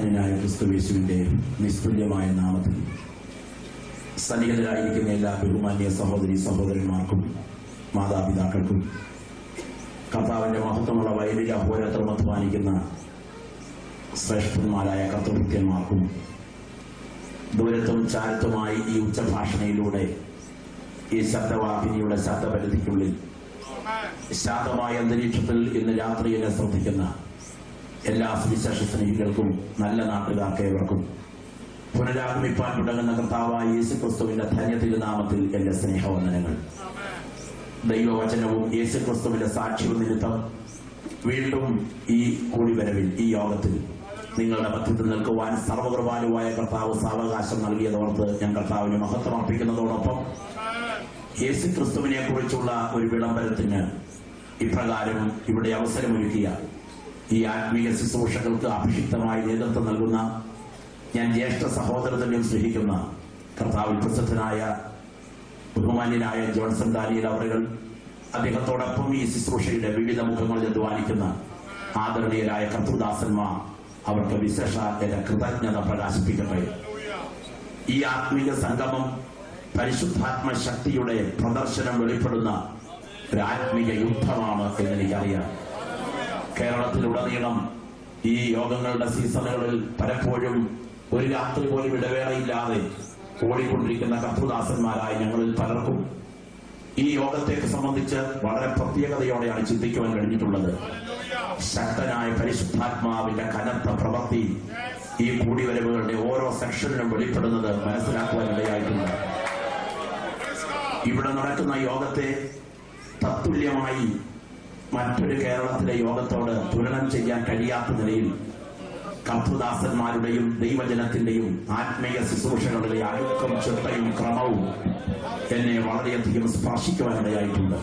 ധന്യനായ ക്രിസ്തുയേശുവിന്റെ നിസ്തുല്യമായ നാമത്തിൽ സന്നിഹിതരായിരിക്കുന്ന എല്ലാ ബഹുമാന്യ സഹോദരി സഹോദരന്മാർക്കും മാതാപിതാക്കൾക്കും കർത്താവിന്റെ മഹത്വമുള്ള വയലിൽ അഹോരാത്രം അധ്വാനിക്കുന്ന ശ്രേഷ്ഠന്മാരായ കർത്തൃഭൃത്യന്മാർക്കും ദൂരത്തും ചാരത്തുമായി ഈ ഉച്ചഭാഷണയിലൂടെ ഈ ശബ്ദവാഹിനിയുടെ ശബ്ദപരിധിക്കുള്ളിൽ ശാന്തമായ അന്തരീക്ഷത്തിൽ ഇന്ന് രാത്രി എന്നെ ശ്രദ്ധിക്കുന്ന എല്ലാ സുവിശേഷ സ്നേഹികൾക്കും നല്ല നാട്ടുകാർക്ക് ഏവർക്കും പുനരാഗമിപ്പാൻ തുടങ്ങുന്ന കർത്താവായ യേശുക്രിസ്തുവിന്റെ ധന്യ തിരുനാമത്തിൽ എന്റെ സ്നേഹവന്ദനങ്ങൾ. ദൈവവചനവും യേശുക്രിസ്തുവിന്റെ സാക്ഷ്യവും നിമിത്തം വീണ്ടും ഈ കൂടിവരവിൽ ഈ യോഗത്തിൽ നിങ്ങളുടെ മധ്യത്തിൽ നിൽക്കുവാൻ സർവകൃപാലുവായ കർത്താവ് സാവകാശം നൽകിയതോർത്ത് ഞാൻ കർത്താവിന് മഹത്വം അർപ്പിക്കുന്നതോടൊപ്പം യേശുക്രിസ്തുവിനെ കുറിച്ചുള്ള ഒരു വിളംബരത്തിന് ഇപ്രകാരം ഇവിടെ അവസരമൊരുക്കിയ ഈ ആത്മീയ ശുശ്രൂഷകൾക്ക് അഭിഷിക്തമായി നേതൃത്വം നൽകുന്ന ഞാൻ ജ്യേഷ്ഠ സഹോദരത്തിനെയും സ്നേഹിക്കുന്ന കർത്താവിൽ പ്രസിദ്ധനായ ബഹുമാന്യനായ ജോൺസൺ ഡാനിയൽ അവറുകൾ, അദ്ദേഹത്തോടൊപ്പം ഈ ശുശ്രൂഷയുടെ വിവിധ മുഖങ്ങളിൽ അധ്വാനിക്കുന്ന ആദരണീയരായ കർത്തൃദാസന്മാർ, അവർക്ക് വിശേഷ കൃതജ്ഞത പ്രകാശിപ്പിക്കട്ടെ. ഈ ആത്മീയ സംഗമം പരിശുദ്ധാത്മ ശക്തിയുടെ പ്രദർശനം വെളിപ്പെടുന്ന ഒരു ആത്മീയ യുദ്ധമാണ് എന്നെനിക്കറിയാം. കേരളത്തിലുടനീളം ഈ യോഗങ്ങളുടെ സീസണുകളിൽ പലപ്പോഴും ഒരു രാത്രി പോലും ഇടവേളയില്ലാതെ ഓടിക്കൊണ്ടിരിക്കുന്ന കർത്തൃദാസന്മാരായ ഞങ്ങളിൽ പലർക്കും ഈ യോഗത്തെ സംബന്ധിച്ച് വളരെ പ്രത്യേകതയോടെയാണ് ചിന്തിക്കുവാൻ കഴിഞ്ഞിട്ടുള്ളത്. ശക്തനായ പരിശുദ്ധാത്മാവിന്റെ കനത്ത പ്രവൃത്തി ഈ കൂടിവരവുകളുടെ ഓരോ സെക്ഷനിലും വെളിപ്പെടുന്നത് മനസ്സിലാക്കുവാൻ ഇടയായിട്ടുണ്ട്. ഇവിടെ നടക്കുന്ന യോഗത്തെ തത്തുല്യമായി മറ്റൊരു കേരളത്തിലെ യോഗത്തോട് തുലനം ചെയ്യാൻ കഴിയാത്ത നിലയിൽ കർത്തൃദാസന്മാരുടെയും ദൈവജനത്തിന്റെയും ആത്മീയ ശുശ്രൂഷകളിലെ അടുക്കും ചിട്ടയും ക്രമവും എന്നെ വളരെയധികം സ്പർശിക്കുവാനിടയായിട്ടുണ്ട്.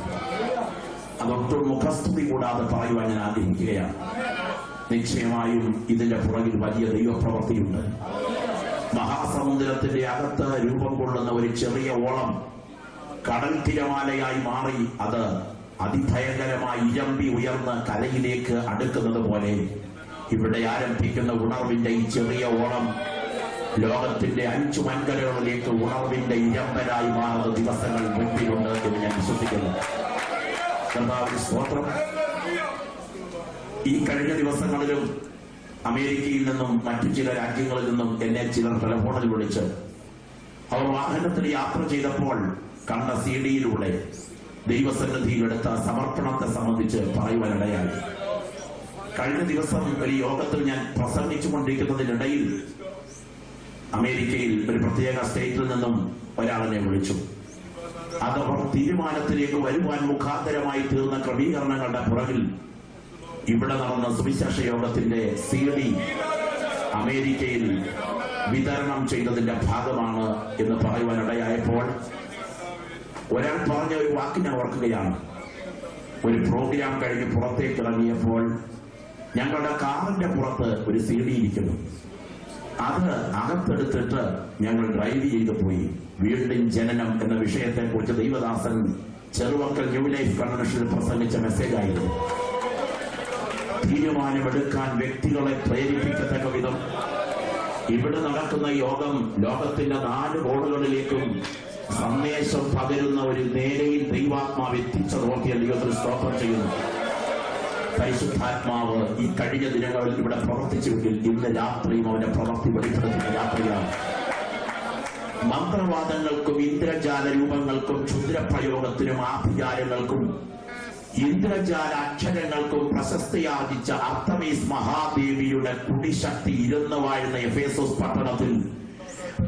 അതൊട്ടും മുഖസ്തുതി കൂടാതെ പറയുവാൻ ഞാൻ ആഗ്രഹിക്കുകയാണ്. നിശ്ചയമായും ഇതിന്റെ പുറകിൽ വലിയ ദൈവപ്രവൃത്തിയുണ്ട്. മഹാസമുദ്രത്തിന്റെ അകത്ത് രൂപം കൊള്ളുന്ന ഒരു ചെറിയ ഓളം കടൽ തിരമാലയായി മാറി അത് അതിഭയങ്കരമായി ഇരമ്പി ഉയർന്ന് കരയിലേക്ക് അടുക്കുന്നത് പോലെ ഇവിടെ ആരംഭിക്കുന്ന ഉണർവിന്റെ ഈ ചെറിയ ഓളം ലോകത്തിന്റെ 5 വൻകരകളിലേക്ക് ഉണർവിന്റെ ഇരമ്പരായി മാറുന്ന ദിവസങ്ങൾ മുൻപിലുണ്ട് എന്ന് ഞാൻ വിശ്വസിക്കുന്നു. കർത്താവിന്റെ സ്തോത്രം. ഈ കഴിഞ്ഞ ദിവസങ്ങളിലും അമേരിക്കയിൽ നിന്നും മറ്റു ചില രാജ്യങ്ങളിൽ നിന്നും എന്നെ ചിലർ ടെലിഫോണിൽ വിളിച്ച് അവർ വാഹനത്തിൽ യാത്ര ചെയ്തപ്പോൾ കണ്ട CD-യിലൂടെ ദൈവസന്നിധിയിലെടുത്ത സമർപ്പണത്തെ സംബന്ധിച്ച് പറയുവാനിടയായി. കഴിഞ്ഞ ദിവസം ഒരു യോഗത്തിൽ ഞാൻ പ്രസംഗിച്ചുകൊണ്ടിരിക്കുന്നതിനിടയിൽ അമേരിക്കയിൽ ഒരു പ്രത്യേക സ്റ്റേറ്റിൽ നിന്നും ഒരാളെന്നെ വിളിച്ചു. അതവർ തീരുമാനത്തിലേക്ക് വരുവാൻ മുഖാന്തരമായി തീർന്ന ക്രമീകരണങ്ങളുടെ പുറകിൽ ഇവിടെ നടന്ന സുവിശേഷ യോഗത്തിന്റെ CD അമേരിക്കയിൽ വിതരണം ചെയ്തതിന്റെ ഭാഗമാണ് എന്ന് പറയുവാനിടയായപ്പോൾ ഒരാൾ പറഞ്ഞ ഒരു വാക്ക് ഞാൻ ഓർക്കുകയാണ്. ഒരു പ്രോഗ്രാം കഴിഞ്ഞ് പുറത്തേക്ക് ഇറങ്ങിയപ്പോൾ ഞങ്ങളുടെ കാറിന്റെ പുറത്ത് ഒരു CD ഇരിക്കുന്നു. അത് അകത്തെടുത്തിട്ട് ഞങ്ങൾ ഡ്രൈവ് ചെയ്തു പോയി. വീണ്ടും ജനനം എന്ന വിഷയത്തെ കുറിച്ച് ദൈവദാസൻ ചെറുവക്കൽ ന്യൂ ലൈഫ് കൺവെൻഷനിൽ പ്രസംഗിച്ച മെസ്സേജായിരുന്നു. തീരുമാനമെടുക്കാൻ വ്യക്തികളെ പ്രേരിപ്പിക്കത്തക്ക വിധം ഇവിടെ നടക്കുന്ന യോഗം ലോകത്തിന്റെ 4 കോണുകളിലേക്കും സന്ദേശം പകരുന്ന ഒരു നേരയിൽ ദൈവാത്മാവ് എത്തിച്ചു നോക്കിയ ദൈവത്തിൽ സ്തോത്രം ചെയ്യുന്നു. പരിശുദ്ധാത്മാവ് ഈ കഴിഞ്ഞ ദിനങ്ങളിൽ ഇവിടെ പ്രവർത്തിച്ചുവെങ്കിൽ ഇന്ന് രാത്രിയും അവന്റെ പ്രവൃത്തി വെളിപ്പെടുത്തുന്ന രാത്രിയാണ്. മന്ത്രവാദങ്ങൾക്കും ഇന്ദ്രജാല രൂപങ്ങൾക്കും ക്ഷുദ്രപ്രയോഗത്തിനും ആഭിചാരങ്ങൾക്കും ഇന്ദ്രജാല അക്ഷരങ്ങൾക്കും പ്രശസ്തിയാർജിച്ച അർത്തമീസ് മഹാദേവിയുടെ കുടിശക്തി ഇരുന്ന് വാഴുന്ന എഫേസോസ് പട്ടണത്തിൽ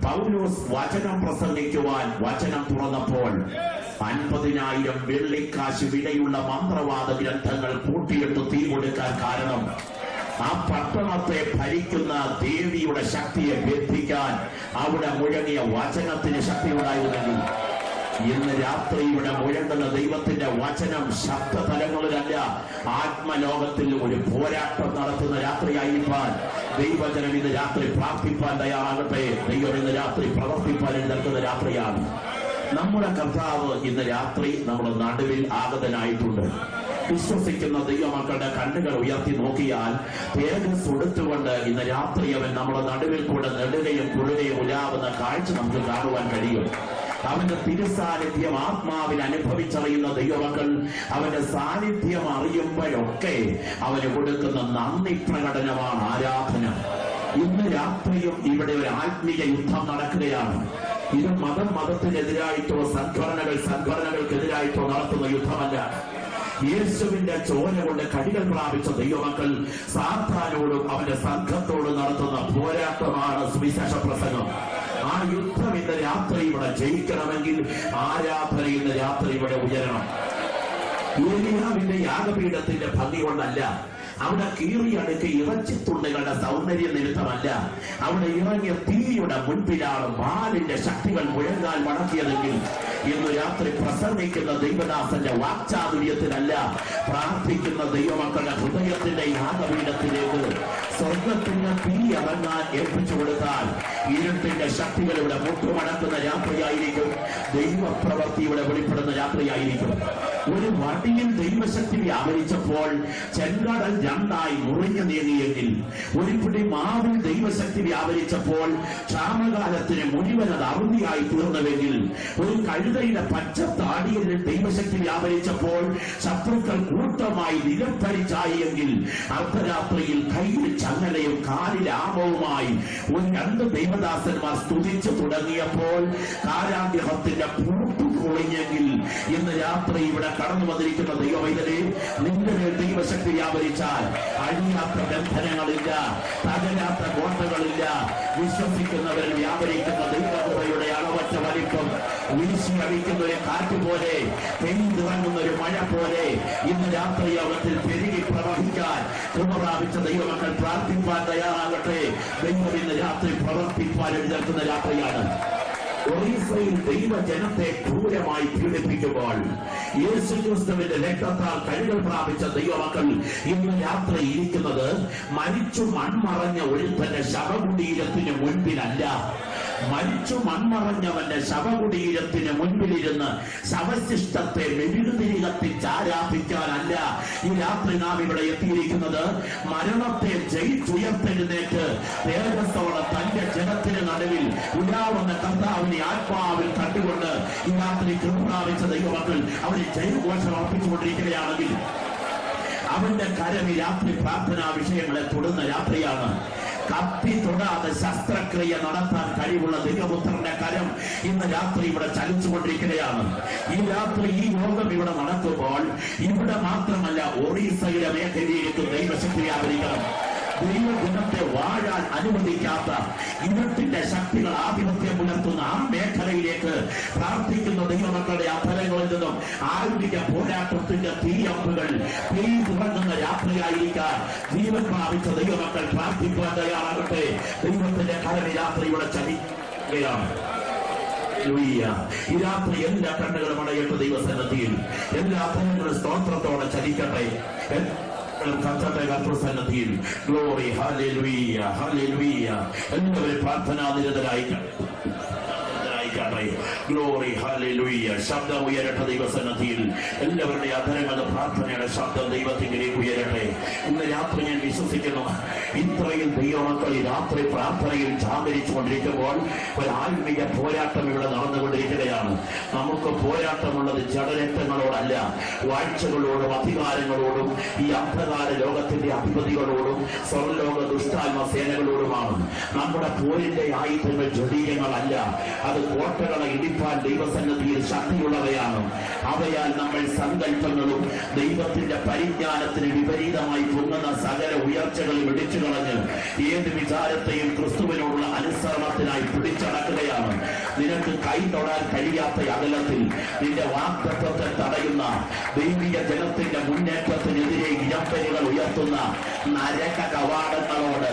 പൗലോസ് വചനം പ്രസംഗിക്കുവാൻ വചനം തുറന്നപ്പോൾ 50,000 വെള്ളിക്കാശ് വിലയുള്ള മന്ത്രവാദ ഗ്രന്ഥങ്ങൾ കൂട്ടിയിട്ട് തീ കൊടുക്കാൻ കാരണം ആ പട്ടണത്തെ ഭരിക്കുന്ന ദേവിയുടെ ശക്തിയെ ബന്ധിക്കാൻ അവിടെ മുഴങ്ങിയ വചനത്തിന് ശക്തി ഉണ്ടായിരുന്നെങ്കിൽ ഇന്ന് രാത്രി ഇവിടെ മുഴങ്ങുന്ന ദൈവത്തിന്റെ വചനം ശബ്ദതലങ്ങളിലല്ല ആത്മലോകത്തിൽ ഒരു പോരാട്ടം നടത്തുന്ന രാത്രിയായിരിക്കാൻ ദൈവജനം ഇന്ന് രാത്രി പ്രാർത്ഥിപ്പാൻ തയ്യാറാകട്ടെ. ദൈവം ഇന്ന് രാത്രി പ്രവർത്തിപ്പാൻ എഴുന്നേൽക്കുന്ന രാത്രിയാണ്. നമ്മുടെ കർത്താവ് ഇന്ന് രാത്രി നമ്മുടെ നടുവിൽ ആഗതനായിട്ടുണ്ട്. വിശ്വസിക്കുന്ന ദൈവമക്കളുടെ കണ്ണുകൾ ഉയർത്തി നോക്കിയാൽ തേജസ് ഉടുത്തുകൊണ്ട് ഇന്ന് രാത്രി അവൻ നമ്മുടെ നടുവിൽ കൂടെ നെടുകയും കുളുകയും ഉലാവുന്ന കാഴ്ച നമുക്ക് കാണുവാൻ കഴിയും. അവന്റെ തിരുസാന്നിധ്യം ആത്മാവിൽ അനുഭവിച്ചറിയുന്ന ദൈവമക്കൾ അവന്റെ സാന്നിധ്യം അറിയുമ്പോഴൊക്കെ അവന് കൊടുക്കുന്ന നന്ദി പ്രകടനമാണ് ആരാധന. ഇന്ന് രാത്രിയും ഇവിടെ ഒരു ആത്മീയ യുദ്ധം നടക്കുകയാണ്. ഇത് മതത്തിനെതിരായിട്ടോ സംഘടനകൾക്കെതിരായിട്ടോ നടത്തുന്ന യുദ്ധമല്ല. യേശുവിന്റെ ചോര കൊണ്ട് കടികൾ പ്രാപിച്ച ദൈവമക്കൾ സാത്താനോടും അവന്റെ സംഘത്തോടും നടത്തുന്ന പോരാട്ടമാണ് സുവിശേഷ പ്രസംഗം. ആ യുദ്ധം ഇന്ന് രാത്രി ഇവിടെ ജയിക്കണമെങ്കിൽ ആരാധന ഇന്ന് രാത്രി ഇവിടെ ഉയരണം. ഏലിയാവിന്റെ യാഗപീഠത്തിന്റെ ഭംഗി കൊണ്ടല്ല, അവിടെ കീറിയടുക്ക് ഇറച്ചിത്തുണ്ടുകളുടെ സൗന്ദര്യ നിമിത്തമല്ല, അവിടെ ഇറങ്ങിയ തീയുടെ മുൻപിലാണ് ബാലിന്റെ ശക്തികൾ മുഴങ്ങാൻ മടക്കിയതെങ്കിൽ ഇന്ന് രാത്രി പ്രസംഗിക്കുന്ന ദൈവദാസന്റെ വാക്ചാതുര്യത്തിനല്ല, പ്രാർത്ഥിക്കുന്ന ദൈവമക്കളുടെ ഹൃദയത്തിന്റെ യാഗപീഠത്തിലേക്ക് സ്വർഗത്തിന്റെ തീ ഇറങ്ങാൻ ഏൽപ്പിച്ചു കൊടുത്താൽ ഇരുട്ടിന്റെ ശക്തികൾ ഇവിടെ മുട്ടുമടക്കുന്ന രാത്രിയായിരിക്കും. ദൈവപ്രവൃത്തിയുടെ വെളിപ്പെടുന്ന രാത്രിയായിരിക്കും. ഒരു വടിയിൽ ദൈവശക്തി വ്യാപരിച്ചപ്പോൾ ചെങ്കടൽ രണ്ടായി മുറിഞ്ഞു നീങ്ങിയെങ്കിൽ, ഒരു പിടി മാവിൽ ദൈവശക്തി വ്യാപരിച്ചപ്പോൾ ക്ഷാമകാലത്തിന് മുഴുവൻ അത് അറുതിയായി തീർന്നുവെങ്കിൽ, ഒരു കഴുതയുടെ പച്ച താടിയിൽ ദൈവശക്തി വ്യാപരിച്ചപ്പോൾ ശത്രുക്കൾ കൂട്ടമായി നിലപ്പരിച്ചായെങ്കിൽ, അർദ്ധരാത്രിയിൽ കയ്യിൽ ചങ്ങലയും കാലിൽ ആമവുമായി ഒരു രണ്ട് ദൈവദാസന്മാർ സ്തുതിച്ചു തുടങ്ങിയപ്പോൾ കാരാഗ്രഹത്തിന്റെ പൂട്ടു പൊളിഞ്ഞെങ്കിൽ, ഇന്ന് രാത്രി ഇവിടെ കടന്നു വന്നിരിക്കുന്ന ദൈവവൈദ്യരെ നിന്റെ മേൽ ദൈവശക്തി വ്യാപരിച്ചാൽ അഴിയാത്ത ബന്ധനങ്ങളില്ല, തകരാത്ത കോട്ടകളില്ല. വിശ്വസിക്കുന്നവരിൽ വ്യാപരിക്കുന്ന ദൈവകൃപയുടെ അളവറ്റ വലിപ്പം വീശി അടിക്കുന്ന ഒരു കാറ്റ് പോലെ, പെയ്തിറങ്ങുന്ന ഒരു മഴ പോലെ ഇന്ന് രാത്രി അവത്തിൽ പെരുകി പ്രവഹിക്കാൻ കൃപ പ്രാപിച്ച ദൈവമക്കൾ പ്രാർത്ഥിപ്പാൻ തയ്യാറാകട്ടെ. ദൈവം ഇന്ന് രാത്രി പ്രവർത്തിപ്പാൻ എഴുന്നേൽക്കുന്ന രാത്രിയാണ്. ഒറീസയിൽ ദൈവജനത്തെ ക്രൂരമായി പീഡിപ്പിക്കുമ്പോൾ യേശുക്രിസ്തുവിന്റെ രക്തത്താൽ കഴുകൾ പ്രാപിച്ച ദൈവമക്കൾ ഇന്ന് രാത്രി ഇരിക്കുന്നത് മരിച്ചു മൺമറഞ്ഞ ഒരുത്തന്റെ ശവകുടീരത്തിന് മുൻപിലല്ല, മരിച്ചു മൺമറഞ്ഞവന്റെ ശവകുടീരത്തിന് മുൻപിലിരുന്ന് ശവശിഷ്ടത്തെ മെഴുകുതിരി കത്തിച്ച് ആരാധിക്കാനല്ല ഈ രാത്രി നാം ഇവിടെ എത്തിയിരിക്കുന്നത്. മരണത്തെ ജയിച്ചുയർത്തെഴുന്നേറ്റ് തേജസ്സോടെ തന്റെ ജനത്തിന് നടുവിൽ ഉലാവുന്ന കർത്താവിനെ ആത്മാവിൽ കണ്ടുകൊണ്ട് ഈ രാത്രി കൃപ പ്രാപിച്ച ദൈവമക്കൾ അവന് ജയഘോഷം അർപ്പിച്ചുകൊണ്ടിരിക്കുകയാണെങ്കിൽ അവന്റെ കരം ഈ രാത്രി പ്രാർത്ഥനാ വിഷയങ്ങളെ തൊടുന്ന രാത്രിയാണ്. കത്തി തൊടാതെ ശസ്ത്രക്രിയ നടത്താൻ കഴിവുള്ള ദൈവപുത്രന്റെ കരം ഇന്ന് രാത്രി ഇവിടെ ചലിച്ചുകൊണ്ടിരിക്കുകയാണ്. ഈ രാത്രി ഈ യോഗം ഇവിടെ നടക്കുമ്പോൾ ഇവിടെ മാത്രമല്ല, ഒറീസയുടെ മേഖലയിലേക്ക് ദൈവശക്തി വ്യാപരിക്കണം. ദൈവഗുണത്തെ വാഴാൻ അനുവദിക്കാത്ത ഇരുട്ടിന്റെ ശക്തികൾ ആധിപത്യം പുലർത്തുന്ന ആ മേഖലയിലേക്ക് പ്രാർത്ഥിക്കുന്ന ദൈവമക്കളുടെ അധരങ്ങളിൽ നിന്നും ആത്മിക പോരാട്ടത്തിന്റെ തീയമ്പുകൾ പെയ്തുറങ്ങുന്ന രാത്രിയായിരിക്കാൻ ജീവൻ പ്രാപിച്ച ദൈവമക്കൾ പ്രാർത്ഥിക്കാൻ തയ്യാറാകട്ടെ. ദൈവത്തിന്റെ കരടി രാത്രിയുടെ ചലിക്കുകയാണ്. ഈ രാത്രി എല്ലാ കണ്ണുകളും അടയേണ്ട ദൈവസന്നിധിയിൽ എല്ലാ അധരങ്ങളും സ്തോത്രത്തോടെ ചലിക്കട്ടെ. സന്നിധിയിൽ ഗ്ലോറി ഹല്ലേലൂയ ഹല്ലേലൂയ. എല്ലാവരും പ്രാർത്ഥനാ നിരതരായിക്കട്ടെ. Glory hallelujah. ശബ്ദം ഉയരട്ടെ ദൈവസന്നിധിയിൽ. എല്ലാവരുടെ അധരങ്ങളുടെ പ്രാർത്ഥനയുടെ ശബ്ദം ദൈവത്തിലേക്ക് ഉയരട്ടെ. ഇന്ന് രാത്രി ഞാൻ വിശ്വസിക്കുന്നു, ഇത്രയും ദൈവമക്കൾ ഈ രാത്രി പ്രാർത്ഥനയിൽ ജാഗരിച്ചു കൊണ്ടിരിക്കുമ്പോൾ ഒരു ആത്മീയ പോരാട്ടം ഇവിടെ നടന്നുകൊണ്ടിരിക്കുകയാണ്. നമുക്ക് പോരാട്ടമുള്ളത് ജഡരക്തങ്ങളോടല്ല, വാഴ്ചകളോടും അധികാരങ്ങളോടും ഈ അന്ധകാര ലോകത്തിന്റെ അധിപതികളോടും സ്വർലോക ദുഷ്ടാത്മ സേനകളോടുമാണ്. നമ്മുടെ പോരിന്റെ ആയുധങ്ങൾ ജഡീയങ്ങളല്ല, അത് കോട്ടകളെ ഇടിപ്പാൻ ദൈവസന്നിധിയിൽ ശക്തിയുള്ളവയാണ്. അവയാൽ നമ്മൾ സങ്കല്പങ്ങളും ദൈവത്തിന്റെ പരിജ്ഞാനത്തിന് വിപരീതമായി പൊങ്ങുന്ന സകല ഉയർച്ചകളും ഇടിച്ചു കളഞ്ഞ് ഏത് വിചാരത്തെയും ക്രിസ്തുവിനോടുള്ള അനുസരണത്തിനായി പിടിച്ചടക്കുകയാണ്. നിനക്ക് കൈ തൊടാൻ കഴിയാത്ത അകലത്തിൽ നിന്റെ വാഗ്ദത്തത്തെ തടയുന്ന ദൈവിക ജനത്തിന്റെ മുന്നേറ്റത്തിനെതിരെ ഇരമ്പലുകൾ ഉയർത്തുന്ന നരക കവാടങ്ങളോട്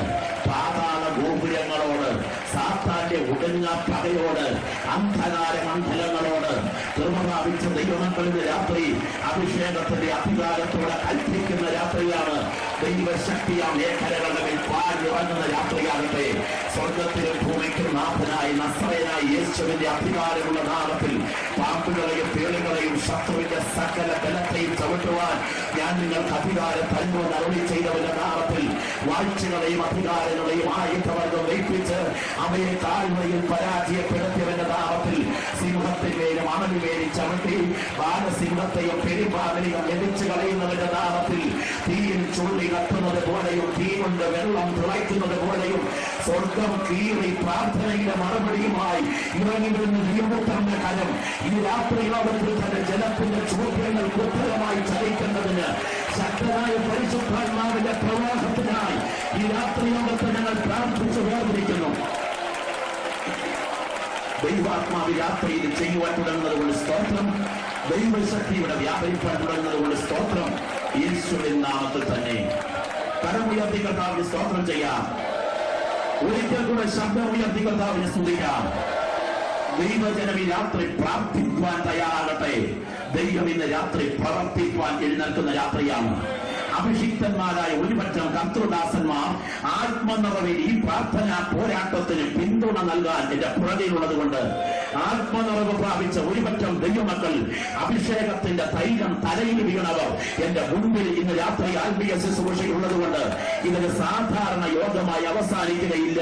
പാതാളം ഗോപുരങ്ങളോട്, സാത്താന്റെ ഉടഞ്ഞ പകയോട്, അന്ധകാര മണ്ഡലങ്ങളോട് കൃപ പ്രാപിച്ച ദൈവമക്കളുടെ രാത്രി അഭിഷേകത്തിന്റെ അധികാരത്തോടെ കൽപ്പിക്കുന്ന രാത്രിയാണ്. ദൈവശക്തിയാം മേഖലകളുടെ മേൽ പാലിറങ്ങുന്ന രാത്രിയാകട്ടെ. സ്വർഗത്തിലും ഭൂമിക്കും നാഥനായി നസ്രയനായ യേശുവിന്റെ അധികാരമുള്ള നാമത്തിൽ പാമ്പുകളെയും തേളുകളെയും ശത്രുവിന്റെ സകല ബലത്തെയും ചവിട്ടുവാൻ ഞാൻ നിങ്ങൾക്ക് അധികാരം തരുമെന്ന് അരുളി ചെയ്തവന്റെ നാമത്തിൽ വാഴ്ചകളെയും അധികാരങ്ങളെയും ആയുധവർഗം ലയിപ്പിച്ച് അവയെ താഴ്വയിൽ പരാജയപ്പെടുത്തിയവന്റെ നാമത്തിൽ സിംഹത്തിന്മേലും അണലിമേലും ചവിട്ടി ബാലസിംഹത്തെയും പെരുമ്പാവലിയും ലഭിച്ചു കളയുന്നവന്റെ നാമത്തിൽ തീയിൽ ചുള്ളി കത്തുന്നത് പോലെയും തീ കൊണ്ട് വെള്ളം തിളയ്ക്കുന്നത് പോലെയും സ്വർഗം കീറി പ്രാർത്ഥനയുടെ മറുപടിയുമായി ഇറങ്ങി വരുന്ന ദൈവത്തിന്റെ കരം ഈ രാത്രി ലോകത്തിൽ തന്റെ ജലത്തിന്റെ ചോദ്യങ്ങൾക്ക് ഉത്തരമായി ചലിക്കുന്നതിന് ശക്തനായ പരിശുദ്ധാത്മാവിന്റെ പ്രവാഹത്തിനായി ഈ രാത്രി ലോകത്ത് ഞങ്ങൾ പ്രാർത്ഥിച്ചു വേർതിരിക്കുന്നു. ദൈവാത്മാവ് രാത്രിയിൽ ചെയ്യുവാൻ തുടങ്ങുന്നത് കൊണ്ട് സ്തോത്രം. ദൈവശക്തിയുടെ വ്യാപരിപ്പാൻ തുടങ്ങുന്നത് കൊണ്ട് സ്തോത്രം. യേശുവിൻ നാമത്തിൽ തന്നെ കരമുയർത്തി കർത്താവിന് സ്തോത്രം ചെയ്യാം. ഒരിക്കൽ കൂടെ ശബ്ദം ഉയർത്തി കർത്താവിനെ സ്തുതിക്കാം. ദൈവജനം ഈ രാത്രി പ്രാർത്ഥിക്കുവാൻ തയ്യാറാകട്ടെ. ദൈവം ഇന്ന് രാത്രി പ്രവർത്തിക്കുവാൻ എഴുന്നേൽക്കുന്ന രാത്രിയാണ്. അഭിഷിക്തന്മാരായ ഒരുപറ്റം കർത്തൃദാസന്മാർ ആത്മനിറവിൽ ഈ പ്രാർത്ഥനാ പോരാട്ടത്തിന് പിന്തുണ നൽകാൻ എന്റെ പുറകിലുള്ളത് കൊണ്ട് ആത്മനിറവ് പ്രാപിച്ച ഒരുപറ്റം ദൈവമക്കൾ, അഭിഷേകത്തിന്റെ തൈലം തലയിൽ വീണവർ എന്റെ മുൻപിൽ ഇന്ന് രാത്രി ആത്മീയ ശുശ്രൂഷയുള്ളത് കൊണ്ട് ഇതൊരു സാധാരണ യോഗമായി അവസാനിക്കുകയില്ല.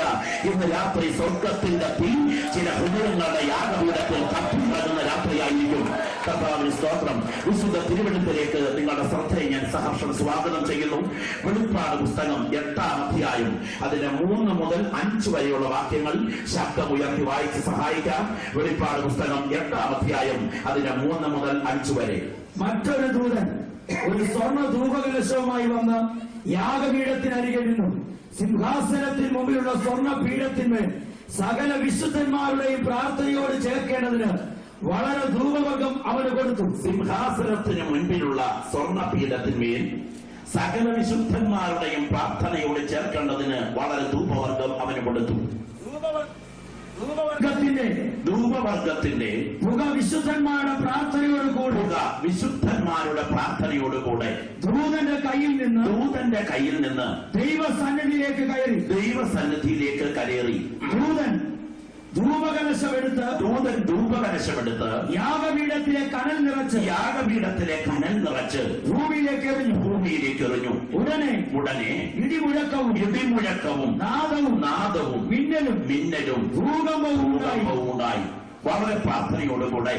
ഇന്ന് രാത്രി സ്വർഗത്തിന്റെ തീ ചില ഹൃദയങ്ങളുടെ യാഗപീഠത്തിൽ കത്തിക്കിടക്കുന്ന രാത്രിയായിരിക്കും. കർത്താവിന് സ്തോത്രം. വിശുദ്ധ തിരുവനന്തപുരത്തേക്ക് നിങ്ങളുടെ ശ്രദ്ധയെ ഞാൻ സഹർഷം സ്വാഗതം ചെയ്യുന്നു. വെളിപ്പാട് പുസ്തകം 8-ാം അധ്യായം അതിന്റെ 3 മുതൽ 5 വരെയുള്ള വാക്യങ്ങൾ ശബ്ദമുയർത്തി വായിച്ച് സഹായിക്കാം. വെളിപ്പാട് പുസ്തകം 8-ാം അധ്യായം അതിന്റെ 3 മുതൽ 5 വരെ. മറ്റൊരു ദൂതൻ ഒരു സ്വർണ്ണ ധൂപകലശവുമായി വന്ന് യാഗപീഠത്തിനരികെ നിന്നു. സിംഹാസനത്തിന് മുമ്പിലുള്ള സ്വർണ്ണ പീഠത്തിന്മേൽ സകല വിശുദ്ധന്മാരുടെയും പ്രാർത്ഥനയോട് ചേർക്കേണ്ടതിന് വളരെ ധൂപവർഗം അവന് കൊടുത്തു. സിംഹാസനത്തിന് മുൻപിലുള്ള സ്വർണ്ണപീഠത്തിന്മേൽ സകല വിശുദ്ധന്മാരുടെയും പ്രാർത്ഥനയോട് ചേർക്കേണ്ടതിന് വളരെ ധൂപവർഗം അവന് കൊടുത്തു. ധൂപവർഗത്തിന്റെ പുക വിശുദ്ധന്മാരുടെ പ്രാർത്ഥനയോട് കൂടെ ദൂതന്റെ കയ്യിൽ നിന്ന് ദൈവസന്നിധിയിലേക്ക് കയറി ദൂതൻ ധൂപകലശമെടുത്ത് യാഗപീഠത്തിലെ കനൽ നിറച്ച് ഭൂമിയിലേക്ക് എറിഞ്ഞു. ഉടനെ ഇടിമുഴക്കവും നാദവും മിന്നലും ഭൂകമ്പവും ഉണ്ടായി. വളരെ പ്രാർത്ഥനയോടുകൂടെ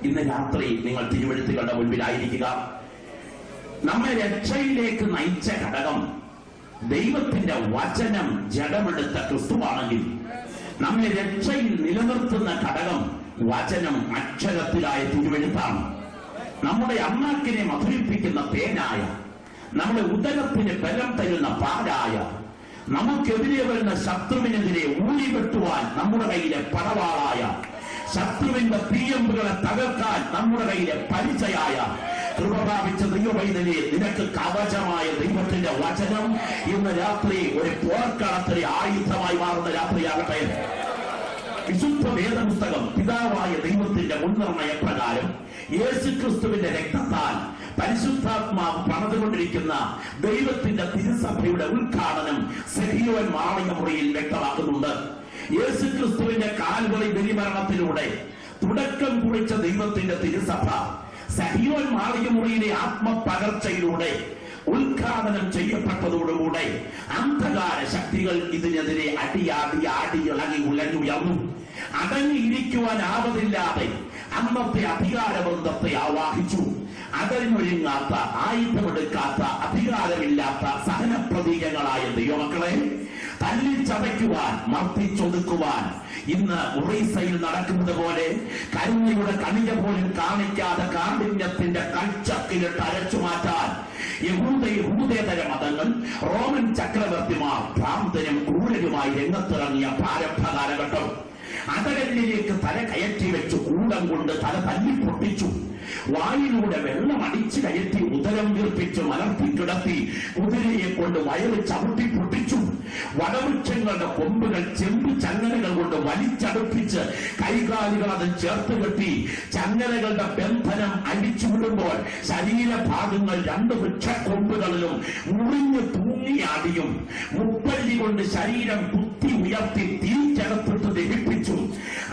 ഇന്ന് രാത്രി നിങ്ങൾ തിരുവെഴുത്തുകളുടെ മുൻപിലായിരിക്കുക. നമ്മെ രക്ഷയിലേക്ക് നയിച്ച ഘടകം ദൈവത്തിന്റെ വചനം ജഡമെടുത്ത ക്രിസ്തുവാണെങ്കിൽ, നമ്മെ രക്ഷയിൽ നിലനിർത്തുന്ന ഘടകം വചനം അക്ഷരത്തിലായ തിരുവെഴുത്താണ്. നമ്മുടെ അണ്ണാക്കിനെ മധുരിപ്പിക്കുന്ന തേനായ, നമ്മുടെ ഉദരത്തിന് ബലം തരുന്ന പാലായ, നമുക്കെതിരെ വരുന്ന ശത്രുവിനെതിരെ ഊഴിവെട്ടുവാൻ നമ്മുടെ കയ്യിലെ പടവാളായ, ശത്രുവിന്റെ തീയമ്പുകളെ തകർക്കാൻ നമ്മുടെ കയ്യിലെ പരിചയായ, കൃപ പ്രാപിച്ച ദൈവവൈദ്യനെ നിനക്ക് കവചമായ ദൈവത്തിന്റെ വചനം ഇന്ന് രാത്രി ഒരു പോർക്കളത്തിലെ ആയുധമായി മാറുന്ന രാത്രിയാകട്ടെ. വിശുദ്ധ വേദപുസ്തകം പിതാവായ ദൈവത്തിന്റെ മുൻനിർണയ പ്രകാരം യേശുക്രിസ്തുവിന്റെ രക്തത്താൽ പരിശുദ്ധാത്മാവ് പണിതുകൊണ്ടിരിക്കുന്ന ദൈവത്തിന്റെ തിരുസഭയുടെ ഉദ്ഘാടനം സെഹിയോൻ മാളികമുറിയിൽ വ്യക്തമാക്കുന്നുണ്ട്. യേശുക്രിസ്തുവിന്റെ കാൽവറി ബലിമരണത്തിലൂടെ തുടക്കം കുറിച്ച ദൈവത്തിന്റെ തിരുസഭ സഹിയോൻ മാളികമുറിയിലെ ആത്മപകർച്ചയിലൂടെ ഉദ്ഘാടനം ചെയ്യപ്പെട്ടതോടുകൂടെ അന്ധകാര ശക്തികൾ ഇതിനെതിരെ അടിയിളകി ഉലഞ്ഞുയർന്നു. അടങ്ങിയിരിക്കുവാനാവതില്ലാതെ അന്നത്തെ അധികാരവൃന്ദത്തെ ആവാഹിച്ചു. അതിനൊരുങ്ങാത്ത, ആയുധമെടുക്കാത്ത, അധികാരമില്ലാത്ത സഹനപ്രതീകങ്ങളായ ദൈവമക്കളെ തല്ലിച്ചതയ്ക്കുവാൻ, മർദ്ദിച്ചൊതുക്കുവാൻ ഇന്ന് ഉറൈസയിൽ നടക്കുന്നത് പോലെ കരുണയുടെ കണിക പോലും കാണിക്കാതെ കാഠിന്യത്തിന്റെ കൽച്ചക്കിലിട്ട് അരച്ചു മാറ്റാൻ യഹൂദേതര മതങ്ങൾ, റോമൻ ചക്രവർത്തിമാർ ഭ്രാന്തനും ക്രൂരരുമായി രംഗത്തിറങ്ങിയ പ്രാരംഭ കാലഘട്ടം. അതകല്ലിലേക്ക് തല കയറ്റി വെച്ച് കൂടം കൊണ്ട് തല തല്ലി പൊട്ടിച്ചു. വായിലൂടെ വെള്ളം അടിച്ചു കയറ്റി ഉദരം വീർപ്പിച്ച് മലർത്തി കിടത്തി കുതിരയെ കൊണ്ട് വയറ് ചവിട്ടി പൊട്ടിച്ചു. വടവൃക്ഷങ്ങളുടെ കൊമ്പുകൾ ചെമ്പ് ചങ്ങലകൾ കൊണ്ട് വലിച്ചടുപ്പിച്ച് കൈകാലുകൾ അതിൽ ചേർത്ത് കെട്ടി ചങ്ങലകളുടെ ബന്ധനം അഴിച്ചുവിടുമ്പോൾ ശരീരഭാഗങ്ങൾ രണ്ട് വൃക്ഷക്കൊമ്പുകളിലും മുറിഞ്ഞു തൂങ്ങിയാടിയും മുപ്പല്ലി കൊണ്ട് ശരീരം കുത്തി ഉയർത്തി തീച്ചടത്തിട്ട് ദഹിപ്പിച്ചു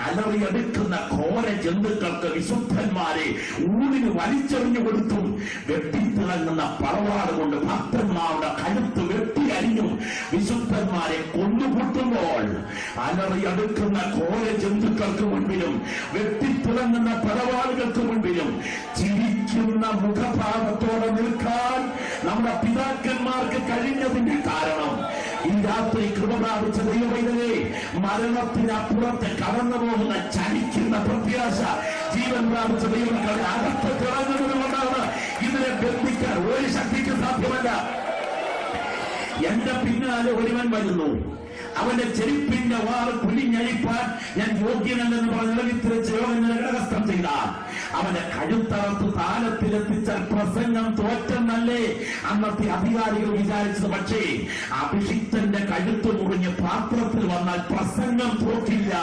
അലറിയെടുക്കുന്ന ഘോര ജന്തുക്കൾക്ക് വിശുദ്ധന്മാരെ ഊണിന് വലിച്ചെറിഞ്ഞു കൊടുത്തും വെട്ടിത്തിളങ്ങുന്ന പറവാട് കൊണ്ട് ഭക്തന്മാരുടെ കഴുത്ത് വെട്ടി അരിഞ്ഞും വിശുദ്ധന്മാരെ കൊണ്ടുകൂട്ടുമ്പോൾ അലറിയെടുക്കുന്ന ഘോര ജന്തുക്കൾക്ക് മുൻപിലും വെട്ടിത്തിളങ്ങുന്ന പറവാടുകൾക്ക് മുൻപിലും ചിരിക്കുന്ന മുഖഭാവത്തോടെ നിൽക്കാൻ നമ്മുടെ പിതാക്കന്മാർക്ക് കഴിഞ്ഞതിന്റെ കാരണം ഈ രാത്രി കൃപ പ്രാപിച്ച ദൈവമേ, മരണത്തിനപ്പുറത്ത് കടന്നു പോകുന്ന ചലിക്കുന്ന പ്രത്യാശ ജീവൻ പ്രാപിച്ച ദൈവമക്കളുടെ അകത്ത് തിളങ്ങുന്നതുകൊണ്ടാണ് ഇതിനെ ബന്ധിക്കാൻ ഒരു ശക്തിക്ക് സാധ്യമല്ല. എന്റെ പിന്നാലെ ഒരുവൻ വരുന്നു, അവന്റെ ചെരുപ്പിന്റെ വാറ് കുലിഞ്ഞഴിപ്പാൻ ഞാൻ യോഗ്യനല്ലെന്ന് പറഞ്ഞ വിത്തിരിച്ച് യോഗം ചെയ്താൽ അവന്റെ കഴുത്തറത്ത് താലത്തിലെത്തിച്ചാൽ പ്രസംഗം തോറ്റെന്നല്ലേ അന്നത്തെ അധികാരികൾ വിചാരിച്ചത്. പക്ഷേ അഭിഷിക്തന്റെ കഴുത്ത് മുറിഞ്ഞ് പാത്രത്തിൽ വന്നാൽ പ്രസംഗം തോറ്റില്ല.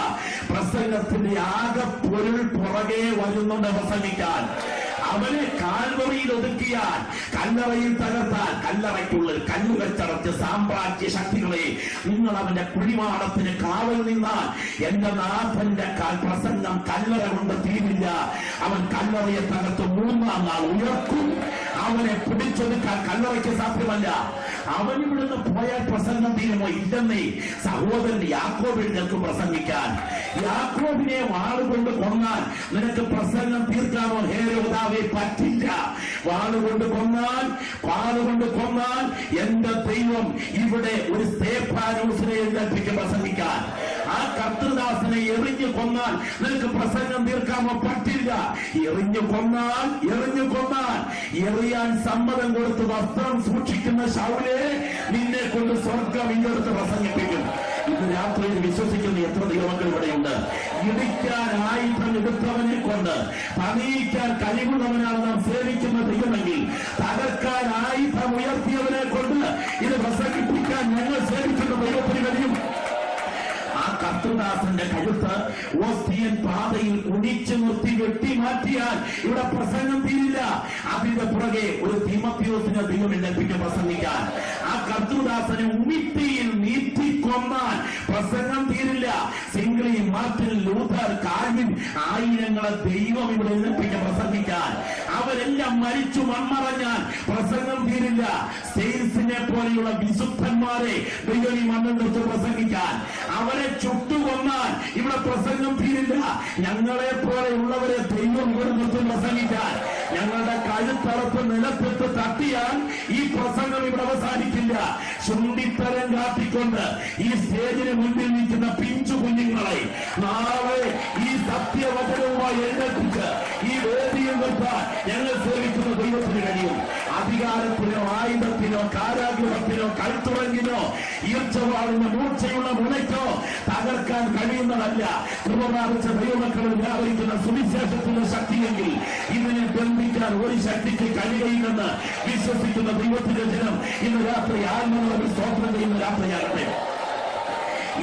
പ്രസംഗത്തിന്റെ ആകെ പൊരുൾ പുറകെ വരുന്നുണ്ട് പ്രസംഗിക്കാൻ. അവനെ കാൽവറിയിൽ ഒതുക്കിയാൽ, കല്ലറയിൽ തകർത്താൽ, കല്ലറയ്ക്കുള്ളിൽ കല്ലുകൾ ചടച്ച് സാമ്രാജ്യ ശക്തികളെ നിങ്ങൾ അവന്റെ കുഴിമാടത്തിന് കാവൽ നിന്നാൽ എന്റെ നാഥന്റെ പ്രസംഗം കല്ലറ കൊണ്ട് തീരില്ല. അവൻ കല്ലറയെ തകർത്ത് മൂന്നാം നാൾ ഉയർക്കും. അവനെ പിടിച്ചൊതുക്കാൻ കല്ലറയ്ക്ക് സാധ്യമല്ല. അവൻ ഇവിടുന്ന് പോയാൽ പ്രസംഗം തീരുമോ? ഇല്ലെന്നേ. സഹോദരൻ യാക്കോബിൽ നിനക്ക് പ്രസംഗിക്കാൻ. യാക്കോബിനെ വാളുകൊണ്ട് കൊന്നാൽ നിനക്ക് പ്രസംഗം തീർക്കാമോ? ഹേരോദാവേ, പറ്റില്ല. വാളുകൊണ്ട് കൊന്നാൽ എന്റെ ദൈവം ഇവിടെ ഒരു സ്തേഫാനോസിനെ എഴുന്നേൽപ്പിച്ച് പ്രസംഗിക്കാൻ. ആ കർത്തൃദാസനെ എറിഞ്ഞു കൊന്നാൽ നിനക്ക് പ്രസംഗം തീർക്കാമോ? പറ്റില്ല. എറിഞ്ഞു കൊന്നാൽ എറിയാൻ സമ്മതം കൊടുത്ത് വസ്ത്രം സൂക്ഷിക്കുന്ന ശൗലേ, നിന്നെ കൊണ്ട് സ്വർഗം ഇങ്ങോട്ട് പ്രസംഗിപ്പിക്കും. ഇന്ന് രാത്രിയിൽ വിശ്വസിക്കുന്ന എത്ര ദൈവമക്കൾ ഇവിടെയുണ്ട്? ഇടിക്കാൻ ആയുധം എടുത്തവനെ കൊണ്ട് പണിയിക്കാൻ കഴിവുള്ളവനാണ് നാം സേവിക്കുന്ന ദൈവമെങ്കിൽ, തകർക്കാൻ ആയുധം ഉയർത്തിയവനെ കൊണ്ട് ഇത് പ്രസംഗിപ്പിക്കാൻ ഞങ്ങൾ സേവിക്കുന്ന ദൈവത്തിന് കഴിയും. ആ കർത്തൃദാസന്റെ കഴുത്ത് ഓസ്തിയൻ പാതയിൽ കുടിച്ചു നിർത്തി വെട്ടി മാറ്റിയാൽ ഇവിടെ പ്രസംഗം തീരില്ല. അതിന്റെ പുറകെ ഒരു തീമത്യോസിനെ ദൈവം എഴുന്നേൽപ്പിച്ച് പ്രസംഗിക്കാൻ. ആ കർത്തൃദാസനെ ഉമിത്തിയിൽ നീട്ടിക്കൊന്നാൽ പ്രസംഗം തീരില്ല. സിംഗ്ലി, മാർട്ടിൻ ലൂഥർ, കാൽവിൻ, ആയിരങ്ങളെ ദൈവം ഇവിടെ എഴുന്നേൽപ്പിച്ച് പ്രസംഗിക്കാൻ. അവരെല്ലാം മരിച്ചു മൺമറഞ്ഞാൽ പ്രസംഗം തീരില്ല. സെയിൽസിനെ പോലെയുള്ള വിശുദ്ധന്മാരെ ദൈവം ഈ മണ്ണിൽ നിർത്തി പ്രസംഗിക്കാൻ. അവരെ ചുട്ടുകൊന്നാൽ ഇവിടെ പ്രസംഗം തീരില്ല. ഞങ്ങളെ പോലെയുള്ളവരെ ദൈവം ഇവിടെ നിർത്തി പ്രസംഗിക്കാൻ. ഞങ്ങളുടെ കഴുത്തറപ്പ് നിലത്തിട്ട് തട്ടിയാൽ ഈ പ്രസംഗം ഇവിടെ അവസാനിക്കില്ല. ചുണ്ടിത്തരം കാട്ടിക്കൊണ്ട് ഈ സ്റ്റേജിന് മുൻപിൽ നിൽക്കുന്ന പിഞ്ചു കുഞ്ഞുങ്ങളെ നാളെ ഈ സത്യവചനവുമായി എഴുന്നേൽപ്പിച്ച് ഈ വേദിയിൽ നിർത്താൻ ഞങ്ങൾ സേവിക്കുന്ന ദൈവത്തിന് കഴിയും. അധികാരത്തിനോ ആയുധത്തിനോ കാരാഗ്രഹത്തിനോ കഴുത്തുറങ്ങിനോ ഈർച്ചവാളിന് മൂർച്ചയുള്ള മുനയ്ക്കോ തകർക്കാൻ കഴിയുന്നതല്ല കൃപ പ്രാപിച്ച ദൈവമക്കളിൽ വ്യാപരിക്കുന്ന സുവിശേഷത്തിന്റെ ശക്തിയെങ്കിൽ ഇതിനെ ബന്ധിക്കാൻ ഒരു ശക്തിക്ക് കഴിയുകയില്ലെന്ന് വിശ്വസിക്കുന്ന ദൈവത്തിന്റെ ജനം ഇന്ന് രാത്രി ആത്മനിറവിൽ സ്തോത്രം ചെയ്യുന്ന രാത്രിയാകട്ടെ.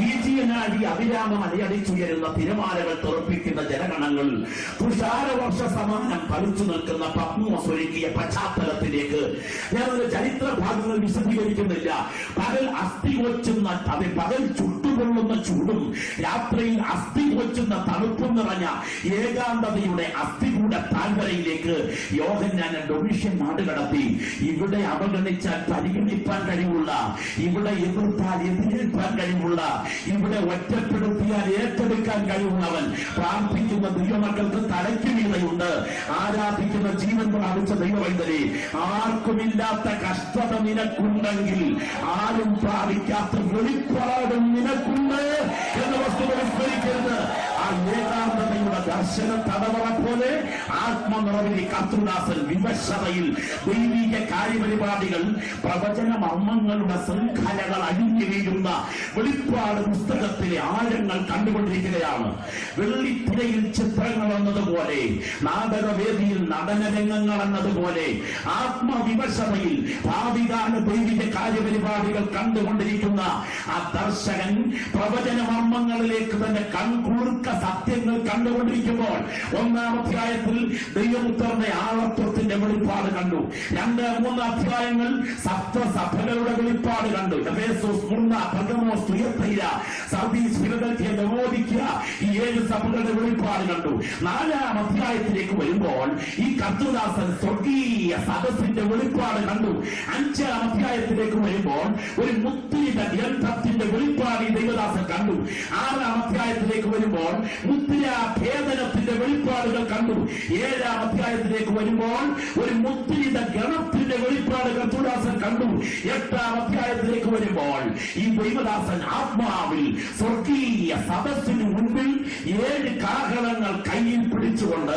ഈജിയനാഴി അഭിരാമം അലയടിച്ചുയരുന്ന തിരമാലകൾ തെറിപ്പിക്കുന്ന ജനഗണങ്ങൾ തുഷാരവർഷ സമാനം കളിച്ചു നിൽക്കുന്ന പത്മോസ് ഒരുക്കിയ പശ്ചാത്തലത്തിലേക്ക് ഞാനൊരു ചരിത്ര ഭാഗങ്ങൾ വിശദീകരിക്കുന്നില്ല. പകൽ അസ്ഥി കൊച്ചുന്ന പകൽ ചുട്ടുകൊള്ളുന്ന ചൂടും രാത്രിയിൽ അസ്ഥി കൊച്ചുന്ന തണുപ്പും നിറഞ്ഞ ഏകാന്തതയുടെ അസ്ഥികൂട താഴ്വരയിലേക്ക് യോഹന്നാൻ ഡൊമിഷ്യൻ നാട് കടത്തി. ഇവിടെ അവഗണിച്ചാൽ പരിഗണിപ്പാൻ കഴിവുള്ള, ഇവിടെ എതിർത്താൽ എതിരേൽപ്പാൻ കഴിവുള്ള, ഇവിടെ ഒറ്റപ്പെടുത്തിയാൽ ഏറ്റെടുക്കാൻ കഴിവുള്ളവൻ പ്രാർത്ഥിക്കുന്ന ദൈവമക്കൾക്ക് തലയ്ക്ക് വീതയുണ്ട്. ആരാധിക്കുന്ന ജീവൻ പ്രാപിച്ച ദൈവവൈദ്യരെ, ആർക്കുമില്ലാത്ത കഷ്ടത നിനക്കുണ്ടെങ്കിൽ ആരും പ്രാപിക്കാത്ത വെളിപ്പാടും നിനക്കുണ്ട് എന്ന വസ്തുത വിസ്മരിക്കരുത്. ആ ഏകാന്തതയുടെ ദർശന തടവറ പോലെ ആത്മനിറവിൽ കർത്തൃദാസൻ വിവശതയിൽ ദൈവിക കാര്യപരിപാടികൾ പ്രവചന മർമ്മങ്ങളുടെ ശൃംഖലകൾ അഴിഞ്ഞു വീഴുന്ന വെളിപ്പാട് പുസ്തകത്തിലെ ആഴങ്ങൾ കണ്ടുകൊണ്ടിരിക്കുകയാണ്. വെള്ളിത്തിരയിൽ ചിത്രങ്ങൾ എന്നതുപോലെ, നാടകവേദിയിൽ നടനരംഗങ്ങൾ എന്നതുപോലെ ആത്മവിവശതയിൽ ഭാവികാല ദൈവിക കാര്യപരിപാടികൾ കണ്ടുകൊണ്ടിരിക്കുന്ന ആ ദർശകൻ പ്രവചന മർമ്മങ്ങളിലേക്ക് തന്നെ കൺകുളിർക്ക സത്യങ്ങൾ കണ്ടുകൊണ്ടിരിക്കുമ്പോൾ 1-ാം അധ്യായത്തിൽ ദൈവപുത്രന്റെ ആളത്വത്തിന്റെ വെളിപ്പാട് കണ്ടു. 2-3 അധ്യായങ്ങൾ സപ്തസഭകളുടെ വെളിപ്പാട് കണ്ടു. എഫേസോസ്, സ്മുർന്ന, പെർഗമോസ്, തുയത്തൈര, സർദീസ്, ഫിലദൽഫിയ, ലവോദിക്യ, ഈ 7 സഭകളുടെ വെളിപ്പാട് കണ്ടു. 4-ാം അധ്യായത്തിലേക്ക് വരുമ്പോൾ ഈ കർത്തൃദാസൻ സ്വർഗീയ സദസ്സിന്റെ വെളിപ്പാട് കണ്ടു. 5-ാം അധ്യായത്തിലേക്ക് വരുമ്പോൾ ഒരു മുദ്രിത ഗ്രന്ഥത്തിന്റെ വെളിപ്പാട് ഈ ദൈവദാസൻ കണ്ടു. 6-ാം അധ്യായത്തിലേക്ക് വരുമ്പോൾ മുദ്രാ ഭേദനത്തിന്റെ വെളിപ്പാടുകൾ കണ്ടു. 7-ാം അധ്യായത്തിലേക്ക് വരുമ്പോൾ ഒരു മുദ്രിത ഗണത്തിന്റെ വെളിപ്പാട് കർത്തൃദാസൻ കണ്ടു. 8-ാം അധ്യായത്തിലേക്ക് വരുമ്പോൾ ഈ ദൈവദാസൻ ആത്മാവിൽ സ്വർഗീയ സദസ്സിന് മുൻപിൽ 7 കാഹളങ്ങൾ കയ്യിൽ പിടിച്ചുകൊണ്ട്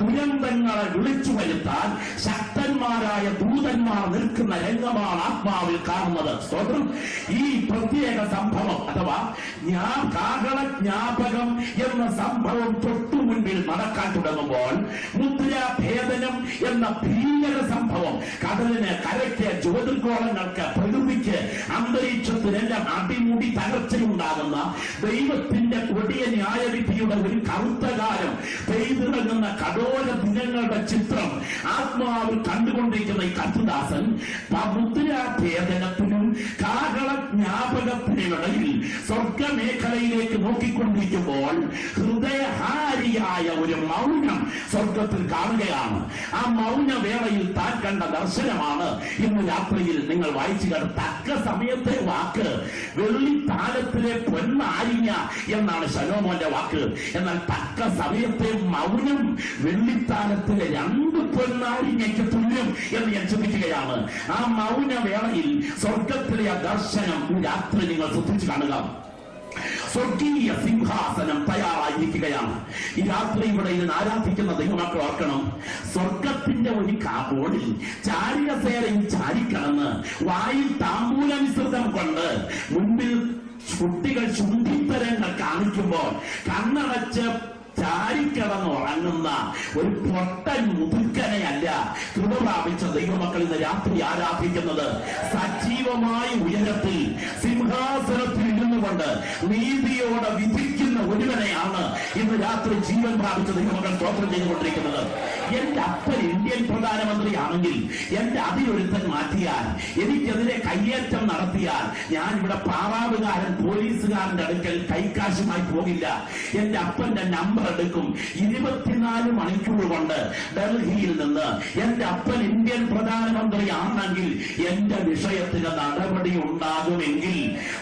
ദുരന്തങ്ങളെ വിളിച്ചു വരുത്താൻ ശക്തന്മാരായ ദൂതന്മാർ നിൽക്കുന്ന രംഗമാണ് ആത്മാവിൽ കാണുന്നത്. സ്തോത്രം. ഈ പ്രത്യേക സംഭവം അഥവാ കാഹള ജ്ഞാപകം എന്ന സംഭവം തൊട്ടു മുൻപിൽ നടക്കാൻ തുടങ്ങുമ്പോൾ മുദ്രാഭേദനം എന്ന ഭീകര സംഭവം കടലിന്, കരയ്ക്ക്, ജ്യോതിർഗോളങ്ങൾക്ക്, പ്രകൃതിക്ക്, അന്തരീക്ഷത്തിനെല്ലാം അടിമുടി തകർച്ചയുണ്ടാകുന്ന ദൈവത്തിന്റെ കൊടിയ ന്യായവിധിയുടെ ഒരു കറുത്തകാലം പെയ്തിറങ്ങുന്ന കടോര ദിനങ്ങളുടെ ചിത്രം ആത്മാവിൽ കണ്ടുകൊണ്ടിരിക്കുന്ന ഈ കർത്തൃദാസൻ മുദ്രാഭേദനത്തിനും കാഹള ജ്ഞാപകത്തിനിടയിൽ സ്വർഗമേഖലയിലേക്ക് നോക്കിക്കൊണ്ടിരിക്കുമ്പോൾ ഹൃദയഹാരിയായ ഒരു മൗനം സ്വർഗത്തിൽ കാണുകയാണ്. ആ മൗനവേളയിൽ താൻ കണ്ട ദർശനമാണ് ഇന്ന് രാത്രിയിൽ നിങ്ങൾ വായിച്ചു കേട്ട തക്ക സമയത്തെ വാക്ക്. വെള്ളിത്താലത്തിലെ പൊന്നാരിഞ്ഞ എന്നാണ് ശലോമോന്റെ വാക്ക്. എന്നാൽ തക്ക സമയത്തെ മൗനം വെള്ളിത്താലത്തിലെ 2 പൊന്നാരിഞ്ഞയ്ക്ക് തുല്യം എന്ന് ഞാൻ ചിന്തിക്കുകയാണ്. ആ മൗനവേളയിൽ സ്വർഗത്തിലെ ആ ദർശനം രാത്രി നിങ്ങൾ ശ്രദ്ധിച്ചു കാണുക. സ്വർഗീയ സിംഹാസനം തയ്യാറായിരിക്കുകയാണ്. ഈ രാത്രി ഇവിടെ ഇരുന്ന് ആരാധിക്കുന്ന ദൈവമക്കൾ ഓർക്കണം, സ്വർഗത്തിന്റെ ഒരു കാബോർഡിൽ ചാരികസേരയും ചാരിക്കടന്ന് വായിൽ താമ്പൂല മിശ്രിതം കൊണ്ട് മുൻപിൽ കുട്ടികൾ ചുണ്ടിത്തരങ്ങൾ കാണിക്കുമ്പോൾ കണ്ണടച്ച് ചാരിക്കിടന്ന് ഉറങ്ങുന്ന ഒരു പൊട്ടൻ മുതുക്കനെയല്ല കൃപ പ്രാപിച്ച ദൈവമക്കൾ ഇന്ന് രാത്രി ആരാധിക്കുന്നത്. സജീവമായ ഉയരത്തിൽ സിംഹാസനത്തിൽ ഇരുന്നു കൊണ്ട് നീതിയോടെ വിധിക്കുന്ന ഒരുവനെയാണ് ഇന്ന് രാത്രി ജീവൻ പ്രാപിച്ച ദൈവമക്കൾ സ്തോത്രം ചെയ്തുകൊണ്ടിരിക്കുന്നത്. എന്റെ അപ്പൻ ഇന്ത്യൻ പ്രധാനമന്ത്രിയാണെങ്കിൽ എന്റെ അതിലൊരുത്തൻ മാറ്റിയാൽ, എനിക്കെതിരെ കയ്യേറ്റം നടത്തിയാൽ, ഞാൻ ഇവിടെ പാറാവുകാരൻ പോലീസുകാരന്റെ അടുക്കൽ കൈക്കാശുമായി പോകില്ല. എന്റെ അപ്പന്റെ നമ്പർ എടുക്കും. 24 മണിക്കൂർ കൊണ്ട് ഡൽഹിയിൽ നിന്ന് എന്റെ അപ്പൻ ഇന്ത്യൻ പ്രധാനമന്ത്രിയാണെങ്കിൽ എന്റെ വിഷയത്തിന് നടപടി ഉണ്ടാകുമെങ്കിൽ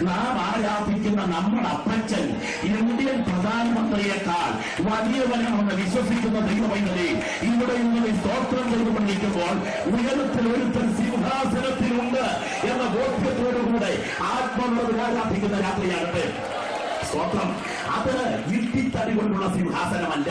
നാം ആരാധിക്കുന്ന നമ്മുടെ അപ്പച്ചൻ ഇന്ത്യൻ പ്രധാനമന്ത്രിയേക്കാൾ വലിയവനാണെന്ന് വിശ്വസിക്കുന്ന ദൈവമൈനരെ ഇവിടെ ഇങ്ങനെ സ്തോത്രം ചെയ്തുകൊണ്ടിരിക്കുമ്പോൾ ഉയരത്തിൽ ഒരുത്തൻ സിംഹാസനത്തിലുണ്ട് എന്ന ബോധ്യത്തോടുകൂടെ ആത്മാവിൽ ആരാധിക്കുന്ന രാത്രിയാകട്ടെ. സ്തോത്രം. അത് ഇട്ടിത്തടി കൊണ്ടുള്ള സിംഹാസനമല്ല,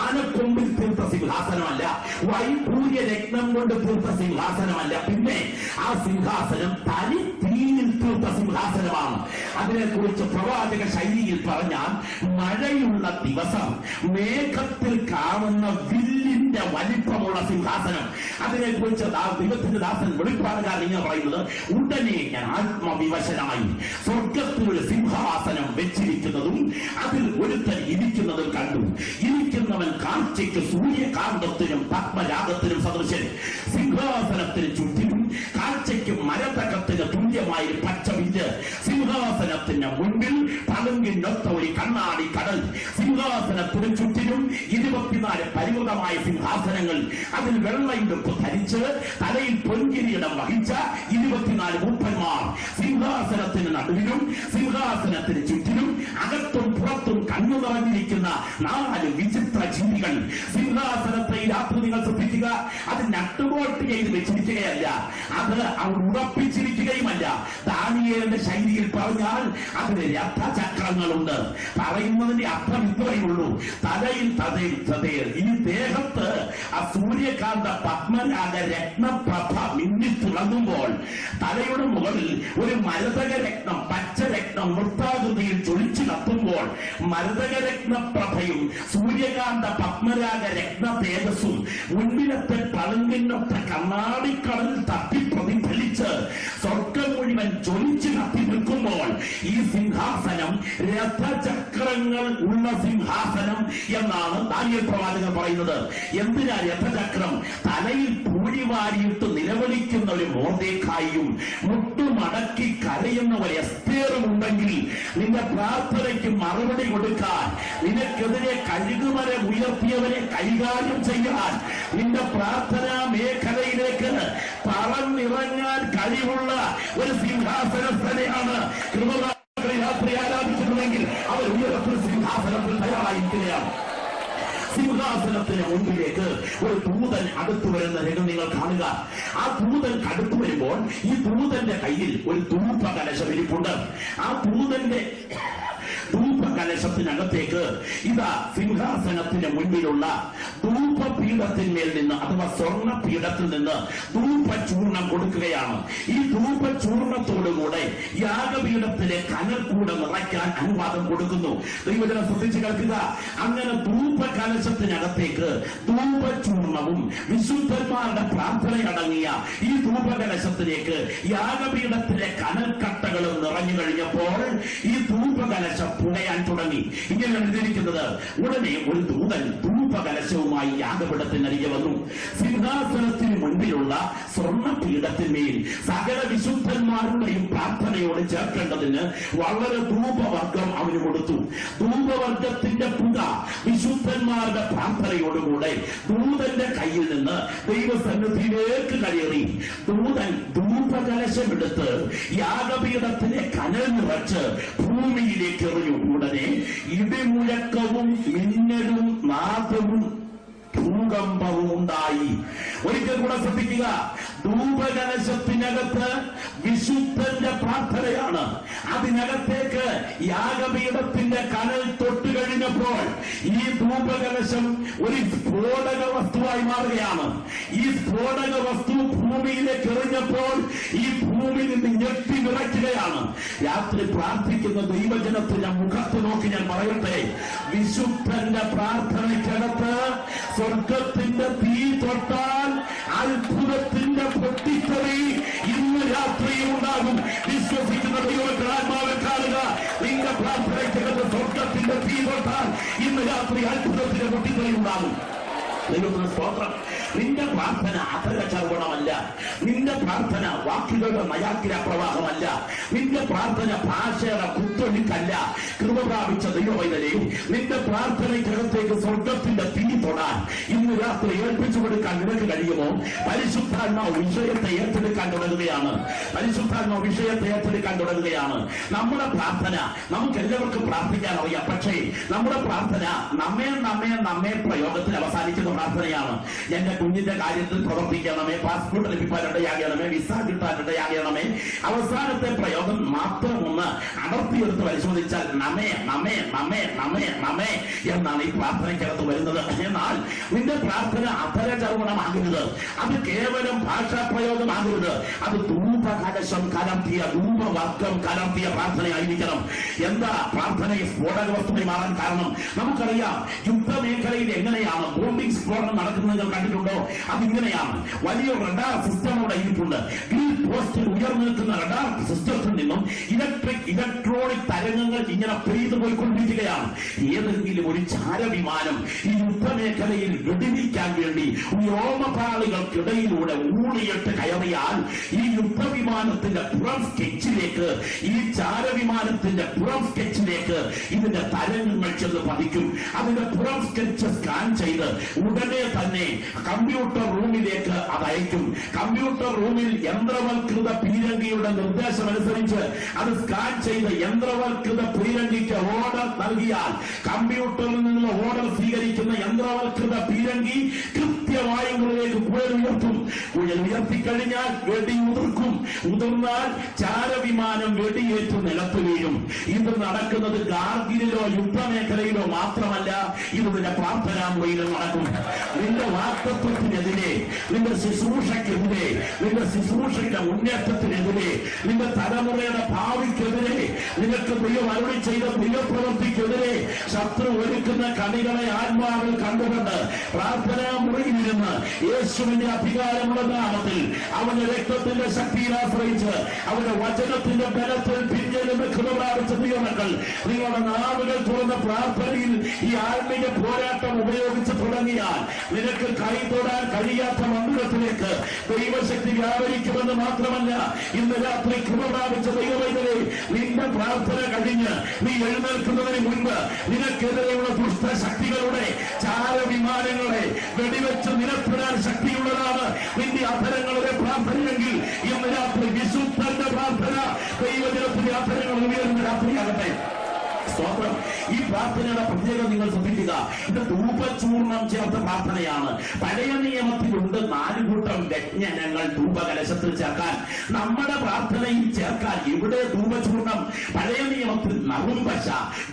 ആനക്കൊമ്പിൽ തീർത്ത സിംഹാസനമല്ല, വൈഭൂര്യ രത്നം കൊണ്ട് തീർത്ത സിംഹാസനമല്ല. പിന്നെ ആ സിംഹാസനം തനി തീയിൽ തീർത്ത സിംഹാസനമാണ്. അതിനെക്കുറിച്ച് പ്രവാചക ശൈലിയിൽ പറഞ്ഞാൽ മഴയുള്ള ദിവസം മേഘത്തിൽ കാണുന്ന വില്ലിന്റെ വലിപ്പമുള്ള സിംഹാസനം. അതിനെക്കുറിച്ച് ദൈവത്തിന്റെ ദാസൻ വെളിപ്പാടുകാരൻ ഇങ്ങനെ പറയുന്നത്, ഉടനെ ഞാൻ ആത്മവിവശനായി സ്വർഗത്തിൽ ഒരു സിംഹാസനം വെച്ചിരിക്കുന്നതും അതിൽ ഒരുത്തൻ ഇരിക്കുന്നതും കണ്ടു. ഇരിക്കുന്നവൻ കാഴ്ചയ്ക്ക് സൂര്യകാന്തത്തിനും പത്മരാഗത്തിനും സദൃശൻ. സിംഹാസനത്തിന് ചുറ്റിനും കാഴ്ചയ്ക്ക് മരതകത്തിന് തുല്യമായ പച്ചവില്ല്. സിംഹാസനത്തിന് മുൻപിൽ പളുങ്കിനൊത്ത ഒരു കണ്ണാടി കടൽ. സിംഹാസനത്തിന് ചുറ്റിനും 24 പരിമിതമായ സിംഹാസനങ്ങൾ. അതിൽ വെള്ളയുടുപ്പ് ധരിച്ച് തലയിൽ പൊൻകിരീടം വഹിച്ച 24 മൂപ്പന്മാർ. സിംഹാസനത്തിന് നടുവിലും സിംഹാസനത്തിന് ചുറ്റിനും അകത്തും പുറത്തും കണ്ണു നിറഞ്ഞിരിക്കുന്ന 4 വിചിത്ര ജീവികൾ. സിംഹാസനത്തെ രാത്രി നിങ്ങൾ ശ്രദ്ധിക്കുക, അത് നട്ടുപോട്ട് ചെയ്ത് വെച്ചിരിക്കുകയല്ല, അത് അവർ ഉറപ്പിച്ചിരിക്കുകയുമല്ല. ദാനിയേലിന്റെ ശൈലിയിൽ പറഞ്ഞാൽ അതിന് രഥചക്ര ചക്രങ്ങളുണ്ട്. പറയുന്നതിന്റെ അർത്ഥം ഇത്രയേ ഉള്ളൂ. തലയിൽ തതേൽ ഈ ദേഹത്ത് ആ സൂര്യകാന്ത പത്മരാഗ രത്നപ്രഭ മിന്നിത്തിളങ്ങുമ്പോൾ തലയുടെ മുകളിൽ ഒരു മരതക രത്നം, പച്ചരത്നം വൃത്താകൃതിയിൽ ജ്വലിച്ചു കത്തുമ്പോൾ മരതകരത്നപ്രഭയും സൂര്യകാന്ത പത്മരാഗ രത്ന തേജസ്സും മുൻപിലത്തെ പളുങ്കിനൊത്ത കണ്ണാടിക്കടലിൽ തട്ടി പ്രതിഫലിച്ച് സ്വർഗം മുഴുവൻ ജ്വലിച്ചു കത്തി നിൽക്കുമ്പോൾ ഈ സിംഹാസനം രഥചക്രങ്ങൾ ഉള്ള സിംഹാസനം എന്നാണ് ദാനിയേൽ പ്രവാചകൻ പറയുന്നത്. എന്തിനാ രഥചക്രം? തലയിൽ പൂഴി വാരിയിട്ട് നിലവിളിക്കുന്ന ഒരു മൊർദെഖായിയും മുട്ടുമടക്കി കരയുന്ന ഒരു എസ്തേറും ഉണ്ടെങ്കിൽ നിന്റെ പ്രാർത്ഥനയ്ക്ക് മറുപടി കൊടുക്കാൻ, നിനക്കെതിരെ കഴുകുമരം ഉയർത്തിയവരെ കൈകാര്യം ചെയ്യാൻ, നിന്റെ പ്രാർത്ഥനാ മേഖലയിലേക്ക് പറന്നിറങ്ങാൻ കഴിവുള്ള ഒരു സിംഹാസനസ്ഥനെയാണ് രാത്രി ആരാധിച്ചിട്ടുണ്ടെങ്കിൽ അവർ ഉയരത്തിൽ സിംഹാസനത്തിൽ തയ്യാറായിരിക്കുകയാണ്. സിംഹാസനത്തിന് മുൻപിലേക്ക് ഒരു ദൂതൻ അടുത്തു വരുന്ന രംഗം നിങ്ങൾ കാണുക. ആ ദൂതൻ അടുത്തു വരുമ്പോൾ ഈ ദൂതന്റെ കയ്യിൽ ഒരു ധൂപകലശം ഇരിപ്പുണ്ട്. ആ ദൂതന്റെ ധൂപകലശത്തിനകത്തേക്ക് ഇതാ സിംഹാസനത്തിന് മുൻപിലുള്ള ധൂപപീഠത്തിന്മേൽ നിന്ന് അഥവാ സ്വർണ്ണപീഠത്തിൽ നിന്ന് ധൂപചൂർണം കൊടുക്കുകയാണ്. ഈ ധൂപചൂർണത്തോടുകൂടെ യാഗപീഠത്തിലെ കനൽ കൂടെ നിറയ്ക്കാൻ അനുവാദം കൊടുക്കുന്നു. ദൈവജനം ശ്രദ്ധിച്ചു കേൾക്കുക. അങ്ങനെ ധൂപകലശത്തിനകത്തേക്ക് ധൂപചൂർണവും വിശുദ്ധന്മാരുടെ പ്രാർത്ഥനയടങ്ങിയ ഈ ധൂപകലശത്തിലേക്ക് യാഗപീഠത്തിലെ കനൽക്കട്ടകളും നിറഞ്ഞു കഴിഞ്ഞപ്പോൾ ഈ ധൂപകലശം പുകയാൻ തുടങ്ങി. ഇങ്ങനെയാണ് എഴുതിയിരിക്കുന്നത്. ഉടനെ ഒരു ദൂതൻ ധൂപകലശവുമായി യാഗപീഠത്തിനരികെ വന്നു. സിംഹാസനത്തിന് മുൻപിലുള്ള സ്വർണ്ണപീഠത്തിന്മേൽ സകല വിശുദ്ധന്മാരുടെയും പ്രാർത്ഥനയോട് ചേർക്കേണ്ടതിന് വളരെ ധൂപവർഗം അവന് കൊടുത്തു. ധൂപവർഗത്തിന്റെ പുക വിശുദ്ധന്മാരുടെ പ്രാർത്ഥനയോടുകൂടെ ദൂതന്റെ കയ്യിൽ നിന്ന് ദൈവസന്നിധിയിലേക്ക് കയറി. ദൂതൻ ധൂപകലശമെടുത്ത് യാഗപീഠത്തിലെ കനൽ നിറച്ച് ഭൂമിയിലേക്ക് എറിഞ്ഞു. ഉടനെ ഇടിമുഴക്കവും മിന്നലും നാദവും ഭൂകമ്പവും ഉണ്ടായി. ഒരിക്കൽ കൂടെ ശ്രദ്ധിക്കുക. ധൂപകലശത്തിനകത്ത് വിശുദ്ധന്റെ പ്രാർത്ഥനയാണ്. അതിനകത്തേക്ക് യാഗപീഠത്തിന്റെ കനൽ തൊട്ട് കഴിഞ്ഞപ്പോൾ ഈ ധൂപകലശം ഒരു സ്ഫോടക വസ്തുവായി മാറുകയാണ്. ഈ സ്ഫോടക വസ്തു ഭൂമിയിലേക്ക് എറിഞ്ഞപ്പോൾ ഈ ഭൂമി നിന്ന് ഞെട്ടി വിറയ്ക്കുകയാണ്. രാത്രി പ്രാർത്ഥിക്കുന്ന ദൈവജനത്തിന്റെ മുഖത്ത് നോക്കി ഞാൻ പറയട്ടെ, വിശുദ്ധന്റെ പ്രാർത്ഥനയ്ക്കകത്ത് സ്വർഗത്തിന്റെ തീ തൊട്ടാൽ അത്ഭുതത്തിന്റെ പൊട്ടിത്തെറി ഇന്ന് രാത്രിയും ഉണ്ടാകും. വിശ്വസിക്കുന്ന ദൈവത്തിൽ ആത്മാവിൽ കാണുക. നിന്റെ പ്രാർത്ഥനയ്ക്കകത്ത് സ്വർഗത്തിന്റെ തീ തൊട്ടാൽ ഇന്ന് രാത്രി അത്ഭുതത്തിന്റെ പൊട്ടിത്തെറി ഉണ്ടാകും. ദൈവത്തിന് സ്തോത്രം. നിന്റെ പ്രാർത്ഥന അധര ചർവണമല്ല. നിന്റെ പ്രാർത്ഥന വാക്കുകളുടെ നയാഗ്ര പ്രവാഹമല്ല. നിന്റെ പ്രാർത്ഥന ഭാഷയുടെ കുത്തൊഴുക്കല്ല. കൃപ പ്രാപിച്ച ദൈവവൈതലെയും നിന്റെ പ്രാർത്ഥനയ്ക്കകത്തേക്ക് സ്വർഗത്തിന്റെ തീ തൊടാൻ ഇന്ന് രാത്രി ഏൽപ്പിച്ചു കൊടുക്കാൻ നിനക്ക് കഴിയുമോ? പരിശുദ്ധാത്മാവ് വിഷയത്തെ ഏറ്റെടുക്കാൻ തുടങ്ങുകയാണ്. പരിശുദ്ധാത്മാവ് വിഷയത്തെ ഏറ്റെടുക്കാൻ തുടങ്ങുകയാണ്. നമ്മുടെ പ്രാർത്ഥന നമുക്ക് എല്ലാവർക്കും പ്രാർത്ഥിക്കാൻ അറിയാം. പക്ഷേ നമ്മുടെ പ്രാർത്ഥന നമ്മെ പ്രയോഗത്തിൽ അവസാനിക്കുന്ന പ്രാർത്ഥനയാണ്. എന്റെ കുഞ്ഞിന്റെ കാര്യത്തിൽ പ്രവർത്തിക്കണമേ, പാസ്പോർട്ട് ലഭിക്കാനിടയാകണമേ, വിസ കിട്ടാനിടയാകണമേ. അവസാനത്തെ പ്രയോഗം മാത്രം ഒന്ന് അടർത്തിയെടുത്ത് പരിശോധിച്ചാൽ നമ്മേ എന്നാണ് ഈ പ്രാർത്ഥനയ്ക്കകത്ത് വരുന്നത്. എന്നാൽ നിന്റെ പ്രാർത്ഥന അധര ചർവണമാകരുത്. അത് കേവലം ഭാഷാ പ്രയോഗമാകരുത്. അത് ധൂപകലശം കലർത്തിയ ധൂപവർഗം കലർത്തിയ പ്രാർത്ഥനയായിരിക്കണം. എന്താ പ്രാർത്ഥനയെ സ്ഫോടക വസ്തുവായി മാറാൻ കാരണം? നമുക്കറിയാം യുദ്ധമേഖലയിൽ എങ്ങനെയാണ് ബോംബിംഗ് സ്ഫോടനം നടക്കുന്നത് കണ്ടിട്ടുണ്ടോ? അതിങ്ങനെയാണ്. വലിയ റഡാർ സിസ്റ്റം അവിടെ ഇരിപ്പുണ്ട്. ഗ്രിൽ പോസ്റ്റിൽ ഉയർന്നു നിൽക്കുന്ന റഡാർ സിസ്റ്റത്തിൽ നിന്നും ഇലക്ട്രോണിക് തരംഗങ്ങൾ ഇങ്ങനെ പെയ്തു പോയിക്കൊണ്ടിരിക്കുകയാണ്. ഏതെങ്കിലും ഒരു ചാരവിമാനം ഈ യുദ്ധമേഖലയിൽ വെടിവെക്കാൻ വേണ്ടി വ്യോമപാളികൾക്കിടയിലൂടെ ഊളിയിട്ട് കയറിയാൽ ഈ യുദ്ധവിമാനത്തിന്റെ പുറം സ്കെച്ചിലേക്ക്, ഈ ചാരവിമാനത്തിന്റെ പുറം സ്കെച്ചിലേക്ക് ഇതിന്റെ തരംഗങ്ങൾ ചെന്ന് പതിക്കും. അതിന്റെ പുറം സ്കെച്ച് സ്കാൻ ചെയ്ത് ഉടനെ തന്നെ കമ്പ്യൂട്ടർ റൂമിലേക്ക് അത് അയക്കും. കമ്പ്യൂട്ടർ റൂമിൽ യന്ത്രവൽകൃത പീരങ്കിയുടെ നിർദ്ദേശമനുസരിച്ച് അത് സ്കാൻ ചെയ്ത യന്ത്രവൽകൃത പീരങ്കിക്ക് ഓർഡർ നൽകിയാൽ കമ്പ്യൂട്ടറിൽ നിന്നുള്ള ഓർഡർ സ്വീകരിക്കുന്ന യന്ത്രവൽകൃത പീരങ്കി കൃത്യമായി മുകളിലേക്ക് കുഴലുയർത്തും. കുഴലുയർത്തിക്കഴിഞ്ഞാൽ വെടി ഉതിർക്കും. ഉതിർന്നാൽ ചാരവിമാനം വെടിയേറ്റ് നിലത്ത് വീഴും. ഇത് നടക്കുന്നത് ഗാർഗിലിലോ യുദ്ധമേഖലയിലോ മാത്രമല്ല, ഇത് നിന്റെ പ്രാർത്ഥനാ മുറിയിലും നടക്കും. നിന്റെ വാക്തത്വത്തിനെതിരെ, നിന്റെ ശുശ്രൂഷയ്ക്കെതിരെ, നിന്റെ ശുശ്രൂഷയുടെ മുന്നേറ്റത്തിനെതിരെ, നിന്റെ തലമുറയുടെ ഭാവിക്കെതിരെ, നിനക്ക് ദൈവം അരുളി ചെയ്ത ദൈവപ്രവൃത്തിക്കെതിരെ ശത്രു ഒരുക്കുന്ന കണികളെ ആത്മാവിൽ കണ്ടുകൊണ്ട് പ്രാർത്ഥനാ മുറിയിലിരുന്ന് യേശുവിന്റെ അധികാരമുള്ള നാമത്തിൽ അവന്റെ രക്തത്തിന്റെ ശക്തിയിൽ ആശ്രയിച്ച് അവന്റെ വചനത്തിന്റെ ബലത്തിൽ പിന്നിൽ കൃപ പ്രാപിച്ച ദൈവമക്കൾ നിങ്ങളുടെ നാവുകൾ തുറന്ന പ്രാർത്ഥനയിൽ ഈ ആത്മീയ പോരാട്ടം ഉപയോഗിച്ച് തുടങ്ങിയാൽ നിനക്ക് കൈ തൊടാൻ കഴിയാത്ത മന്ദിരത്തിലേക്ക് ദൈവശക്തി വ്യാപരിക്കുമെന്ന് മാത്രമല്ല, ഇന്ന് രാത്രി കൃപ പ്രാപിച്ച ദൈവവൈദ്യരെ നിന്റെ പ്രാർത്ഥന കഴിഞ്ഞ് നീ എഴുന്നേൽക്കുന്നതിന് മുൻപ് നിനക്കെതിരെയുള്ള ദുഷ്ടശക്തികളുടെ ചാരവിമാനങ്ങളെ വെടിവെച്ച് നിലത്തിടാൻ ശക്തിയുള്ളതാണ് നിന്റെ അധരങ്ങളുടെ പ്രാർത്ഥനയെങ്കിൽ ഇന്ന് രാത്രി വിശുദ്ധന്റെ പ്രാർത്ഥന ദൈവജനത്തിന്റെ അധരങ്ങൾ ഉയർന്ന രാത്രിയാകട്ടെ. സ്തോത്രം. ഈ പ്രാർത്ഥനയുടെ പ്രത്യേകത നിങ്ങൾ ശ്രദ്ധിക്കുക. ഇത് ധൂപചൂർണം ചേർത്ത പ്രാർത്ഥനയാണ്. പഴയ നിയമത്തിലുണ്ട് 4 കൂട്ടം വ്യജ്ഞനങ്ങൾ ധൂപകലശത്തിൽ ചേർക്കാൻ. നമ്മുടെ പ്രാർത്ഥനയിൽ ചേർക്കാൻ ഇവിടെ ധൂപചൂർണം. പഴയ നിയമത്തിൽ നറുംപശ,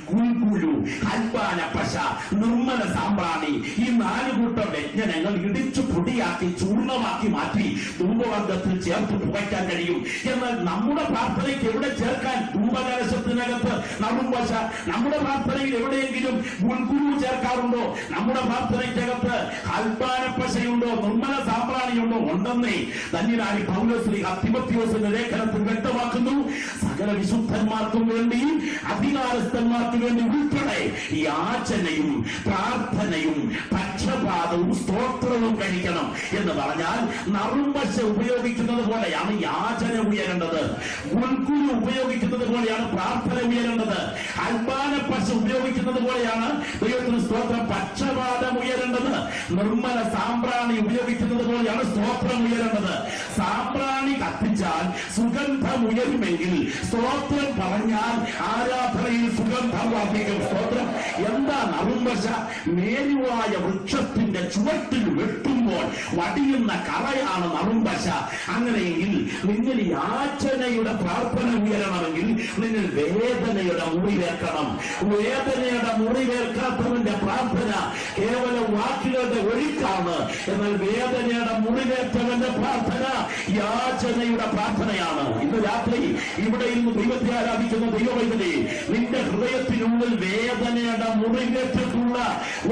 ഗുൽഗുലു, ഹൽബാന പശ, നിർമ്മല സാമ്പ്രാണി, ഈ 4 കൂട്ടം വ്യജ്ഞനങ്ങൾ ഇടിച്ചു പൊടിയാക്കി ചൂർണമാക്കി മാറ്റി ധൂപവർഗത്തിൽ ചേർത്ത് പുകയ്ക്കാൻ കഴിയും. എന്നാൽ നമ്മുടെ പ്രാർത്ഥനയ്ക്ക് എവിടെ ചേർക്കാൻ? ധൂപകലശത്തിനകത്ത് നറുംപശ. നമ്മുടെ പ്രാർത്ഥനയിൽ എവിടെയെങ്കിലും ഗുൽഗുലു ചേർക്കാറുണ്ടോ? നമ്മുടെ പ്രാർത്ഥനയ്ക്കകത്ത് ഹൽബാനപ്പശയുണ്ടോ? നിർമ്മല സാമ്പ്രാണിയുണ്ടോ? ഉണ്ടെന്നേ ധന്യനായ പൗലോസ് തിമോഥെയോസിന്റെ ലേഖനത്തിൽ വ്യക്തമാക്കുന്നു. സകല വിശുദ്ധന്മാർക്കും വേണ്ടി, അധികാരസ്ഥന്മാർക്ക് വേണ്ടി ഉൾപ്പെടെ യാചനയും പ്രാർത്ഥനയും പക്ഷപാതവും സ്തോത്രവും കഴിക്കണം എന്ന് പറഞ്ഞാൽ നറുംപശ ഉപയോഗിക്കുന്നത് പോലെയാണ് യാചന ഉയരേണ്ടത്. ഗുൽഗുലു ഉപയോഗിക്കുന്നത് പോലെയാണ് പ്രാർത്ഥന ഉയരേണ്ടത്. ഹൽബാനപ്പശ ഉപയോഗിക്കുന്നത് പോലെയാണ് ദൈവത്തിന് സ്തോത്രം പക്ഷപാതം ഉയരേണ്ടത്. നിർമ്മല സാമ്പ്രാണി ഉപയോഗിക്കുന്നത് പോലെയാണ് സ്തോത്രം ഉയരേണ്ടത്. സാമ്പ്രാണി കത്തിച്ചാൽ സുഗന്ധം ഉയരുമെങ്കിൽ സ്തോത്രം പറഞ്ഞാൽ ആരാധനയിൽ സുഗന്ധം വർദ്ധിക്കും. സ്തോത്രം. എന്താ നറുംപശ? മേരുവായ വൃക്ഷത്തിന്റെ ചുവട്ടിൽ വെട്ടുമ്പോൾ വടിയുന്ന കറയാണ് നറുംപശ. അങ്ങനെയെങ്കിൽ നിങ്ങൾ യാചനയുടെ പ്രാർത്ഥന ഉയരണമെങ്കിൽ നിങ്ങൾ വേദനയുടെ മുറിവേൽക്കണം. വേദനയുടെ മുറിവേൽക്കാത്തവന്റെ പ്രാർത്ഥന കേവലം വാക്കുകളുടെ ഒഴുക്കാണ്. എന്നാൽ വേദനയുടെ മുറിവേറ്റവന്റെ പ്രാർത്ഥന യാചനയുടെ പ്രാർത്ഥനയാണ്. ഇന്ന് രാത്രി ഇവിടെ ഇന്ന് ദൈവത്തെ ആരാധിക്കുന്ന ദൈവവൈദ്യനെ, നിന്റെ ഹൃദയത്തിനുള്ളിൽ വേദനയുടെ മുറിവേറ്റിട്ടുള്ള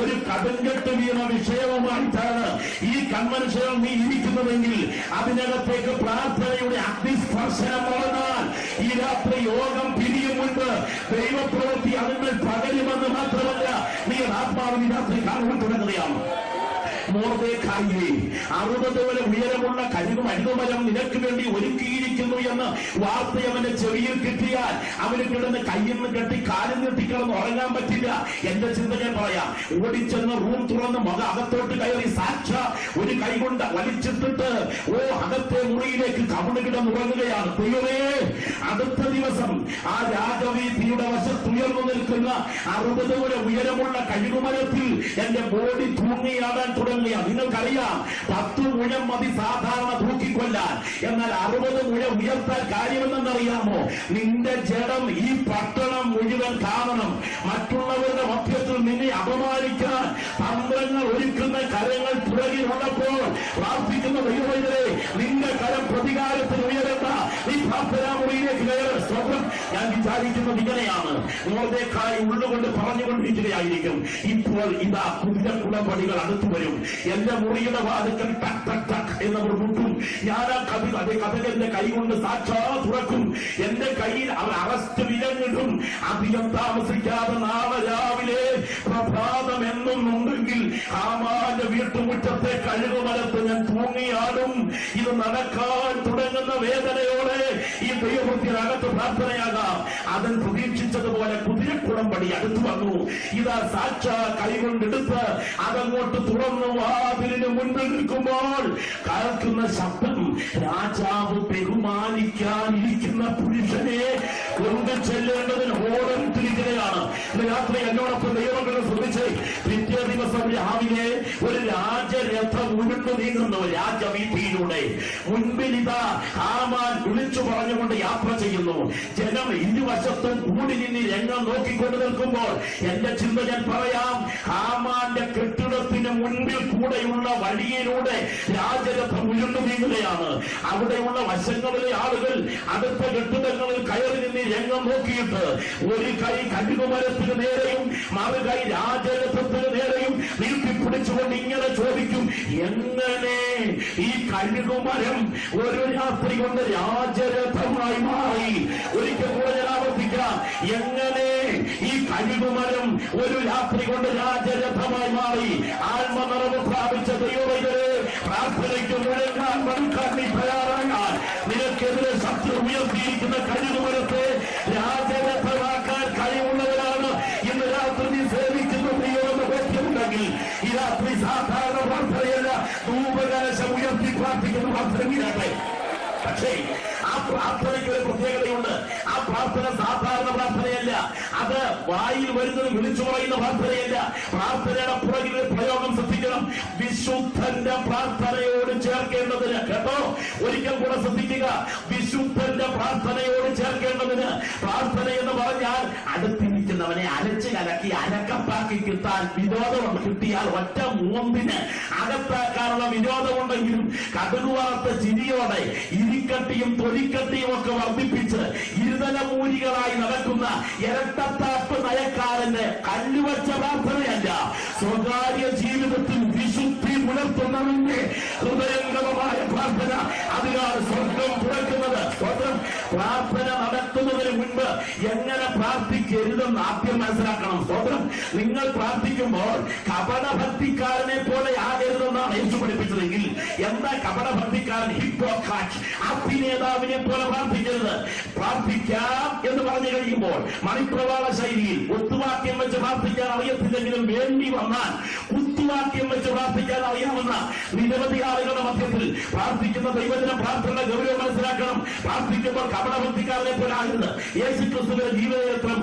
ഒരു കടുങ്കെട്ട് വീണ വിഷയവുമായിട്ടാണ് ഈ കൺവെൻഷനിൽ നീ ഇരിക്കുന്നതെങ്കിൽ അതിനകത്തേക്ക് പ്രാർത്ഥനയുടെ അഗ്നിസ്പർശനം വളർന്നാൽ ഈ രാത്രി യോഗം പിരിയും മുൻപ് ദൈവപ്രവൃത്തി അതിന്മേൽ പകരുമെന്ന് മാത്രമല്ല, നീ ആത്മാവിന് രാത്രി കാണുവാൻ തുടങ്ങുകയാണ്. മോർദെഖായിയെ 60 വരെ ഉയരമുള്ള കഴുകും അഴുകുമരം നിനക്ക് വേണ്ടി ഒരുക്കിയിരിക്കുന്നു എന്ന് വാർത്ത അവന്റെ ചെവിയിൽ കിട്ടിയാൽ അവന് കിടന്ന് കയ്യിൽ നിന്ന് കെട്ടി കാലിൽ നീട്ടിക്കിടന്ന് ഉറങ്ങാൻ പറ്റില്ല. എന്റെ ചിന്ത ഞാൻ പറയാം. ഓടിച്ചെന്ന് റൂം തുറന്ന് അകത്തോട്ട് കയറി സാക്ഷ ഒരു കൈ കൊണ്ട് വലിച്ചിട്ടിട്ട് അകത്തെ മുറിയിലേക്ക് കവിണ് കിടന്നുറങ്ങുകയാണ്. ദൈവമേ, അടുത്ത ദിവസം ആ രാജവീതിയുടെ വശത്തുയർന്നു നിൽക്കുന്ന 60 വരെ ഉയരമുള്ള കഴുകുമരത്തിൽ എന്റെ ബോഡി തൂങ്ങിയാടാൻ തുടങ്ങി. നിങ്ങൾക്കറിയാം 10 മുഴം മതി സാധാരണ തൂക്കിക്കൊല്ലാൻ. എന്നാൽ 60 മുഴം ഉയർത്താൻ കാര്യമെന്നറിയാമോ? നിന്റെ ജഡം ഈ പട്ടണം മുഴുവൻ കാണണം. മറ്റുള്ളവരുടെ മധ്യത്തിൽ നിന്നെ അപമാനിക്കാൻ തന്ത്രങ്ങൾ ഒരുക്കുന്ന കരങ്ങൾ പുറകിലുള്ളപ്പോൾ പ്രാർത്ഥിക്കുന്ന ദൈവവൈദ്യരെ, നിന്റെ കരം പ്രതികാരത്തിന് ഉയരണ്ട. നീ പ്രാർത്ഥനാമുറിയിലേക്ക് കയറ്. സ്വന്തം ഞാൻ വിചാരിക്കുന്നത് ഇങ്ങനെയാണ്. മോർദെഖായി ഉള്ളുകൊണ്ട് പറഞ്ഞുകൊണ്ടിരിക്കുകയായിരിക്കും, ഇപ്പോൾ ഇതാ കുതിരക്കുളമ്പടികൾ അടുത്തു വരും. എന്റെ മുറിയുടെ വാതിക്കൽ ടക് ടക് ടക് എന്നവർ മുട്ടും. ഞാൻ ആ കഥകന്റെ കൈ കൊണ്ട് സാക്ഷാ തുറക്കും. എന്റെ കയ്യിൽ അവർ അറസ്റ്റ് വിലങ്ങിടും. അധികം താമസിക്കാതെ നാളെ രാവിലെ പ്രഭാതം എന്നുണ്ടെങ്കിൽ ഹാമാന്റെ വീട്ടുമുറ്റത്തെ കഴുകുമരത്ത് ഞാൻ തൂങ്ങിയാടും. ഇത് നടക്കാൻ തുടങ്ങുന്ന വേദനയോടെ ഈ ദൈവവൃത്തിനകത്ത് പ്രാർത്ഥനയാകാം. അവൻ പ്രതീക്ഷിച്ചതുപോലെ കുതിരക്കുളമ്പടി അടുത്തു വന്നു. ഇതാ സാക്ഷ കൈകൊണ്ടെടുത്ത് അതങ്ങോട്ട് തുറന്നു വാതിലിന് മുൻപിൽ നിൽക്കുമ്പോൾ കേൾക്കുന്ന ശബ്ദം, രാജാവ് ബഹുമാനിക്കാനിരിക്കുന്ന പുരുഷനെ മുൻപിൽ ചെല്ലേണ്ടതിന് ഓടിത്തിരിക്കുകയാണ്. ഇന്ന് രാത്രി എന്നോടൊപ്പം ദൈവങ്ങളെ ശ്രദ്ധിച്ച് പിറ്റേ ദിവസം രാവിലെ ഒരു രാജരഥം ഉരുണ്ടു നീങ്ങുന്നു രാജവീഥിയിലൂടെ. മുൻപിൽ ഇതാ ഹാമാൻ വിളിച്ചു പറഞ്ഞുകൊണ്ട് യാത്ര ചെയ്യുന്നു. ജനം ഇരുവശത്തും കൂടി നിന്ന് രംഗം നോക്കിക്കൊണ്ട് നിൽക്കുമ്പോൾ എന്റെ ചിന്ത ഞാൻ പറയാം. ഹാമാന്റെ കെട്ടിടത്തിന് മുൻപിൽ കൂടെയുള്ള വഴിയിലൂടെ രാജരഥം ഉരുണ്ടു നീങ്ങുകയാണ്. അവിടെയുള്ള വശങ്ങളിലെ ആളുകൾ അടുത്ത കെട്ടിടങ്ങളിൽ കയറി നിന്ന് രംഗം നോക്കിയിട്ട് ഒരു കൈ കഴുകുമരത്തിന് നേരെയും മറുകൈ രാജരഥത്തിന് നേരെയും നീട്ടിപ്പിടിച്ചുകൊണ്ട് ഇങ്ങനെ ചോദിക്കും, എങ്ങനെ ഈ കഴുകുമരം ഒരു രാത്രി കൊണ്ട് രാജരഥമായി മാറി? ഒരിക്കൽ കൂടെ ഞാൻ ആവർത്തിക്കാം, എങ്ങനെ ഈ കഴുകുമരം ഒരു രാത്രി കൊണ്ട് രാജരഥമായി മാറി? ആത്മനിറവ് പ്രാപിച്ച ദൈവവൈദ്യരെ പ്രാർത്ഥനയ്ക്ക് മുഴങ്ങാൻ മടുക്കാൻ നീ തയ്യാറാകാൻ. നിനക്കെതിരെ ശത്രു ഉയർത്തിയിരിക്കുന്ന കഴുകുമരത്തെ രാജരഥമാക്കാൻ കഴിവുള്ളവരാണ് ഇന്ന് രാത്രി നീ സേവിക്കുന്ന ദൈവമെന്ന് ബോധ്യമുണ്ടെങ്കിൽ ഈ രാത്രി സാധാരണ പ്രാർത്ഥനയല്ല, ധൂപകലശം ഉയർത്തി പ്രാർത്ഥിക്കുന്ന പ്രാർത്ഥനയിലാട്ടെ. പക്ഷേ ആ പ്രാർത്ഥനയ്ക്ക് ഒരു പ്രത്യേകതയുണ്ട്. ആ പ്രാർത്ഥന സാധാരണ പ്രാർത്ഥനയല്ല. അത് വായിൽ വരുന്നത് വിളിച്ചു പറയുന്ന പ്രാർത്ഥനയല്ല. പ്രാർത്ഥനയുടെ പുറകിൽ പ്രയോഗം ശ്രദ്ധിക്കണം. വിശുദ്ധന്റെ പ്രാർത്ഥനയോട് ചേർക്കേണ്ടതിന്, കേട്ടോ, ഒരിക്കൽ കൂടെ ശ്രദ്ധിക്കുക, വിശുദ്ധന്റെ പ്രാർത്ഥനയോട് ചേർക്കേണ്ടതിന്. പ്രാർത്ഥന എന്ന് പറഞ്ഞാൽ അടുത്തിരിക്കുന്നവനെ അരച്ച് കലക്കി അരക്കപ്പാക്കി കിട്ടാൻ വിരോധം കിട്ടിയാൽ ഒറ്റ മൂന്നിന് അകത്താക്കാനുള്ള വിരോധമുണ്ടെങ്കിലും കടുകുവാർത്ത ചിരിയോടെ ഇരിക്കട്ടിയും തൊലിക്കട്ടിയും ഒക്കെ വർദ്ധിപ്പിച്ച് ഇരുതലമൂരികളായി നടക്കുന്ന ഇരട്ടത്താപ്പ് നയക്കാരന്റെ കല്ലുവച്ച പ്രാർത്ഥനയല്ല. സ്വകാര്യ ജീവിതത്തിൽ വിശുദ്ധി പുലർത്തുന്നതിന്റെ ഹൃദയംഗമമായ പ്രാർത്ഥന. അതിനാണ് സ്വർഗം പുറക്കുന്നത്. പ്രാർത്ഥന നടത്തുന്നതിന് മുൻപ് എങ്ങനെ പ്രാർത്ഥിക്കരുതെന്ന് ആദ്യം മനസ്സിലാക്കണം. സ്തോത്രം. നിങ്ങൾ പ്രാർത്ഥിക്കുമ്പോൾ കപടഭക്തിക്കാരനെ പോലെ ആകരുതെന്നാണ് യേശു പഠിപ്പിച്ചതെങ്കിൽ എന്താ കപടഭക്തിക്കാരൻ? ഹിപ്പോക്രാറ്റ്, അഭിനേതാവിനെ പോലെ പ്രാർത്ഥിക്കരുത്. പ്രാർത്ഥിക്കാം എന്ന് പറഞ്ഞു കഴിയുമ്പോൾ മണിപ്രവാള ശൈലിയിൽ ഒത്തുവാക്യം വെച്ച് പ്രാർത്ഥിക്കാൻ അറിയത്തില്ലെങ്കിലും വേണ്ടി വന്നാൽ കുത്തുവാക്യം വെച്ച് പ്രാർത്ഥിക്കാൻ അറിയാമെന്ന നിരവധി ആളുകളുടെ മധ്യത്തിൽ പ്രാർത്ഥിക്കുന്ന ദൈവജന പ്രാർത്ഥനയുടെ ഗൗരവം മനസ്സിലാക്കണം. പ്രാർത്ഥിക്കുമ്പോൾ കപടഭക്തിക്കാരനെ പോലെ ആകരുത്. യേശുക്രിസ്തുവിന്റെ ജീവിതചരിത്രം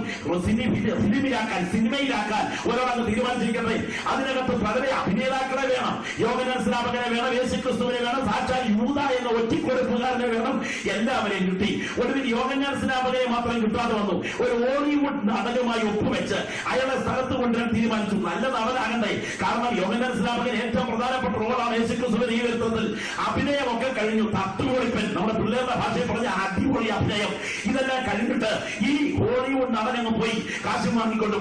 സിനിമയിലാക്കാൻ ഒരാളങ്ങ് തീരുമാനിച്ചിരിക്കട്ടെ. അതിനകത്ത് പലരെ അഭിനേതാക്കളെ വേണം, യോഹന്നാൻ സ്നാപകനെ വേണം, യേശുക്രിസ്തുവിനെ വേണം, സാക്ഷാൽ യൂദാ എന്ന ഒറ്റിക്കൊടുപ്പുകാരനെ വേണം. എല്ലാവരെയും കിട്ടി. ഒടുവിൽ യോഹന്നാൻ സ്നാപകനെ മാത്രം കിട്ടാതെ വന്നു. ഒരു ഹോളിവുഡ് നടനുമായി ഒപ്പുവെച്ച് അയാളെ സ്ഥലത്ത് കൊണ്ടുവരാൻ തീരുമാനിച്ചു. നല്ല നടനാകണ്ടേ? കാരണം യോഹന്നാൻ സ്നാപകൻ ഏറ്റവും പ്രധാനപ്പെട്ട റോളാണ് യേശുക്രിസ്തുവിന്റെ ജീവിതത്തിൽ. അഭിനയമൊക്കെ കഴിഞ്ഞു. തട്ടുപൊളിപ്പൻ, നമ്മുടെ പിള്ളേരുടെ ഭാഷയിൽ പറഞ്ഞ അടിപൊളി അഭിനയം. ഇതെല്ലാം കഴിഞ്ഞിട്ട് ഈ ഹോളിവുഡ് നടനങ്ങ് പോയി കാശ് വാങ്ങിക്കൊണ്ട്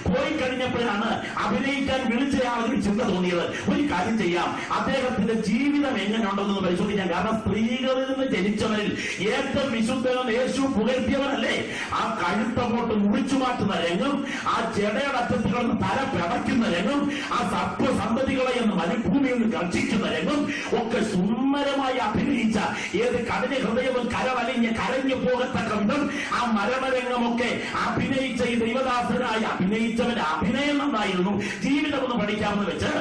പോയി കഴിഞ്ഞപ്പോഴാണ് അഭിനയിക്കാൻ വിളിച്ചയാൾക്ക് ചിന്ത തോന്നിയത്. ഒരു കാര്യം ചെയ്യാം, അദ്ദേഹത്തിന്റെ ജീവിതം എങ്ങനെയുണ്ടെന്ന് പരിശോധിക്കാം. കാരണം സ്ത്രീകളിൽ നിന്ന് ജനിച്ചവരിൽ ഏറ്റവും വിശുദ്ധനെന്ന് യേശു പുകഴ്ത്തിയവനല്ലേ? ആ കഴുത്തങ്ങോട്ട് മുറിച്ചു മാറ്റുന്ന രംഗം, ആ ജടയുടെ അറ്റത്ത് കിടന്ന് തല പിടയ്ക്കുന്ന രംഗം, ആ സർപ്പസന്തതികളെ എന്ന് മരുഭൂമിയിൽ നിന്ന് ഗർജിക്കുന്ന രംഗം ഒക്കെ സുന്ദരമായി അഭിനയിച്ച, ഏത് കഠിന ഹൃദയവും കരവലിഞ്ഞ് കരഞ്ഞു പോകത്തക്ക വിധം ആ മരണരംഗമൊക്കെ അഭിനയിച്ച ഈ ദൈവദാസനായി അഭിനയിച്ചവന്റെ അഭിനയം നന്നായിരുന്നു. ജീവിതം ഒന്ന് പഠിക്കാമെന്ന് വെച്ച്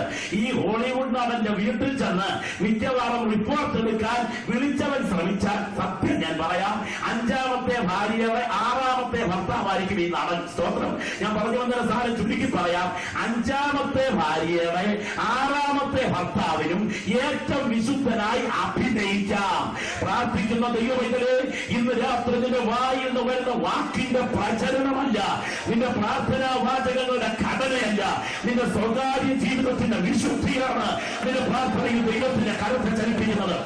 ഈ ഹോളിവുഡ് നടന്റെ വീട്ടിൽ ചെന്ന് മിക്കവാറും റിപ്പോർട്ട് എടുക്കാൻ വിളിച്ചവൻ ശ്രമിച്ചാൽ സത്യം ഞാൻ പറയാം, അഞ്ചാമത്തെ ഭാര്യയുടെ ആറാമത്തെ ഭർത്താവായിരിക്കും ഈ നടൻ. സ്തോത്രം. ഞാൻ പറഞ്ഞു വന്ന സാധനം ചുരുക്കി പറയാം, അഞ്ചാമത്തെ ഭാര്യയുടെ ആറാമത്തെ ഭർത്താവിനും ഏറ്റവും വിശുദ്ധനായി അഭിനയിക്കാം. പ്രാർത്ഥിക്കുന്ന ദൈവമേ, ഇന്ന് രാത്രി നിന്റെ വായിൽ നിന്ന് വരുന്ന വാക്കിന്റെ പ്രചരണമല്ല, നിന്റെ പ്രാർത്ഥനാ വാചകങ്ങളുടെ ഘടനയല്ല, നിന്റെ സ്വകാര്യ ജീവിതത്തിന്റെ വിശുദ്ധിയാണ് നിന്റെ പ്രാർത്ഥനയിൽ ദൈവത്തിന്റെ കരുത്ത് ചലിപ്പിക്കുന്നത്.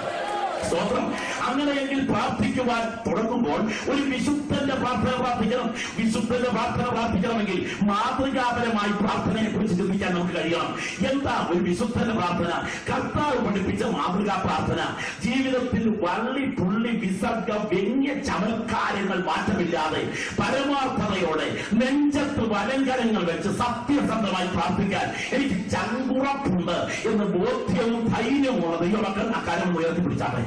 സ്തോത്രം. അങ്ങനെയെങ്കിൽ പ്രാർത്ഥിക്കുവാൻ തുടങ്ങുമ്പോൾ ഒരു വിശുദ്ധന്റെ പ്രാർത്ഥന പ്രാർത്ഥിക്കണം. വിശുദ്ധന്റെ പ്രാർത്ഥന പ്രാർത്ഥിക്കണമെങ്കിൽ മാതൃകാപരമായി പ്രാർത്ഥനയെ കുറിച്ച് ചിന്തിക്കാൻ നമുക്ക് കഴിയണം. എന്താ ഒരു വിശുദ്ധന്റെ പ്രാർത്ഥന? കർത്താവ് പഠിപ്പിച്ച മാതൃകാ പ്രാർത്ഥന. ജീവിതത്തിൽ വള്ളി പുള്ളി വിസർഗ വ്യംഗ്യ ചമൽക്കാരങ്ങൾ മാറ്റമില്ലാതെ പരമാർത്ഥതയോടെ നെഞ്ചത്ത് വലങ്കരങ്ങൾ വെച്ച് സത്യസന്ധമായി പ്രാർത്ഥിക്കാൻ എനിക്ക് ചങ്കുറപ്പുണ്ട് എന്ന് ബോധ്യവും ധൈര്യമുള്ള ദൈവമക്കൾ അക്കാര്യം ഉയർത്തിപ്പിടിച്ചാട്ടെ.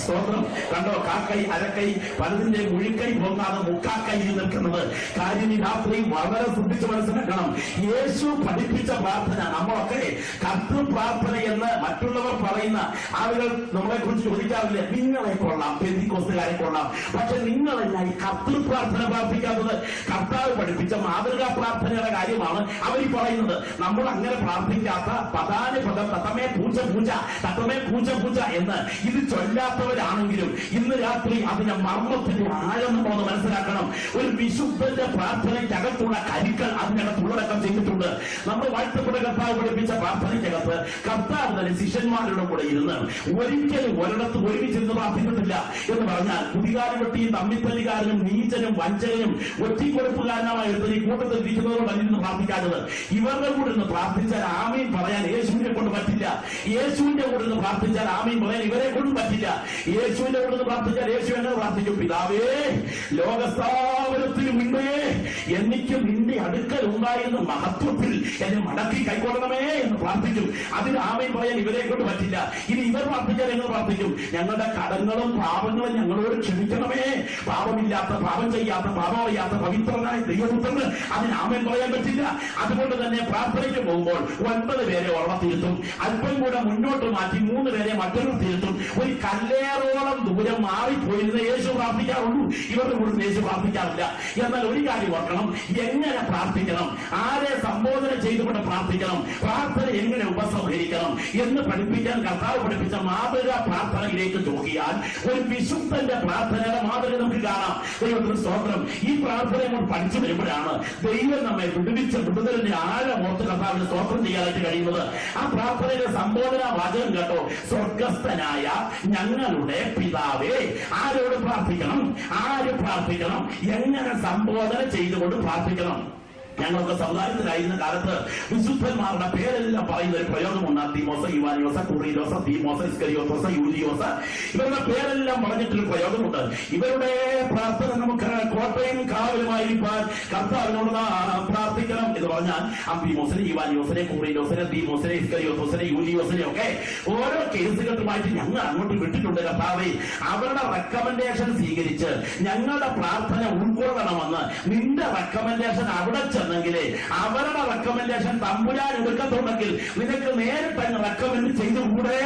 സ്തോത്രം. കണ്ടോ, കാക്കൈ അരക്കൈ പലതിന്റെ മുഴിക്കൈ പോകാതെ മുക്കാക്കൈ നിൽക്കുന്നത്. കാര്യം ഈ രാത്രി വളരെ ശ്രദ്ധിച്ച് മനസ്സിലാക്കണം. യേശു പഠിപ്പിച്ച പ്രാർത്ഥന നമ്മളൊക്കെ കർത്തൃ പ്രാർത്ഥന എന്ന് മറ്റുള്ളവർ പറയുന്ന ആളുകൾ നമ്മളെ കുറിച്ച് ചോദിക്കാറില്ല. നിങ്ങളെ കൊള്ളാം, പെന്തിക്കോസ്തുകാരെ കൊള്ളാം, പക്ഷെ നിങ്ങളല്ല ഈ കർത്തൃ പ്രാർത്ഥന പ്രാർത്ഥിക്കാത്തത്. കർത്താവ് പഠിപ്പിച്ച മാതൃകാ പ്രാർത്ഥനയുടെ കാര്യമാണ് അവർ പറയുന്നത്. നമ്മൾ അങ്ങനെ പ്രാർത്ഥിക്കാത്ത പദാനുപദം തത്തമേ പൂച്ച പൂച്ച തത്തമേ പൂച്ച പൂച്ച എന്ന് ഇത് ചൊല്ലാത്തവരാണെങ്കിലും ഇന്ന് രാത്രി അതിന്റെ മർമ്മത്തിന്റെ ആഴം നമ്മളൊന്ന് മനസ്സിലാക്കണം. ഒരു വിശുദ്ധന്റെ പ്രാർത്ഥനയ്ക്കകത്തുള്ള കരുക്കൾ അതിനകത്ത് ഉള്ളടക്കം ചെയ്തിട്ടുണ്ട്. നമ്മൾ വാഴ്ത്തപ്പെട്ട കർത്താവ് പഠിപ്പിച്ച പ്രാർത്ഥനയ്ക്കകത്ത് കർത്താവ് തന്നെ ശിഷ്യന്മാരുടെ കൂടെ ഇരുന്ന് ഒരിക്കലും ഒരിടത്ത് ഒരുമിച്ചിരുന്ന് പ്രാർത്ഥിച്ചിട്ടില്ല എന്ന് പറഞ്ഞാൽ കുതികാലുവെട്ടിയും തമ്മിത്തല്ലുകാരനും നീചനും വഞ്ചകനും ഒറ്റിക്കൊടുപ്പുകാരനുമായി ഈ കൂട്ടത്തിൽ ഇരിക്കുന്നവരോടല്ല ഇരുന്ന് പ്രാർത്ഥിക്കാത്തത്. ഇവരുടെ കൂടെ നിന്ന് പ്രാർത്ഥിച്ചാൽ ആമീൻ പറയാൻ യേശുവിനെ കൊണ്ട് പറ്റില്ല. യേശുവിന്റെ കൂടെ നിന്ന് പ്രാർത്ഥിച്ചാൽ ആമീൻ പറയാൻ ഇവരെ കൊണ്ടും പറ്റില്ല. യേശുവിന്റെ കൂടെ നിന്ന് പ്രാർത്ഥിച്ചാൽ യേശു എങ്ങനെ പ്രാർത്ഥിക്കും? പിതാവേ, ലോകസ്ഥാപനത്തിന് മുന്നേ എനിക്ക് നിന്റെ അടുക്കൽ ഉണ്ടായിരുന്ന മഹത്വത്തിൽ എന്നെ മടക്കി കൈക്കൊള്ളണമേ എന്ന് പ്രാർത്ഥിക്കും. അതിന് ആമീൻ പറയാൻ ഇവരെ കൊണ്ട് പറ്റില്ല. ഇനി ഇവർ പ്രാർത്ഥിച്ചാൽ എങ്ങനെ പ്രാർത്ഥിക്കും? ഞങ്ങളുടെ കടങ്ങളും പാപങ്ങളും ഞങ്ങളോട് ക്ഷമിക്കണമേ. പാപമില്ലാത്ത, പാപം ചെയ്യാത്ത, പാപമറിയാത്ത പവിത്രനായ ദൈവപുത്രന് അതിന് ആമേൻ പറയാൻ പറ്റില്ല. അതുകൊണ്ട് തന്നെ പ്രാർത്ഥനയ്ക്ക് പോകുമ്പോൾ 9 പേരെ ഒളത്തിരുത്തും, അല്പം കൂടെ മുന്നോട്ട് മാറ്റി 3 പേരെ മറ്റൊരിടത്തിരുത്തും. ഒരു കല്ലേറോളം ദൂരം മാറിപ്പോയിരുന്ന യേശു പ്രാർത്ഥിക്കാറുള്ളൂ. ഇവരുടെ കൂടെ യേശു പ്രാർത്ഥിക്കാറില്ല. എന്നാൽ ഒരു കാര്യം ഓർക്കണം, എങ്ങനെ പ്രാർത്ഥിക്കണം, ആരെ സംബോധന ചെയ്തുകൊണ്ട് പ്രാർത്ഥിക്കണം, പ്രാർത്ഥന എങ്ങനെ ഉപസംഹരിക്കണം എന്ന് പഠിപ്പിക്കാൻ കർത്താവ് പഠിപ്പിച്ച മാതൃക പ്രാർത്ഥനയിലേക്ക് നോക്കിയാൽ ഒരു വിശുദ്ധന്റെ പ്രാർത്ഥനയുടെ മാതൃക നമുക്ക് കാണാം. ദൈവത്തിന് സ്തോത്രം. ഈ പ്രാർത്ഥന നമ്മൾ പഠിച്ചു വരുമ്പോഴാണ് ദൈവം നമ്മെ വിടുതലിന്റെ ആഴമോർത്ത് കർത്താവിന് സ്തോത്രം ചെയ്യാനായിട്ട് കഴിയുന്നത്. ആ പ്രാർത്ഥനയുടെ സംബോധന വാചകം കേട്ടോ, സ്വർഗസ്ഥനായ ഞങ്ങളുടെ പിതാവേ. ആരോട് പ്രാർത്ഥിക്കണം? ആര് പ്രാർത്ഥിക്കണം? എങ്ങനെ സംബോധന ചെയ്തുകൊണ്ട് പ്രാർത്ഥിക്കണം? ഞങ്ങളൊക്കെ സമുദായത്തിലായിരുന്ന കാലത്ത് വിശുദ്ധന്മാരുടെ പേരെല്ലാം പറയുന്ന ഒരു പ്രയോഗമുണ്ട്. തീമോസ, യുവാനിയോസ, കുറീലോസ, തീമോസ, ഇസ്കരിയോത്തോസ, യൂലിയോസ, ഇവരുടെ പേരെല്ലാം പറഞ്ഞിട്ടൊരു പ്രയോഗമുണ്ട്. ഇവരുടെ പ്രാർത്ഥന നമുക്ക് കോട്ടയും കാവലുമായിരിക്കാൻ കർത്താവിനോട് പ്രാർത്ഥിക്കണം എന്ന് പറഞ്ഞാൽ അമ്പീമോസനെ, യുവാനിയോസനെ, കുറീലോസനെ, തീമോസനെ, ഇസ്കരിയോത്തോസനെ, യൂലിയോസനെ ഒക്കെ ഓരോ കേസുകെട്ടുമായിട്ട് ഞങ്ങൾ അങ്ങോട്ട് വിട്ടിട്ടുണ്ട്. കർത്താവേ, അവരുടെ റെക്കമെൻഡേഷൻ സ്വീകരിച്ച് ഞങ്ങളുടെ പ്രാർത്ഥന ഉൾക്കൊള്ളണമെന്ന് നിന്റെ റെക്കമെൻഡേഷൻ അവിടെ ചെന്നെങ്കിലേ അവരുടെ റെക്കമെൻഡേഷൻ തമ്പുരാൻ എടുക്കത്തുണ്ടെങ്കിൽ നിനക്ക് നേരിട്ട് അങ്ങ് റെക്കമെൻഡ് ചെയ്തുകൂടെ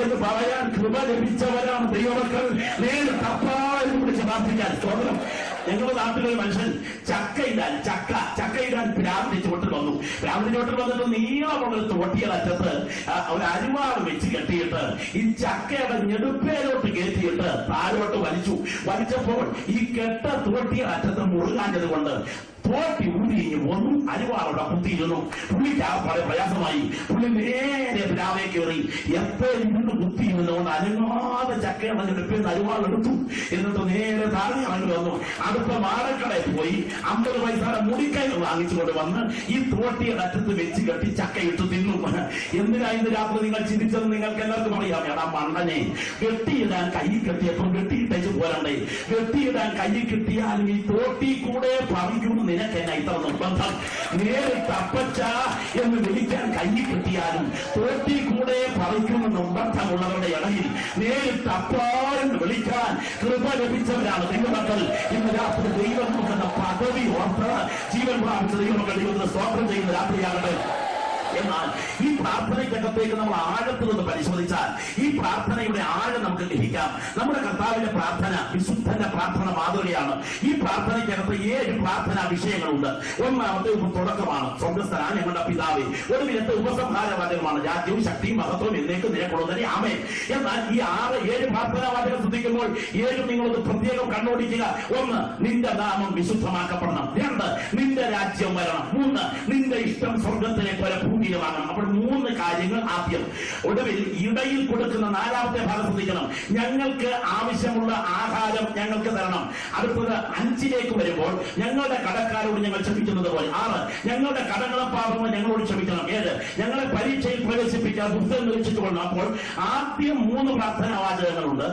എന്ന് പറയാൻ കൃപ ലഭിച്ചവരാണ് ദൈവമക്കൾ. നേരിട്ട് അപ്പായും വിളിച്ച് പ്രാർത്ഥിക്കാൻ. സ്തോത്രം. ഞങ്ങളുടെ നാട്ടിലൊരു മനുഷ്യൻ ചക്കയിടാൻ പ്ലാവിന്റെ ചുവട്ടിൽ വന്നു. പ്ലാവിന്റെ ചുവട്ടിൽ വന്നിട്ട് നീളമുള്ള തോട്ടിയലറ്റത്ത് ഒരു അരിവാൾ വെച്ച് കെട്ടിയിട്ട് ഈ ചക്കയുടെ ഞെടുപ്പേലോട്ട് കയറ്റിയിട്ട് താഴോട്ട് വലിച്ചപ്പോൾ ഈ കെട്ട തോട്ടിയലറ്റത്ത് മുറുകാഞ്ഞത് കൊണ്ട് തോട്ടി ഊരിഞ്ഞു വന്നു. അരിവാളോടെ കുത്തിയിരുന്നു. പുള്ളിക്ക് ആ വളരെ പ്രയാസമായി. പുള്ളി നേരെ പ്ലാവേ കയറി എപ്പോഴും കുത്തിയിരുന്നുകൊണ്ട് അനങ്ങാതെ ചക്കയുടെ ഞെടുപ്പേന്ന് അരിവാളെടുത്തു. എന്നിട്ട് നേരെ താഴെ ഇറങ്ങി വന്നു. അടുത്ത മാടക്കടയിൽ പോയി 50 പൈസയുടെ മുടിക്കൈ വാങ്ങിച്ചുകൊണ്ട് വന്ന് ഈ തോട്ടിയുടെ അറ്റത്ത് വെച്ച് കെട്ടി ചക്കയിട്ട് തിന്നു. എന്തിനാ ഇന്ന് രാത്രി നിങ്ങൾ ചിന്തിച്ചത് നിങ്ങൾക്ക് എല്ലാവർക്കും അറിയാം. എടാ മണ്ടനെ, വെട്ടിയിടാൻ കൈ കെട്ടിയപ്പോൾ വെട്ടിയിട്ടേച്ച് പോരണ്ടേ? വെട്ടിയിടാൻ കൈ കിട്ടിയാൽ ഈ തോട്ടി കൂടെ പറിക്കുന്നു. നിനക്ക് എന്നാ ഇത്ര നിർബന്ധം? നേരിട്ട് അപ്പച്ച എന്ന് വിളിക്കാൻ കൈ കിട്ടിയാലും തോട്ടി കൂടെ പറിക്കുന്ന നിർബന്ധമുള്ളവരുടെ ഇടയിൽ നേരിട്ട് അപ്പാ എന്ന് വിളിക്കാൻ കൃപ ലഭിച്ചവരാണ് ദൈവമക്കൾ. ഇന്ന് രാത്രി ദൈവം എന്ന പദവി ഓർത്ത് ജീവൻ പ്രാപിച്ച ദൈവമക്കൾ ദൈവത്തിന് സ്തോത്രം ചെയ്യുന്ന രാത്രിയാകട്ടെ. എന്നാൽ ഈ പ്രാർത്ഥനയ്ക്കകത്തേക്ക് നമ്മൾ ആഴത്തിൽ നിന്ന് പരിശോധിച്ചാൽ ഈ പ്രാർത്ഥനയുടെ ആഴം നമുക്ക് ഗ്രഹിക്കാം. നമ്മുടെ കർത്താവിന്റെ പ്രാർത്ഥന വിശുദ്ധന്റെ പ്രാർത്ഥന മാതൃകയാണ്. ഈ പ്രാർത്ഥനയ്ക്കകത്ത് 7 പ്രാർത്ഥനാ വിഷയങ്ങളുണ്ട്. ഒന്നാമത്തെ തുടക്കമാണ് സ്വർഗസ്ഥനായ ഞങ്ങളുടെ പിതാവേ. ഒടുവിലത്തെ ഉപസംഹാര വാചകമാണ് രാജ്യവും ശക്തിയും മഹത്വവും എന്നേക്കും നിനക്കുള്ളതിനെ ആമേൻ. എന്നാൽ ഈ 6-7 പ്രാർത്ഥനാ വാചകം ശ്രദ്ധിക്കുമ്പോൾ 7 നിങ്ങളൊന്ന് പ്രത്യേകം കണ്ണോടിക്കുക. 1, നിന്റെ നാമം വിശുദ്ധമാക്കപ്പെടണം. 2, നിന്റെ രാജ്യം വരണം. 3, നിന്റെ ഇഷ്ടം സ്വർഗത്തിലെ പോലെ ഭൂമിയിലുമാകണം. അപ്പോൾ 3 കാര്യങ്ങൾ ആദ്യം. ഒടുവിൽ ഇടയിൽ കൊടുക്കുന്ന 4ാമത്തെ ഭാഗം ശ്രദ്ധിക്കണം. ഞങ്ങൾക്ക് ആവശ്യമുള്ള ആഹാരം ഞങ്ങൾക്ക് തരണം. അടുത്തത് 5ലേക്ക് വരുമ്പോൾ ഞങ്ങളുടെ കടക്കാരോട് ഞങ്ങൾ ക്ഷമിക്കുന്നത് പോലെ. 6, ഞങ്ങളുടെ കടങ്ങളും പാപങ്ങളും ഞങ്ങളോട് ക്ഷമിക്കണം. 7, ഞങ്ങളെ പരീക്ഷയിൽ പ്രവേശിപ്പിക്കാൻ പുസ്തകം നിരീക്ഷിച്ചുകൊള്ളണം. അപ്പോൾ ആദ്യം 3 പ്രാർത്ഥനാ വാചകങ്ങളുണ്ട്.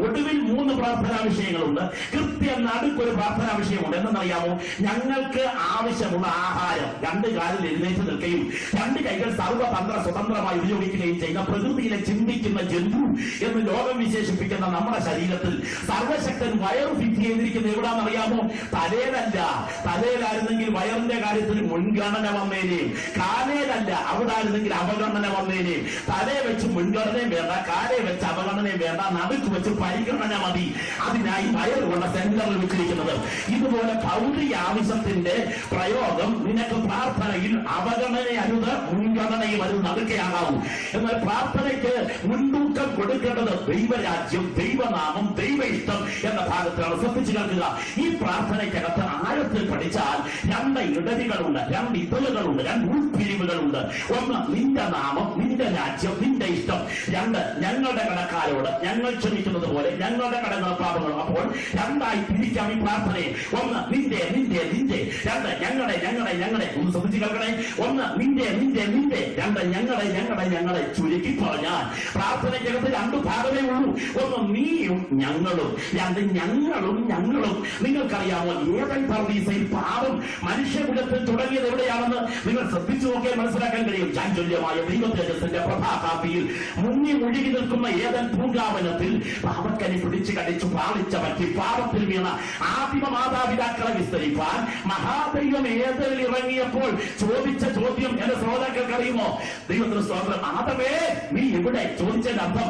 ഒടുവിൽ 3 പ്രാർത്ഥനാ വിഷയങ്ങളുണ്ട്. കൃത്യം നടുക്കൊരു പ്രാർത്ഥനാ വിഷയമുണ്ട്. എന്തെന്നറിയാമോ? ഞങ്ങൾക്ക് ആവശ്യമുള്ള ആഹാരം രണ്ട് കാലിൽ എഴുന്നേറ്റ് നിൽക്കുകയും രണ്ട് കൈകൾ സർവതന്ത്ര സ്വതന്ത്രമായി ഉപയോഗിക്കുകയും ചെയ്യുന്ന പ്രകൃതിയിലെ ചിന്തിക്കുന്ന ജന്തു എന്ന് ലോകം വിശേഷിപ്പിക്കുന്ന നമ്മുടെ ശരീരത്തിൽ സർവശക്തൻ വയറ് ഫിറ്റ് ചെയ്തിരിക്കുന്നത് എവിടാന്നറിയാമോ? തലയിലല്ല. തലയിലായിരുന്നെങ്കിൽ വയറിന്റെ കാര്യത്തിൽ മുൻഗണന വന്നേനെയും, കാലയിലല്ല, അവിടെ ആയിരുന്നെങ്കിൽ അവഗണന വന്നേനെയും. തലയെ വെച്ച് മുൻഗണനയും വേണ്ട, കാലയെ വെച്ച് അവഗണനയും വേണ്ട, നടുക്ക് വെച്ച് പരിഗണന മതി. അതിനായി വയറ് കൊണ്ട് സെന്ററിൽ വെച്ചിരിക്കുന്നത്. ഇതുപോലെ ഭൗതിക ആവശ്യത്തിന്റെ പ്രയോഗം നിനക്ക് പ്രാർത്ഥനയിൽ അവഗണനയരുത്, മുൻഗണനയും അത് നടുക്കയാകാവൂ. എന്നാൽ പ്രാർത്ഥനയ്ക്ക് മുൻതൂക്കം കൊടുക്കേണ്ടത് ദൈവരാജ്യം, ദൈവനാമം, ദൈവ ഇഷ്ടം എന്ന ഭാഗത്താണ്. ശ്രദ്ധിച്ചു കേൾക്കുക. ഈ പ്രാർത്ഥനയ്ക്കകത്ത് ആഴത്തിൽ പഠിച്ചാൽ രണ്ട് ഇടവികളുണ്ട്, രണ്ട് ഇതളുകളുണ്ട്, രണ്ട് ഉൾപ്പിരിവുകളുണ്ട്. ഒന്ന് നിന്റെ നാമം, നിന്റെ രാജ്യം, നിന്റെ ഇഷ്ടം. രണ്ട് ഞങ്ങളുടെ കടക്കാരോട് ഞങ്ങൾ ക്ഷമിക്കുന്നത് പോലെ ഞങ്ങളുടെ കടങ്ങൾ പാപങ്ങളും. അപ്പോൾ രണ്ടായി തിരിക്കാം ഈ പ്രാർത്ഥനയെ. ഒന്ന് നിന്റെ നിന്റെ നിന്റെ, രണ്ട് ഞങ്ങളുടെ ഞങ്ങളുടെ ഞങ്ങളുടെ. ഒന്ന് ശ്രദ്ധിച്ചു കേൾക്കണേ. ഒന്ന് നിന്റെ നിന്റെ നിന്റെ, രണ്ട് ഞങ്ങളുടെ ഞങ്ങളുടെ ഞങ്ങളുടെ. ചുരുക്കി പറഞ്ഞാൽ പ്രാർത്ഥനയ്ക്കകത്ത് രണ്ട് ഭാഗമേ ഉള്ളൂ. ഒന്ന് നീയും ഞങ്ങളും, രണ്ട് ഞങ്ങളും ഞങ്ങളും. നിങ്ങൾക്കറിയാമോ ഏതൻ പർദീസയിൽ പാപം മനുഷ്യകുലത്തിൽ തുടങ്ങിയത് എവിടെയാണെന്ന് നിങ്ങൾ ശ്രദ്ധിച്ചു നോക്കിയാൽ മനസ്സിലാക്കാൻ കഴിയും. ചാഞ്ചല്യമായ ദൈവതേജസ്സിന്റെ പ്രഭാകാന്തിയിൽ മുങ്ങി ഒഴുകി നിൽക്കുന്ന ഏതൻ പൂങ്കാവനത്തിൽ പാപക്കനി പിടിച്ചു കടിച്ചു പാളിച്ച പറ്റി പാപത്തിൽ വീണ ആദിമ മാതാപിതാക്കളെ വിസ്തരിപ്പാൻ മഹാദൈവം ഏതനിൽ ഇറങ്ങിയപ്പോൾ ചോദിച്ച ചോദ്യം എന്റെ ശ്രോതാക്കൾക്ക് അറിയുമോ? ദൈവത്തിന് സ്തോത്രം. ആദമേ നീ എവിടെ? ചോദിച്ചതിന്റെ അർത്ഥം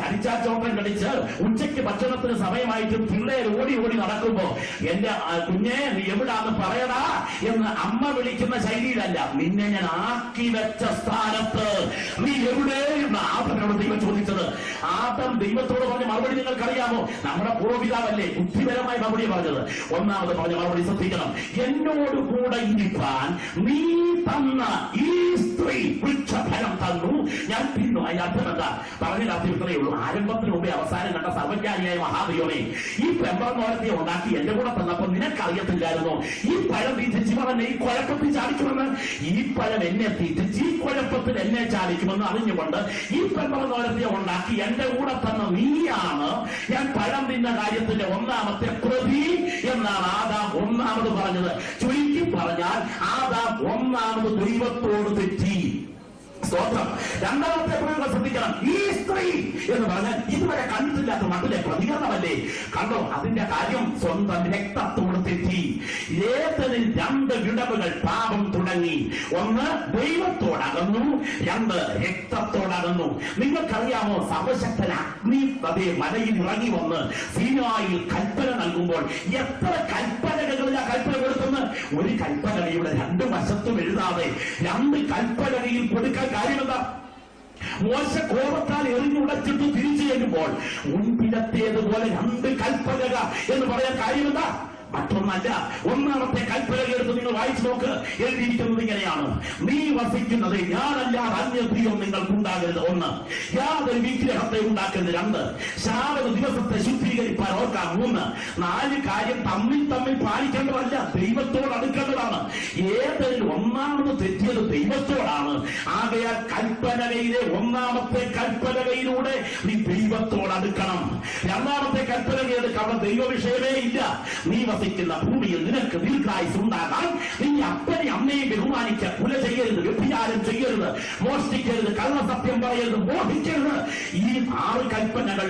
അരിച്ചാച്ചോട്ടം കടിച്ച് ഉച്ചയ്ക്ക് ഭക്ഷണത്തിന് സമയമായിട്ട് പിള്ളേർ ഓടി ഓടി നടക്കുമ്പോ എന്റെ കുഞ്ഞെ നീ എവിടാന്ന് പറയടാ എന്ന് അമ്മ വിളിക്കുന്ന ശൈലിയിലല്ല, നിന്നെ ഞാൻ ആക്കി വെച്ച സ്ഥാനത്ത് നീ എവിടെ എന്ന് ആദമിനോട് ദൈവം ചോദിച്ചത്. ആദം ദൈവത്തോട് പറഞ്ഞ മറുപടി നിങ്ങൾക്കറിയാമോ? നമ്മുടെ പൂർവ്വപിതാവല്ലേ ബുദ്ധിപരമായി മറുപടി പറഞ്ഞത്. ഒന്നാമത് പറഞ്ഞ മറുപടി ശ്രദ്ധിക്കണം. എന്നോട് കൂടെ ഇരിപ്പാൻ നീ തന്ന ഈ സ്ത്രീ വൃക്ഷഫലം തന്നു, ഞാൻ തിന്നു. അതിന്റെ അർത്ഥം എന്താ? പറഞ്ഞ അർത്ഥം ഇത്രയേ ഉള്ളൂ. ആരംഭത്തിന് മുമ്പേ അവസാനം കണ്ട സർവജ്ഞാനിയായ മഹാദൈവമേ, ഈ പെമ്പറന്നോരത്തെ ഉണ്ടാക്കി എന്റെ കൂടെ തന്നപ്പോൾ നിനക്കറിയത്തില്ലായിരുന്നോ ഈ പഴം തീറ്റിച്ച് പറഞ്ഞ ഈ കുഴപ്പത്തിൽ ചാടിക്കുമെന്ന്? ഈ പഴം എന്നെ തീറ്റിച്ച് ഈ കുഴപ്പത്തിൽ എന്നെ ചാടിക്കുമെന്ന് അറിഞ്ഞുകൊണ്ട് ഈ പെമ്പറന്നോരത്തെ ഉണ്ടാക്കി എന്റെ കൂടെ തന്ന നീയാണ് ഞാൻ പഴം തിന്ന കാര്യത്തിന്റെ ഒന്നാമത്തെ പ്രതി എന്നാണ് ആദാം ഒന്നാമത് പറഞ്ഞത്. ചുരുക്കി പറഞ്ഞാൽ ആദാം ഒന്നാമത് ദൈവത്തോട് തെറ്റി. സ്തോത്രം. രണ്ടാമത്തെ പ്രയോഗം ശ്രദ്ധിക്കണം. ഈ സ്ത്രീ എന്ന് പറഞ്ഞാൽ ഇതുവരെ കണ്ടിട്ടില്ലാത്ത മട്ടിലെ പ്രതികരണമല്ലേ? കണ്ടോ? അതിന്റെ കാര്യം സ്വന്തം രക്തത്തോട് തെറ്റി. ഏതനിൽ രണ്ട് വിടവുകൾ പാപം തുടങ്ങി. ഒന്ന് ദൈവത്തോടകന്നു, രണ്ട് രക്തത്തോടകന്നു. നിങ്ങൾക്കറിയാമോ സർവശക്തൻ അഗ്നി അതേ മലയിൽ ഇറങ്ങി വന്ന് സീനായിൽ കൽപ്പന നൽകുമ്പോൾ എത്ര കൽപ്പനകളിൽ ആ കൽപ്പന കൊടുത്തെന്ന്? ഒരു കൽപ്പനയുടെ രണ്ട് വശത്തും എഴുതാതെ രണ്ട് കൽപ്പനയിൽ കൊടുക്കാൻ കാര്യമെന്താ? മോശ കോപത്താൽ എറിഞ്ഞുടച്ചിട്ട് തിരിച്ചു ചെല്ലുമ്പോൾ മുൻപിലത്തേതുപോലെ രണ്ട് കൽപ്പനക എന്ന് പറയാൻ കാര്യമെന്താ? മറ്റൊന്നല്ല. ഒന്നാമത്തെ കൽപ്പന എടുത്ത് നിങ്ങൾ വായിച്ചു നോക്ക്. എഴുതിയിരിക്കുന്നത് ഇങ്ങനെയാണ്: നീ വസിക്കുന്നത് ഞാനല്ലാതെ അന്യദൈവം നിങ്ങൾക്കുണ്ടാകരുത്. ഒന്ന്, യാതൊരു വിഗ്രഹത്തെ ഉണ്ടാക്കരുത്. രണ്ട്, ശാബത ദിവസത്തെ ശുദ്ധീകരിപ്പാൻ ഓർക്കാം. മൂന്ന്, നാല് കാര്യം തമ്മിൽ തമ്മിൽ പാലിക്കേണ്ടതല്ല, ദൈവത്തോട് അടുക്കേണ്ടതാണ്. ഏതൊരു ഒന്നാമത് തെറ്റിയത് ദൈവത്തോടാണ്. ആകയാൽ കൽപ്പനകയിലെ ഒന്നാമത്തെ കൽപ്പനകയിലൂടെ നീ ദൈവത്തോട് അടുക്കണം. രണ്ടാമത്തെ കൽപ്പനകയുടെ അവിടെ ദൈവ വിഷയമേ ഇല്ല. നീ വസിക്കുന്ന ഭൂമിയിൽ നിനക്ക് ദീർഘായുസ് ഉണ്ടാകാൻ നീ അപ്പനെ അമ്മയെ ബഹുമാനിക്കുക. കുല ചെയ്യരുത്, വ്യഭിചാരം ചെയ്യരുത്, മോഷ്ടിക്കരുത്, കള്ളസത്യം പറയരുത്, മോഹിക്കരുത്. ഈ 6 കൽപ്പനകൾ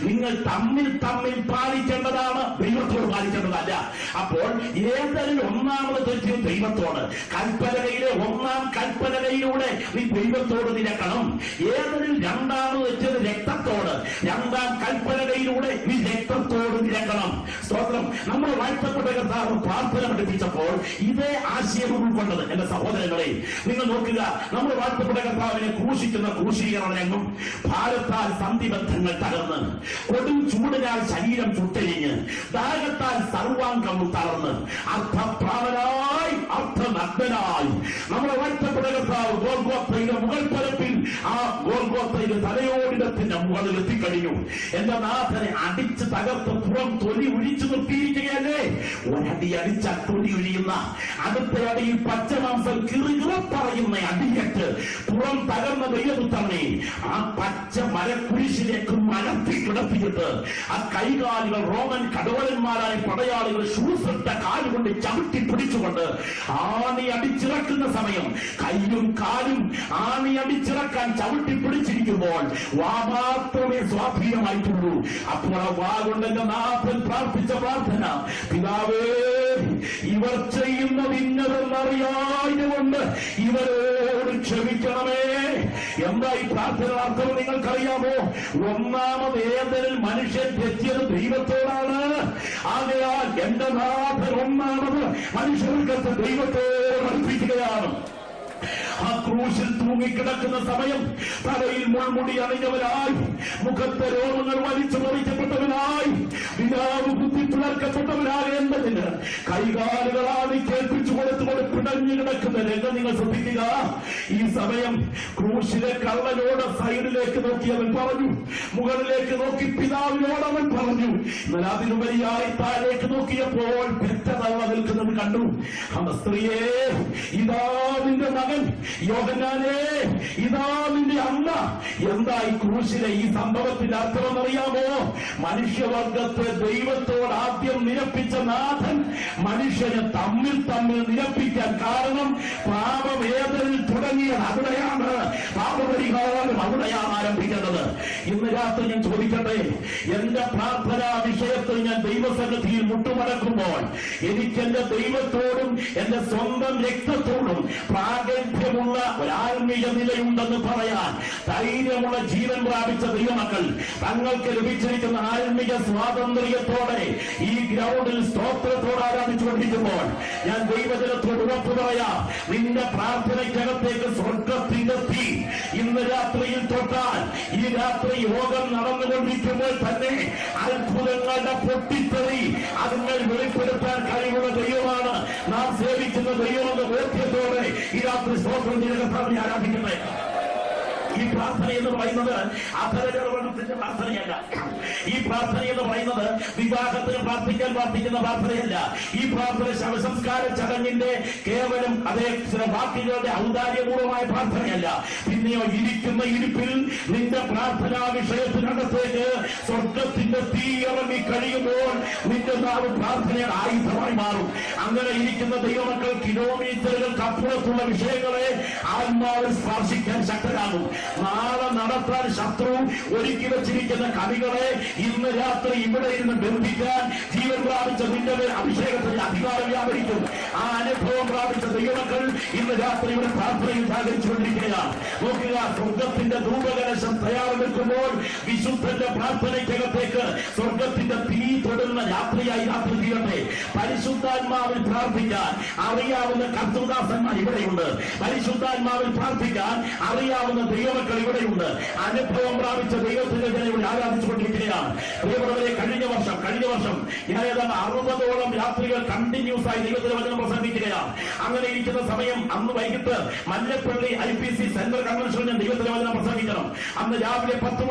നിങ്ങൾ തമ്മിൽ തമ്മിൽ പാലിക്കേണ്ടതാണ്, ദൈവത്തോട് പാലിക്കേണ്ടതല്ല. അപ്പോൾ ഏതൊരു ഒന്നാമത് തെറ്റിയും ദൈവത്തോട്. കൽപ്പനകയിലെ ഒന്നാം കൽപ്പനകയിലൂടെ നീ ദൈവത്തോട് നിരക്കണം. ഏതൊരു രണ്ടാമത് തെറ്റിയത് രക്തത്തോട്. രണ്ടാം കൽപ്പനകയിലൂടെ നീ രക്തത്തോട് നിരക്കണം. സ്തോത്രം. നമ്മൾ വാഴ്ത്തപ്പെട്ട കർത്താവ് പ്രാർത്ഥന പഠിപ്പിച്ചപ്പോൾ ഇതേ ആശയം ഉൾക്കൊണ്ടത്. എന്റെ സഹോദരങ്ങളെ, നിങ്ങൾ നോക്കുക. നമ്മൾ വാഴ്ത്തപ്പെട്ട കർത്താവിനെ ക്രൂശിക്കുന്ന ക്രൂശീകരണ രംഗം ഭാരത്താൽ സന്ധിബന്ധങ്ങൾ തകർന്ന്, കൊടും ചൂടിനാൽ ശരീരം ചുട്ടരിഞ്ഞ്, ദാഹത്താൽ സർവാംഗം തളർന്ന്, അർത്ഥപ്രാണനായി അർത്ഥനഗ്നനായി നമ്മുടെ വാഴ്ത്തപ്പെട്ട കർത്താവ് ഗോൽഗോത്തയുടെ മുകൾ പരപ്പിൽ ആ ഗോൽഗോത്തയുടെ തലയോടിടത്തിന്റെ മുകളിൽ എത്തിക്കഴിഞ്ഞു. എന്റെ നാഥനെ അടിച്ച് തകർത്ത് പുറം തൊലി ഒഴിച്ചു നിർത്തിയിരിക്കുകയല്ലേ? ഒരടി അടിച്ച തൊലി ഒഴിയുന്ന, അടുത്ത അടിയിൽ പച്ചമാംസം പറയുന്ന അടിയറ്റ് പുറം തകർന്ന ദൈവപുത്രനെ ആ പച്ച മരക്കുരിശിലേക്ക് മലർത്തി കിടത്തിയിട്ട് ആ കൈകാലുകൾ റോമൻ കടവലന്മാരായ പടയാളികൾ ഷൂസിട്ട കാലുകൾ കൊണ്ട് ചവിട്ടി പിടിച്ചുകൊണ്ട് ആണി അടിച്ചിറക്കുന്ന സമയം കൈയും കാലും ആണി അടിച്ചിറക്കാൻ ചവിട്ടി പിടിച്ചിരിക്കുമ്പോൾ വാ മാത്രമേ സ്വാധീനമായിട്ടുള്ളൂ. അപ്പോൾ ആ വാ കൊണ്ട് എന്റെ നാഥൻ പ്രാർത്ഥിച്ച പ്രാർത്ഥന, പിതാവേ ഇവർ ചെയ്യുന്നത് ഇന്നതെന്നറിയായതുകൊണ്ട് ഇവരോട് ക്ഷമിക്കണമേ. എന്താ ഈ പ്രാർത്ഥന അർത്ഥം നിങ്ങൾക്കറിയാമോ? ഒന്നാമത് ഏതൊരു മനുഷ്യൻ തെറ്റിയത് ദൈവത്തോടാണ്. ആകയാൽ എന്റെ നാഥൻ ഒന്നാമത് മനുഷ്യർക്ക് ദൈവത്തോട് അർപ്പിക്കുകയാണ്. ആ ക്രൂശിൽ തൂങ്ങിക്കിടക്കുന്ന സമയം തലയിൽ മുൾമുടി അണിഞ്ഞവനായി, മുഖത്തെ രോമങ്ങൾ വലിച്ചു മറിക്കപ്പെട്ടവനായി, പിതാവ് കുത്തിപ്പിളർക്കപ്പെട്ടവനായി എന്നതിന് കൈകാലുകളാണ് കേൾപ്പിച്ചു കൊടുത്തുകൊണ്ട് പിടഞ്ഞു കിടക്കുന്ന രംഗം നിങ്ങൾ ശ്രദ്ധിക്കുക. ഈ സമയം ക്രൂശിലെ കള്ളനോട് സൈഡിലേക്ക് നോക്കി അവൻ പറഞ്ഞു, മുകളിലേക്ക് നോക്കി പിതാവിനോട് അവൻ പറഞ്ഞു. എന്നാൽ അതിനുപരിയായി താഴേക്ക് നോക്കിയപ്പോൾ പെറ്റതള്ള നിൽക്കുന്നത് കണ്ടു. ആ സ്ത്രീയെ, ഇതാ നിന്റെ മകൻ. യോഹന്നാനേ, ഇതാ നിന്റെ അമ്മ. എന്താ ഈ ക്രൂശിലെ ഈ സംഭവത്തിന്റെ അർത്ഥമെന്നറിയാമോ? മനുഷ്യവർഗത്തെ ദൈവത്തോട് ആദ്യം നിരപ്പിച്ച നാഥൻ മനുഷ്യനെ തമ്മിൽ നിരപ്പിക്കാൻ കാരണം പാപം ഏതൊരു തുടങ്ങിയത് അവിടെയാണ്. പാപപരിഹാരം അവിടെയാണ് ആരംഭിക്കേണ്ടത്. ഇന്ന് രാത്രി ഞാൻ ചോദിക്കട്ടെ, എന്റെ പ്രാർത്ഥനാ വിഷയത്തിൽ ഞാൻ ദൈവസന്നിധിയിൽ മുട്ടുമടക്കുമ്പോൾ എനിക്ക് എന്റെ ദൈവത്തോടും എന്റെ സ്വന്തം രക്തത്തോടും പ്രാഗൽഭ്യമുള്ള ഒരാത്മീയ നിലയുണ്ടെന്ന് പറയാൻ ധൈര്യമുള്ള ജീവൻ പ്രാപിച്ച ദൈവമക്കൾ തങ്ങൾക്ക് ലഭിച്ചിരിക്കുന്ന ആത്മീയ സ്വാതന്ത്ര്യത്തോടെ ഈ ഗ്രൗണ്ടിൽ സ്തോത്രത്തോടെ ആരാധിച്ചുകൊണ്ടിരിക്കുമ്പോൾ ഞാൻ ദൈവജനത്തോട് ഉറപ്പു പറയാം, നിന്റെ പ്രാർത്ഥനയ്ക്കകത്തേക്ക് സ്വർഗത്തിന്റെ തീ ഇന്ന് രാത്രിയിൽ തൊട്ടാൽ ഈ രാത്രി യോഗം നടന്നുകൊണ്ടിരിക്കുമ്പോൾ തന്നെ അത്ഭുതങ്ങളുടെ പൊട്ടിത്തെറി അതുങ്ങൾ വെളിപ്പെടുത്താൻ കഴിവുള്ള ദൈവമാണ് നാം സേവിക്കുന്ന ദൈവമെന്ന ബോധ്യത്തോടെ ഈ രാത്രി സ്തോത്രം ചെയ്ത കർത്താവിനെ ആരാധിക്കട്ടെ. ഈ പ്രാർത്ഥന എന്ന് പറയുന്നത് അധരഗർവണത്തിന്റെ പ്രാർത്ഥനയല്ല. ഈ പ്രാർത്ഥന എന്ന് പറയുന്നത് വിവാഹത്തിന് പ്രാർത്ഥിക്കുന്ന പ്രാർത്ഥനയല്ല. ഈ പ്രാർത്ഥന ശവസംസ്കാര ചടങ്ങിന്റെ കേവലം അതേ ചില വാക്കുകളുടെ ഔദാര്യപൂർവമായ പ്രാർത്ഥനയല്ല. പിന്നെയോ ഇരിക്കുന്ന ഇരിപ്പിൽ നിന്റെ പ്രാർത്ഥനാ വിഷയത്തിനകത്തേക്ക് സ്വർഗത്തിന്റെ തീ ഇറങ്ങി കഴിയുമ്പോൾ നിന്റെ നാവ് പ്രാർത്ഥനയുടെ ആയുധമായി മാറും. അങ്ങനെ ഇരിക്കുന്ന ദൈവമക്കൾ കിലോമീറ്ററുകൾക്കപ്പുറത്തുള്ള വിഷയങ്ങളെ ആത്മാവിൽ സ്പർശിക്കാൻ ശക്തരാകും. നാളെ നടത്താൻ ശത്രു ഒരുക്കി വെച്ചിരിക്കുന്ന കവികളെ ഇന്ന് രാത്രി ഇവിടെ ഇരുന്ന് ബന്ധിക്കാൻ ജീവൻ പ്രാപിച്ച നിന്റെ അഭിഷേകത്തിന് അധികാരം വ്യാപരിക്കും. ആ അനുഭവം പ്രാപിച്ച ദൈവമക്കൾ ഇന്ന് രാത്രി ഇവിടെ പ്രാർത്ഥനയിൽ സഹകരിച്ചുകൊണ്ടിരിക്കുകയാണ്. നോക്കുക, സ്വർഗത്തിന്റെ ധൂപകലശം തയ്യാറ് നിൽക്കുമ്പോൾ വിശുദ്ധന്റെ പ്രാർത്ഥനയ്ക്കകത്തേക്ക് സ്വർഗത്തിന്റെ തീ തൊടുന്ന രാത്രിയായി രാത്രി തീരട്ടെ. പരിശുദ്ധാത്മാവിൽ പ്രാർത്ഥിക്കാൻ അറിയാവുന്ന കർത്തൃദാസന്മാർ ഇവിടെയുണ്ട്. പരിശുദ്ധാത്മാവിൽ പ്രാർത്ഥിക്കാൻ അറിയാവുന്ന ദൈവമക്കൾ ഇവിടെയുണ്ട്. അനുഭവം പ്രാപിച്ച ദൈവത്തിന്റെ ജനം ഇവിടെ ആരാധിച്ചുകൊണ്ടിരിക്കുകയാണ്. പ്രിയപ്പെട്ടവരെ, കഴിഞ്ഞ വർഷം ഞാൻ ഏതാണ്ട് 60ഓളം രാത്രികൾ കണ്ടിന്യൂസ് ആയി ദൈവത്തിന്റെ വചനം പ്രസംഗിക്കുകയാണ്. അങ്ങനെ ഇരിക്കുന്ന സമയം അന്ന് വൈകിട്ട് മല്ലപ്പള്ളി IPC സെൻട്രൽ കൺവെൻഷനിൽ ഞാൻ ദൈവത്തിന്റെ വചനം പ്രസംഗിക്കണം. അന്ന് രാവിലെ 10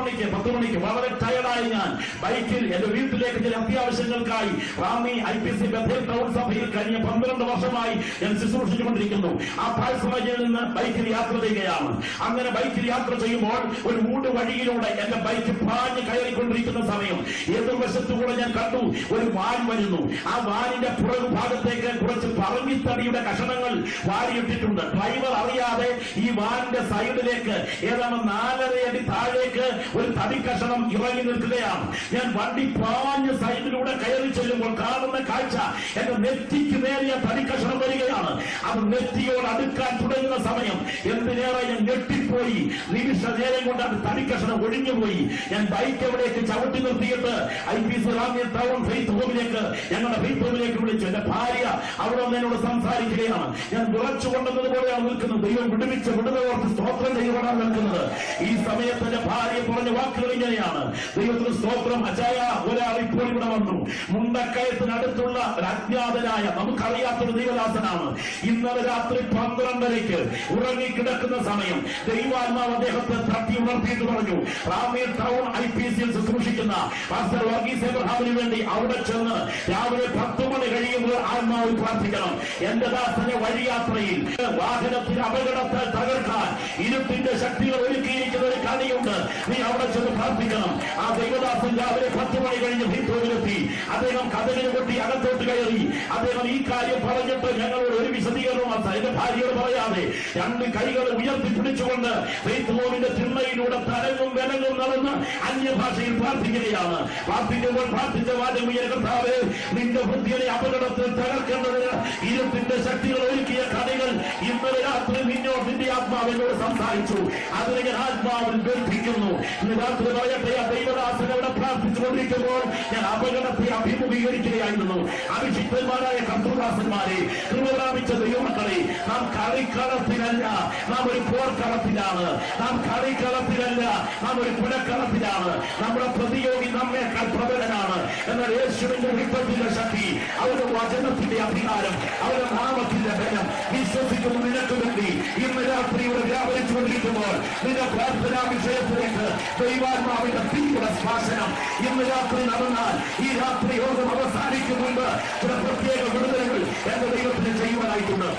മണിക്ക് വളരെ ടയർഡായി ഞാൻ ബൈക്കിൽ എന്റെ വീട്ടിലേക്ക് ചില അത്യാവശ്യങ്ങൾക്കായി റാന്നി IPC ബഥേൽ ടൗൺ സഭയിൽ കഴിഞ്ഞ 12 വർഷമായി ഞാൻ ശുശ്രൂഷിച്ചുകൊണ്ടിരിക്കുന്നു. ആ പാഴ്സമേജിൽ നിന്ന് ബൈക്കിൽ യാത്ര ചെയ്യുകയാണ്. അങ്ങനെ ബൈക്കിൽ യാത്ര ചെയ്യുമ്പോൾ ഒരു മൂട് വഴിയിലൂടെ എന്റെ ബൈക്ക് പാഞ്ഞ് കയറിക്കൊണ്ടിരിക്കുന്ന സമയം എതിർവശത്തുകൂടെ ഞാൻ കണ്ടു ഒരു വാൻ വരുന്നു. ആ വാനിന്റെ പുറകു ഭാഗത്തേക്ക് കുറച്ച് പറങ്ങിത്തടിയുടെ കഷണങ്ങൾ വാരിയിട്ടിട്ടുണ്ട്. ഡ്രൈവർ അറിയാതെ ഈ വാനിന്റെ സൈഡിലേക്ക് ഏതാണ്ട് 4.5 അടി താഴേക്ക് ഒരു തടി കഷണം ഇറങ്ങി നിൽക്കുകയാണ്. ഞാൻ വണ്ടി പാഞ്ഞ് സൈഡിലൂടെ കയറി ചെല്ലുമ്പോൾ കാണുന്ന കാഴ്ച എന്റെ നെറ്റിക്ക് നേരിയ തടി കഷണം വരികയാണ്. അത് നെറ്റിയോട് അടുക്കാൻ തുടങ്ങുന്ന സമയം എന്തിനേറെ ഞാൻ ഞെട്ടിപ്പോയി. നിമിഷ നേരം കൊണ്ട് അത് തടിക്കഷണം ഒഴിഞ്ഞുപോയി. ഞാൻ ബൈക്ക് എവിടേക്ക് ചവിട്ടി നിർത്തിയിട്ട് IPC റാന്നി ടൗൺ ഫെയ്ത്ത് ഹോമിലേക്ക് ഞങ്ങളുടെ ഫെയ്ത്ത് ഹോമിലേക്ക് വിളിച്ചു. എന്റെ ഭാര്യ അവിടെ നിന്ന് എന്നോട് സംസാരിക്കുകയാണ്. ഞാൻ വിറച്ചു കൊണ്ടുവന്നതുപോലെയാണ് നിൽക്കുന്നത്. ദൈവം വിടുവിച്ച് വിടുതലോർത്ത് സ്തോത്രം ചെയ്തുകൊണ്ടാണ് നിൽക്കുന്നത്. ഈ സമയത്ത് എന്റെ ഭാര്യ പറഞ്ഞ വാക്കുകൾ ഇങ്ങനെയാണ്: ദൈവത്തിന് സ്തോത്രം, അജയ ഒരാൾ ഇപ്പോൾ ഇവിടെ വന്നു. മുണ്ടക്കയത്തിനടുത്തുള്ള ഒരു അജ്ഞാതനായ നമുക്കറിയാത്തൊരു ദൈവദാസനാണ്. ഇന്നലെ രാത്രി 12:30 ഉറങ്ങിക്കിടക്കുന്ന സമയം ദൈവാത്മാവ് അദ്ദേഹത്തെ തട്ടി ഉണർത്തിയിട്ട് പറഞ്ഞു, റാന്നി ടൗൺ IPCയിൽ ശുശ്രൂഷിക്കുന്ന പാസ്റ്റർ വർഗീസ് എബ്രഹാമിന് വേണ്ടി അവിടെ ചെന്ന് രാവിലെ 10 മണി കഴിയുമ്പോൾ ആത്മാവിൽ പ്രാർത്ഥിക്കണം. പ്രാർത്ഥിക്കണം. എന്റെ ദാസനെ വഴിയാത്രയിൽ വാഹനത്തിന് അപകടത്തെ തകർക്കാൻ ഇരുട്ടിന്റെ ശക്തികൾ ഒരുക്കിയിരിക്കുന്ന ഒരു കണിയുണ്ട്. നീ അവിടെ ചെന്ന് പ്രാർത്ഥിക്കണം. ആ ദൈവദാസൻ രാവിലെ 10 മണി കഴിഞ്ഞ് ഭീത്തോവിലെത്തി. അദ്ദേഹം കഥകിന് കൊട്ടി അകത്തോട്ട് കയറി. അദ്ദേഹം ഈ കാര്യം പറഞ്ഞിട്ട് ഞങ്ങളോട് ഒരു വിശദീകരണം എന്റെ ഭാര്യയോട് പറയാതെ 2 കൈകൾ ഉയർത്തി പിടിച്ചുകൊണ്ട് ഭീത്തോവിന്റെ തിണ്ണയിലൂടെ തലങ്ങും വിലങ്ങും നടന്ന് അന്യഭാഷയിൽ പ്രാർത്ഥിക്കുകയാണ്. പ്രാർത്ഥിക്കുമ്പോൾ പ്രാർത്ഥിച്ച വാചകം, കർത്താവേ, നിന്റെ ബുദ്ധിയുടെ അപകടത്തിൽ തകർക്കേണ്ടതിന് ഇരുട്ടിന്റെ ശക്തികൾ ഒരുക്കിയ കഥകൾ ഇന്നലെ രാത്രി നിന്റെ ആത്മാവിനോട് സംസാരിച്ചു. അതിനെ ഞാൻ ആത്മാവിൽ ബന്ധിക്കുന്നു. ഇന്ന് രാത്രി പറയട്ടെ, ആ ദൈവദാസനോട് പ്രാർത്ഥിച്ചുകൊണ്ടിരിക്കുമ്പോൾ ഞാൻ അപകടത്തെ അഭിമുഖീകരിക്കുകയായിരുന്നു. അഭിഷിക്തന്മാരായ കർത്തൃദാസന്മാരെ, കൃപ പ്രാപിച്ച ദൈവമക്കളെ, നാം കളിക്കളത്തിലല്ല, നാം ഒരു പോർക്കളത്തിലാണ്. നാം കളിക്കളത്തിലല്ല, നാം ഒരു പുഴക്കളത്തിലാണ്. നമ്മുടെ പ്രതിയോഗി നമ്മേക്കാൾ പ്രബലനാണ്. എന്നാൽ യേശുവിന്റെ രക്തത്തിന്റെ ശക്തി, അവരുടെ വചനത്തിന്റെ അധികാരം, അവരുടെ നാമത്തിന്റെ ബലം വിശ്വസിക്കുന്ന നിനക്ക് വേണ്ടി ഇന്ന് രാത്രി ഇവിടെ വ്യാപരിച്ചുകൊണ്ടിരിക്കുമ്പോൾ നിന്റെ പ്രാർത്ഥനാ വിഷയത്തിലേക്ക് ദൈവാത്മാവിന്റെ തീവ്ര സ്പർശനം ഇന്ന് രാത്രി നടന്നാൽ ഈ രാത്രി യോഗം അവസാനിക്കും മുൻപ് ചില പ്രത്യേക വിടുതലുകൾ എന്റെ ദൈവത്തിന് ചെയ്യുവാനായിട്ടുണ്ട്.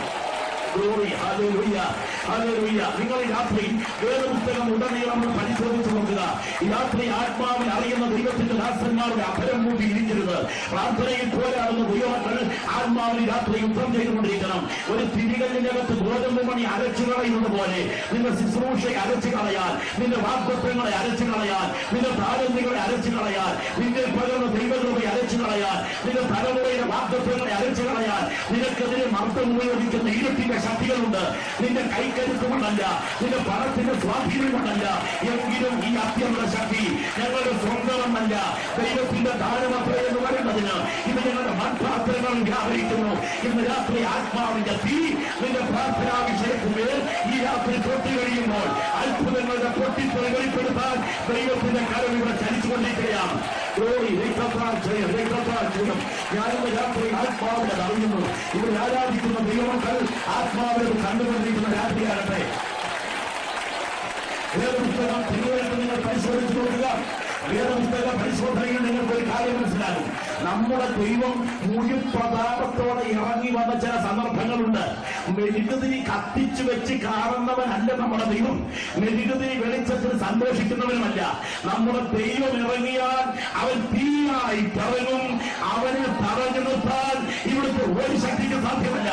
നിങ്ങൾ ഈ രാത്രി വേദപുസ്തകം ഉടനീളം പരിശോധിച്ചു നോക്കുക. ഈ രാത്രി ആത്മാവിൽ അറിയുന്ന ദൈവത്തിന്റെ ദാസന്മാരുടെ അഭരം മൂടി ഇരിക്കരുത്. പ്രാർത്ഥനയിൽ പോരാടുന്ന ദൈവമക്കൾ ആത്മാവിൽ രാത്രി യുദ്ധം ചെയ്തുകൊണ്ടിരിക്കണം. ഒരു തിരികല്ലിനകത്ത് ഗോതമ്പ് മണി അരച്ചു കളയുന്നത് പോലെ നിന്റെ ശുശ്രൂഷയെ അരച്ചു കളയാൻ, നിന്റെ വാഗ്ദത്തങ്ങളെ അരച്ചു കളയാൻ, നിന്റെ താരന്യങ്ങളെ അരച്ചു കളയാൻ, നിന്റെ പകർന്ന ദൈവകൃപയെ അരച്ചു കളയാൻ, നിന്റെ തലമുറയുടെ വാഗ്ദത്തങ്ങളെ അരച്ചു കളയാൻ നിനക്കെതിരെ മർദ്ദം ഉപയോഗിക്കുന്ന ഇരുട്ടിന്റെ ശക്തികളുണ്ട്. നിന്റെ കൈക്കരുത്ത് കൊണ്ടല്ല, നിന്റെ പണത്തിന്റെ സ്വാധീനം കൊണ്ടല്ല, എങ്കിലും ഈ അത്യന്ത ശക്തി ഞങ്ങളുടെ സ്വന്തമെന്നല്ല, ദൈവത്തിന്റെ ദാനമത്ര എന്ന് പറയുന്നതിന് ഇത് ഞങ്ങളുടെ മൺപാത്രങ്ങൾ വ്യാപരിക്കുന്നു. ഇന്ന് രാത്രി ആത്മാവിന്റെ തീ നിന്റെ പ്രാർത്ഥനാ വിഷയത്തിൽ ഈ രാത്രി തൊട്ടി കഴിയുമ്പോൾ അത്ഭുതങ്ങളുടെ പൊട്ടിത്തെറി വെളിപ്പെടുത്താൻ ദൈവത്തിന്റെ കരം ഇവിടെ ചലിച്ചുകൊണ്ടിരിക്കുകയാണ്. ഞാനിന്ന് രാത്രി ആത്മാവിനെ അറിയുന്നു. ഇവിടെ ആരാധിക്കുന്ന ദൈവമക്കൾ ആത്മാവിനെ കണ്ടുകൊണ്ടിരിക്കുന്ന രാത്രിയാകട്ടെ. വേദപുസ്തകം തിരുവനന്തപുരത്ത് നിങ്ങൾ പരിശോധിച്ചു നോക്കുക. വേദപുസ്തക പരിശോധനയിൽ നിങ്ങൾക്ക് ഒരു കാര്യം മനസ്സിലാകും. നമ്മുടെ ദൈവം മുഴു പ്രതാപത്തോടെ ഇറങ്ങി വന്ന ചില സന്ദർഭങ്ങളുണ്ട്. മെഴുകുതിരി കത്തിച്ചു വെച്ച് കാണുന്നവനല്ല നമ്മുടെ ദൈവം. മെഴുകുതിരി വെളിച്ചത്തിൽ സന്തോഷിക്കുന്നവനുമല്ല. നമ്മുടെ ദൈവം ഇറങ്ങിയാൽ അവൻ തീയായി പിറങ്ങും. അവനെ തടഞ്ഞു നിർത്താൻ ഇവിടുത്തെ ഒരു ശക്തിക്ക് സാധ്യമല്ല.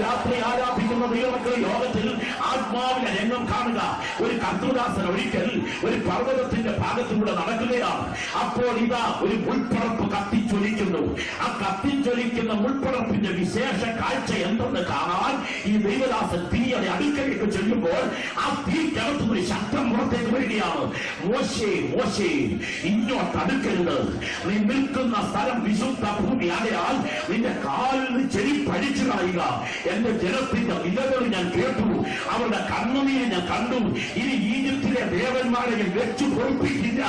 രാത്രി ആരാധിക്കുന്ന ദൈവമക്കൾ യോഗത്തിൽ ആത്മാവിനെ രംഗം കാണുക. ഒരു കർത്തൃദാസൻ ഒരിക്കൽ ഒരു പർവ്വതത്തിന്റെ ഭാഗത്തൂടെ നടക്കുകയാണ്. അപ്പോൾ ഇതാ ഒരു മുൾപ്പടർപ്പ് കത്തിച്ചൊലിക്കുന്നു. ആ കത്തിച്ചൊലിക്കുന്ന മുൾപ്പടർപ്പിന്റെ വിശേഷ കാഴ്ച എന്തെന്ന് കാണാൻ ഈ ദൈവദാസൻ തീയുടെ അടുക്കലേക്ക് ചെല്ലുമ്പോൾ ആ തീക്കകത്തുനിന്ന് ശബ്ദം പുറത്തേക്ക് വരികയാണ്. മോശേ, മോശേ, ഇങ്ങോട്ട് അടുക്കരുത്. നീ നിൽക്കുന്ന സ്ഥലം വിശുദ്ധ ഭൂമിയാകയാൽ നിന്റെ കാലിൽ ചെരിപ്പഴിച്ചു കളയുക. എന്റെ ജനത്തിന്റെ നിലകൾ ഞാൻ കേട്ടു, അവരുടെ കണ്ണുനീര് ഞാൻ കണ്ടു. ഇനി ഈജിപ്തിലെ ദേവന്മാരെ ഞാൻ വെച്ചു പൊളിപ്പിക്കില്ല.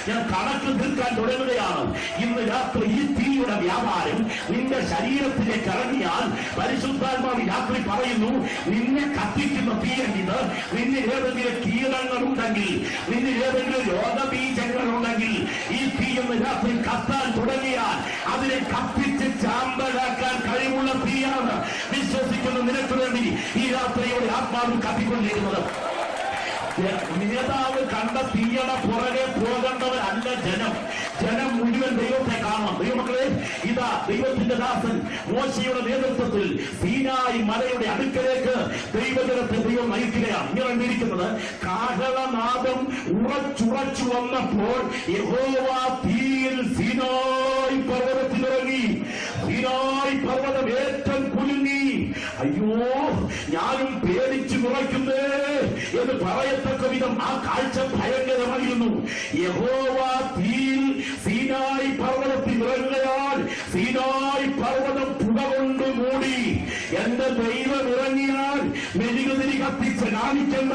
ഞാൻ കണക്ക് തീർക്കാൻ തുടങ്ങുകയാണ്. ഇന്ന് രാത്രി ഈ തീയുടെ വ്യാപാരം നിന്റെ ശരീരത്തിലേക്ക് ഇറങ്ങിയാൽ പരിശുദ്ധാത്മാവ് രാത്രി പറയുന്നു, നിന്നെ കത്തിക്കുന്ന തീയണിത്. നിന്നിൽ ഏതെങ്കിലും കീടങ്ങളുണ്ടെങ്കിൽ, നിന്നിൽ ഏതെങ്കിലും രോഗബീജങ്ങളുണ്ടെങ്കിൽ ഈ തീ ഇന്ന് രാത്രി കത്താൻ തുടങ്ങിയാൽ അതിനെ കത്തിച്ച് ചാമ്പലാക്കാൻ കഴിവുള്ള തീയാണ്. വിശ്വസിക്കുന്ന നിനക്ക് വേണ്ടി ഈ രാത്രിയോടെ ആത്മാവിൽ കത്തിക്കൊണ്ടിരിക്കുന്നത്. നേതാവ് കണ്ട തീയുടെ പുറകെ പോകേണ്ടവരല്ല ജനം. ജനം മുഴുവൻ ദൈവത്തെ കാണണം. ദൈവമക്കളെ, ഇതാ ദൈവത്തിന്റെ ദാസൻ മോശയുടെ നേതൃത്വത്തിൽ സീനായി മലയുടെ അടുക്കലേക്ക് ദൈവജനത്തെ ദൈവം നയിക്കുകയാണ്. ഇങ്ങനെ ഇരിക്കുന്നത്, കാഹളനാദം ഉറച്ചുറച്ചു വന്നപ്പോൾ യഹോവ തീയിൽ സീനായി പർവ്വതത്തിലിറങ്ങി. സീനായി പർവ്വതം ഏറ്റവും കുലുങ്ങി. അയ്യോ, ഞാനും പേടിച്ചു വിറയ്ക്കുന്നേ എന്ന് പറയത്തക്ക വിധം ആ കാഴ്ച ഭയങ്കരമായിരുന്നു. യഹോവ തീയിൽ സീനായി പർവ്വതത്തിൽ ഇറങ്ങുകയാൽ സീനായി പർവ്വതം പുക കൊണ്ട് മൂടി. എന്റെ ദൈവം ഇറങ്ങിയാൽ മെഴുകുതിരി കത്തിച്ച് കാണിക്കേണ്ട,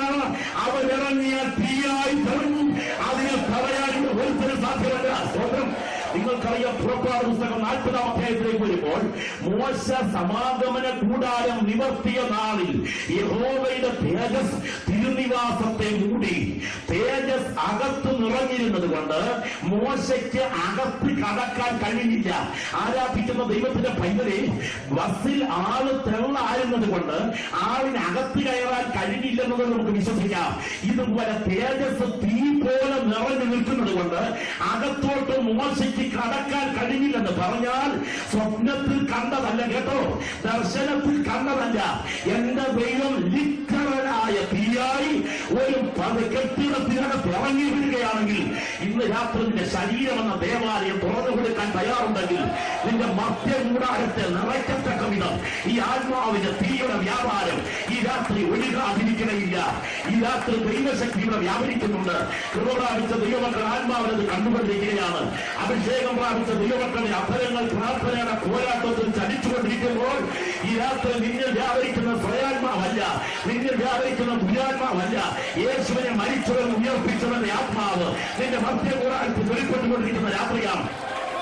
അവരിറങ്ങിയാൽ തീയായി തെളിഞ്ഞു. അതിനെ പറയാൻ ഒരുത്തരം സാധ്യമല്ല. സ്വന്തം നിങ്ങൾക്കറിയാം, പുറപ്പാട് പുസ്തകം 40-ാം അധ്യായത്തിലേക്ക് വരുമ്പോൾ മോശ സമാഗമന കൂടാരം നിവർത്തിയ നാളിൽ യഹോവയുടെ തേജസ് തിരുനിവാസത്തെ മൂടി. തേജസ് അകത്ത് നിറഞ്ഞിരുന്നത് കൊണ്ട് മോശയ്ക്ക് അകത്ത് കടക്കാൻ കഴിഞ്ഞില്ല. ആരാധിക്കുന്ന ദൈവത്തിന്റെ പൈതലെ, ബസ്സിൽ ആള് തെള്ളായിരുന്നത് കൊണ്ട് ആളിന് അകത്ത് കയറാൻ കഴിഞ്ഞില്ലെന്നത് നമുക്ക് വിശ്വസിക്കാം. ഇതുപോലെ തേജസ് തീ പോലെ നിറഞ്ഞു നിൽക്കുന്നത് കൊണ്ട് അകത്തോട്ട് മോശയ്ക്ക് കടക്കാൻ കഴിഞ്ഞില്ലെന്ന് പറഞ്ഞാൽ സ്വപ്നത്തിൽ കണ്ടതല്ല കേട്ടോ, ദർശനത്തിൽ കണ്ടതല്ല. എന്റെ ദൈവം ലിറ്ററലായ തീയായി ഒരു കെട്ടിടത്തിനകത്ത് ഇറങ്ങി വിടുകയാണെങ്കിൽ ഇന്ന് രാത്രി നിന്റെ ശരീരമെന്ന ദേവാലയം തുറന്നു കൊടുക്കാൻ തയ്യാറുണ്ടെങ്കിൽ നിന്റെ മധ്യകൂടാരത്തെ നിറയ്ക്കത്തക്ക വിധം ഈ ആത്മാവിന്റെ തീയുടെ വ്യാപാരം ഈ രാത്രി ഒഴുകാതിരിക്കുകയില്ല. ഈ രാത്രി ദൈവശക്തിയുടെ വ്യാപരിക്കുന്നുണ്ട്. കൃപ പ്രാപിച്ച ദൈവമക്കൾ ആത്മാവിനത് കണ്ടുകൊണ്ടിരിക്കുകയാണ്. അഭിഷേകം പ്രാപിച്ച ദൈവമക്കളുടെ അഫലങ്ങൾ പ്രാർത്ഥനയുടെ പോരാട്ടത്തിൽ ചലിച്ചുകൊണ്ടിരിക്കുമ്പോൾ ഈ രാത്രി നിന്നിൽ വ്യാപരിക്കുന്ന സ്വയാത്മാവല്ല, നിന്നിൽ വ്യാപരിക്കുന്ന ദുരാത്മാവല്ല, യേശുവിനെ മരിച്ചവൻ ഉയർപ്പിച്ചവന്റെ ആത്മാവ് നിന്റെ മധ്യകൂടാരത്തിൽ വെളിപ്പെട്ടുകൊണ്ടിരിക്കുന്ന രാത്രിയാണ്.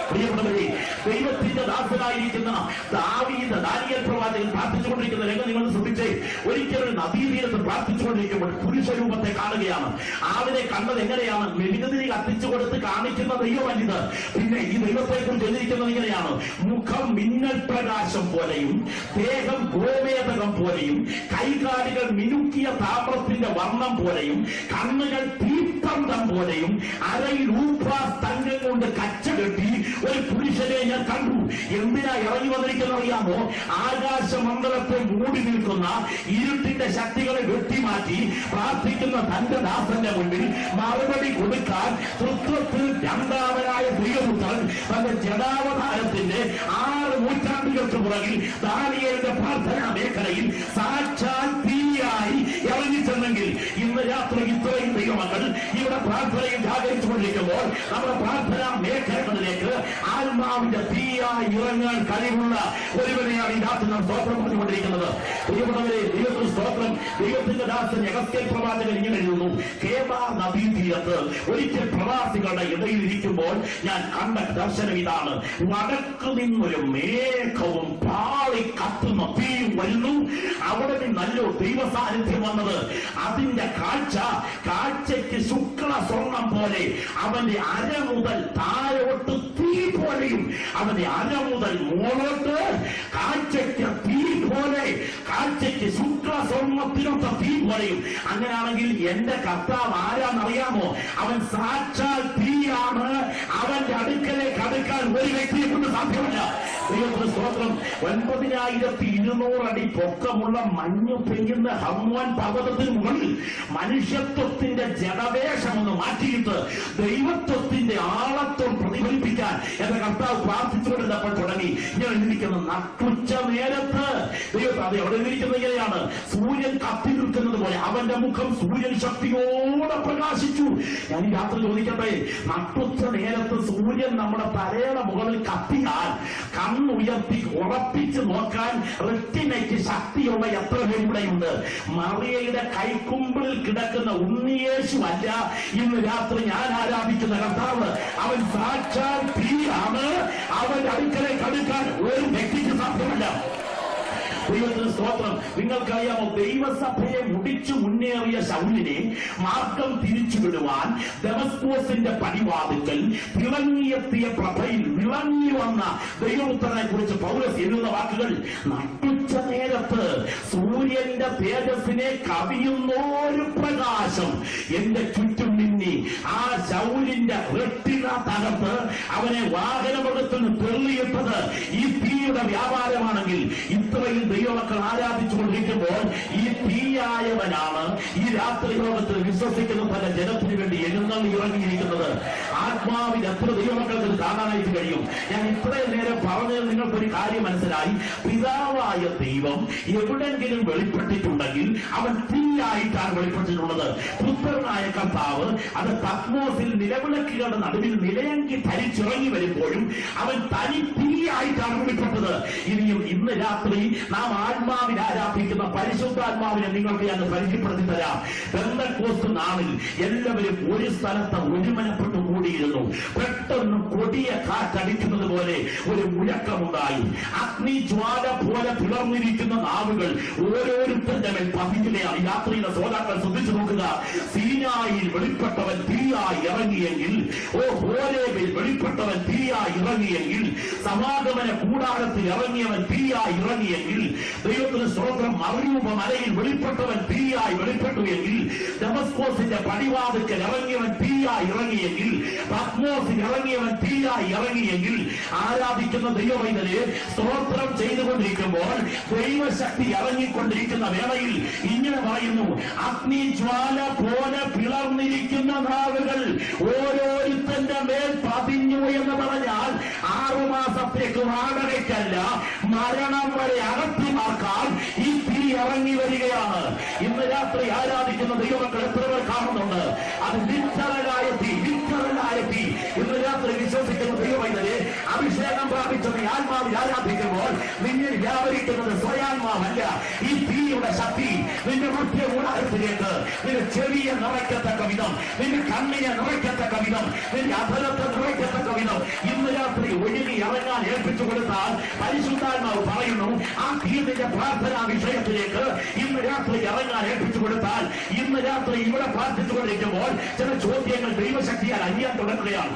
പ്രിയപ്പെട്ടവരെ, ദൈവത്തിന്റെ ദാസനായിരിക്കുന്ന ദാവീദ്, ദാനിയേൽ പ്രവാചകൻ പ്രാർത്ഥിച്ചുകൊണ്ടിരിക്കുന്ന രംഗം നിങ്ങൾ ശ്രദ്ധിച്ചേ. ഒരിക്കലും നദീതീരത്ത് പ്രാർത്ഥിച്ചുകൊണ്ടിരിക്കുമ്പോൾ പുരുഷരൂപത്തെ കാണുകയാണ്. ആവിനെ കണ്ടത് എങ്ങനെയാണ്? മെഴുകുതിരി കത്തിച്ചു കൊടുത്ത് കാണിക്കുന്ന ദൈവമല്ലിത്. പിന്നെ ഈ ദൈവത്തെ കുറിച്ച് എഴുതിയിരിക്കുന്നത് ഇങ്ങനെയാണ്: മുഖം മിന്നൽ പ്രകാശം പോലെയും ദേഹം ഗോമേതകം പോലെയും കൈകാലുകൾ മിനുക്കിയ താമ്രത്തിന്റെ വർണ്ണം പോലെയും കണ്ണുകൾ തീപ്പന്തം പോലെയും അരയിൽ ഊപ്പാസ്തംഗം കൊണ്ട് കച്ച കെട്ടി ഒരു പുരുഷനെ ഞാൻ കണ്ടു. എന്തിനാ ഇറങ്ങി വന്നിരിക്കുന്നത് അറിയാമോ? ആകാശമണ്ഡലത്തെ മൂടി നിൽക്കുന്ന ഇരുട്ടിന്റെ ശക്തികളെ വെട്ടിമാറ്റി പ്രാർത്ഥിക്കുന്ന തന്റെ ദാസന്റെ മുൻപിൽ മറുപടി കൊടുക്കാൻ തൃത്വത്തിൽ രണ്ടാമനായ ദൈവപുത്രൻ തന്റെ ജഡാവതാരത്തിന്റെ 6 നൂറ്റാണ്ടുകൾക്ക് പുറകിൽ ദാനിയേലിന്റെ പ്രാർത്ഥനാ മേഖലയിൽ സാക്ഷാൽ തീയായി ഇറങ്ങിച്ചെന്നെങ്കിൽ ഇന്ന് രാത്രി ഇത്രയും ദൈവമക്കൾ ഇവിടെ പ്രാർത്ഥനയിൽ ജാഗരിച്ചുകൊണ്ടിരിക്കുമ്പോൾ നമ്മുടെ പ്രാർത്ഥനാ മേഖലകളിലേക്ക് ആത്മാവിന്റെ തീയായി ഇറങ്ങാൻ കഴിവുള്ള ഒരുവനെയാണ് ഈ രാത്രി നാം സ്തോത്രം പറഞ്ഞുകൊണ്ടിരിക്കുന്നത്. പ്രിയപ്പെട്ടവരെ, ദൈവത്തിന് സ്തോത്രം. ദൈവത്തിന്റെ ദാസൻ യഹസ്കേൽ പ്രവാചകൻ ഇങ്ങനെ എഴുതുന്നു: കേബാർ നദീതീരത്ത് ഒരിക്കൽ പ്രവാസികളുടെ ഇടയിൽ ഇരിക്കുമ്പോൾ ഞാൻ കണ്ട ദർശനം ഇതാണ്: വടക്ക് നിന്നൊരു മേഘവും പാളി കത്തുന്ന തീയും വരുന്നു. അവിടെ നിന്നല്ലോ ദൈവ സാന്നിധ്യം വന്നത്. അതിന്റെ കാഴ്ചയ്ക്ക് ശുക്ല സ്വർണം പോലെ, അവന്റെ അര മുതൽ താഴോട്ട് തീ പോലെയും അവന്റെ അര മുതൽ മോളോട്ട് കാഴ്ചയ്ക്ക് തീ പോലെ, കാഴ്ചയ്ക്ക് ശുക്ല സ്വർണത്തിനൊത്ത തീ പോലെയും. അങ്ങനെയാണെങ്കിൽ എന്റെ കർത്താവ് ആരാന്നറിയാമോ? അവൻ സാക്ഷാൽ തീയാണ്. അവന്റെ അടുക്കലേക്ക് അടുക്കാൻ ഒരു വ്യക്തിയെ കൊണ്ട് സാധ്യമല്ല. ദൈവത്തിന് സ്തോത്രം. 9200 അടി പൊക്കമുള്ള മഞ്ഞു പെയ്യുന്ന ഹർമോൻ പർവ്വതത്തിന് മുകളിൽ മനുഷ്യത്വത്തിന്റെ ജഡവേഷമൊന്ന് മാറ്റിയിട്ട് ദൈവത്വത്തിന്റെ ആളത്വം പ്രതിഫലിപ്പിക്കാൻ എന്റെ കർത്താവ് പ്രാർത്ഥിച്ചുകൊണ്ടിരുന്നപ്പോൾ തുടങ്ങി. ഞാൻ എഴുതിയിരിക്കുന്ന നട്ടുച്ച നേരത്ത് ദൈവം അത് എവിടെ എഴുതിയിരിക്കുന്നത് ഇങ്ങനെയാണ്: സൂര്യൻ കത്തി നിൽക്കുന്നത് പോലെ അവന്റെ മുഖം സൂര്യൻ ശക്തിയോടെ പ്രകാശിച്ചു. ഞാൻ ഈ രാത്രി ചോദിക്കട്ടെ, നട്ടുച്ച നേരത്ത് സൂര്യൻ നമ്മുടെ തലയുടെ മുകളിൽ കത്തിയാൽ കണ്ണുയർത്തി ഉറപ്പിച്ച് നോക്കാൻ റെറ്റിനയ്ക്ക് ശക്തിയുള്ള എത്ര പേര് ഇവിടെയുണ്ട്? മറിയയുടെ കൈക്കുമ്പിളിൽ കിടക്കുന്ന ഉണ്ണിയേശു അല്ല ഇന്ന് രാത്രി ഞാൻ ആരാധിക്കുന്ന കർത്താവ്. അവൻ സാക്ഷാൽ തീയാണ്. അവന്റെ അടുക്കലേക്ക് അടുക്കാൻ ഒരു വ്യക്തിക്ക് സാധ്യമല്ല. ദൈവത്തിന് സ്തോത്രം. നിങ്ങൾക്കറിയാമോ, ദൈവസഭയെ മുടിച്ചു മുന്നേറിയ ശൗലിനെ മാർഗം തിരിച്ചുവിടുവാൻ ദമസ്കോസിന്റെ പടിവാതിക്കൽ തിളങ്ങിയെത്തിയ പ്രഭയിൽ വിളങ്ങി വന്ന ദൈവപുത്രനെ കുറിച്ച് പൗലോസ് എഴുതുന്ന വാക്കുകൾ: നട്ടുച്ച നേരത്ത് സൂര്യന്റെ തേജസ്സിനെ കവിയുന്നൊരു പ്രകാശം എന്റെ ചുറ്റും മിന്നി. ആ ശൗലിന്റെ റെട്ടിന തകർത്ത് അവനെ വാഹനമൃഗത്തിന് തെള്ളിയിട്ടത് ഈ തീയുടെ വ്യാപാരമാണെങ്കിൽ ഇത്രയും ദൈവമക്കൾ ആരാധിച്ചുകൊണ്ടിരിക്കുമ്പോൾ ഈ തീയായവനാണ് ഈ രാത്രി യോഗത്തിൽ വിശ്വസിക്കുന്ന തന്റെ ജനത്തിന് വേണ്ടി എഴുന്നള്ളി ഇറങ്ങിയിരിക്കുന്നത്. ആത്മാവിൽ എത്ര ദൈവമക്കൾക്ക് ഇത് കാണാനായിട്ട് കഴിയും? ഞാൻ ഇത്രയും നേരം പറഞ്ഞത് നിങ്ങൾക്കൊരു കാര്യം മനസ്സിലായി. പിതാവായ ദൈവം എവിടെങ്കിലും വെളിപ്പെട്ടിട്ടുണ്ടെങ്കിൽ അവൻ തീയായിട്ടാണ് വെളിപ്പെട്ടിട്ടുള്ളത്. പുത്രനായ കർത്താവ് അത് പത്മോസിൽ നിലവിളക്കുകളുടെ നടുവിൽ നിലയങ്കി ധരിച്ചിറങ്ങി വരുമ്പോഴും അവൻ തനി തീയായിട്ടാണ് വെളിപ്പെട്ടത്. ഇനിയും ഇന്ന് രാത്രി നാം ആത്മാവിനെ ആരാധിക്കുന്ന പരിശുദ്ധാത്മാവിനെ നിങ്ങൾക്ക് ഞാൻ പരിചയപ്പെടുത്തി തരാം. പെന്തക്കോസ്ത് നാളിൽ എല്ലാവരും ഒരു സ്ഥലത്ത് ഒരുമനപ്പെട്ടു കൂടിയിരുന്നു. പെട്ടെന്ന് കൊടിയ കാറ്റടിക്കുന്നത് പോലെ ഒരു മുഴക്കമുണ്ടായി. അഗ്നിജ്വാല പോലെ പിളർന്നിരിക്കുന്ന നാവുകൾ ഓരോരുത്തരുടെ മേൽ പതിക്കുകയാണ്. യാത്രയുടെ ശ്രോതാക്കൾ ശ്രദ്ധിച്ചു നോക്കുക. സീനായിൽ വെളിപ്പെട്ടവൻ തീയായി ഇറങ്ങിയെങ്കിൽ, ഹോരേബിൽ വെളിപ്പെട്ടവൻ തീയായി ഇറങ്ങിയെങ്കിൽ, സമാഗമന കൂടാരത്തിൽ ഇറങ്ങിയവൻ തീയായി ഇറങ്ങിയെങ്കിൽ, ദൈവത്തിന് സ്തോത്രം, മറുരൂപ മലയിൽ വെളിപ്പെട്ടവൻ തീയായി വെളിപ്പെട്ടുവെങ്കിൽ, ഡമസ്കോസിന്റെ പടിവാതിക്കൽ ഇറങ്ങിയവൻ തീയായി ഇറങ്ങിയെങ്കിൽ, പത്മോസിൽ ഇറങ്ങിയവൻ തീയായി ഇറങ്ങിയെങ്കിൽ, ആരാധിക്കുന്ന ദൈവവൈദ്യരെ സ്തോത്രം ചെയ്തുകൊണ്ടിരിക്കുമ്പോൾ ദൈവശക്തി ഇറങ്ങിക്കൊണ്ടിരിക്കുന്ന വേളയിൽ ഇങ്ങനെ പറയുന്നു, അഗ്നിജ്വാല പോലെ പിളർന്നിരിക്കുന്ന നാവുകൾ ഓരോരുത്തന്റെ മേൽ പതിഞ്ഞു എന്ന് പറഞ്ഞാൽ 6 മാസത്തേക്ക് വാടകയ്ക്കല്ല, മരണം വരെ അകത്തിമാർക്കാൻ ഈ തീ ഇറങ്ങി വരികയാണ്. ഇന്ന് രാത്രി ആരാധിക്കുന്ന ദൈവമക്കൾ എത്ര പേർ കാണുന്നുണ്ട്? അത് ലിറ്ററലായ തീ, ലിറ്ററലായ തീ. ഇന്ന് രാത്രി വിശ്വസിക്കുന്ന ദൈവവൈദ്യരെ അഭിഷേകം പ്രാപിച്ചത് ആത്മാവിൽ ആരാധിക്കുമ്പോൾ നിന്നിൽ വ്യാപരിക്കുന്നത് സ്വയാത്മാവല്ല. ഈ തീയുടെ ശക്തി നിന്റെ മുഖ്യ കൂടാരത്തിലേക്ക്, നിന്റെ ചെവിയെ നിറയ്ക്കത്തക്ക വിധം, നിന്റെ കണ്ണിനെ നിറയ്ക്കത്തക്ക വിധം, നിന്റെ അധരത്തെ നിറയ്ക്കത്തക്ക വിധം ഇന്ന് രാത്രി ഒഴുകി ഇറങ്ങാൻ ഏൽപ്പിച്ചു കൊടുത്താൽ പരിശുദ്ധാത്മാവ് പറയുന്നു, ആ തീയുടെ പ്രാർത്ഥനാ വിഷയത്തിലേക്ക് ഇന്ന് രാത്രി ഇറങ്ങാൻ ഏൽപ്പിച്ചു കൊടുത്താൽ ഇന്ന് രാത്രി ഇവിടെ പ്രാർത്ഥിച്ചുകൊണ്ടിരിക്കുമ്പോൾ ചില ചോദ്യങ്ങൾ ദൈവശക്തിയാൽ അറിയാൻ തുടങ്ങുകയാണ്.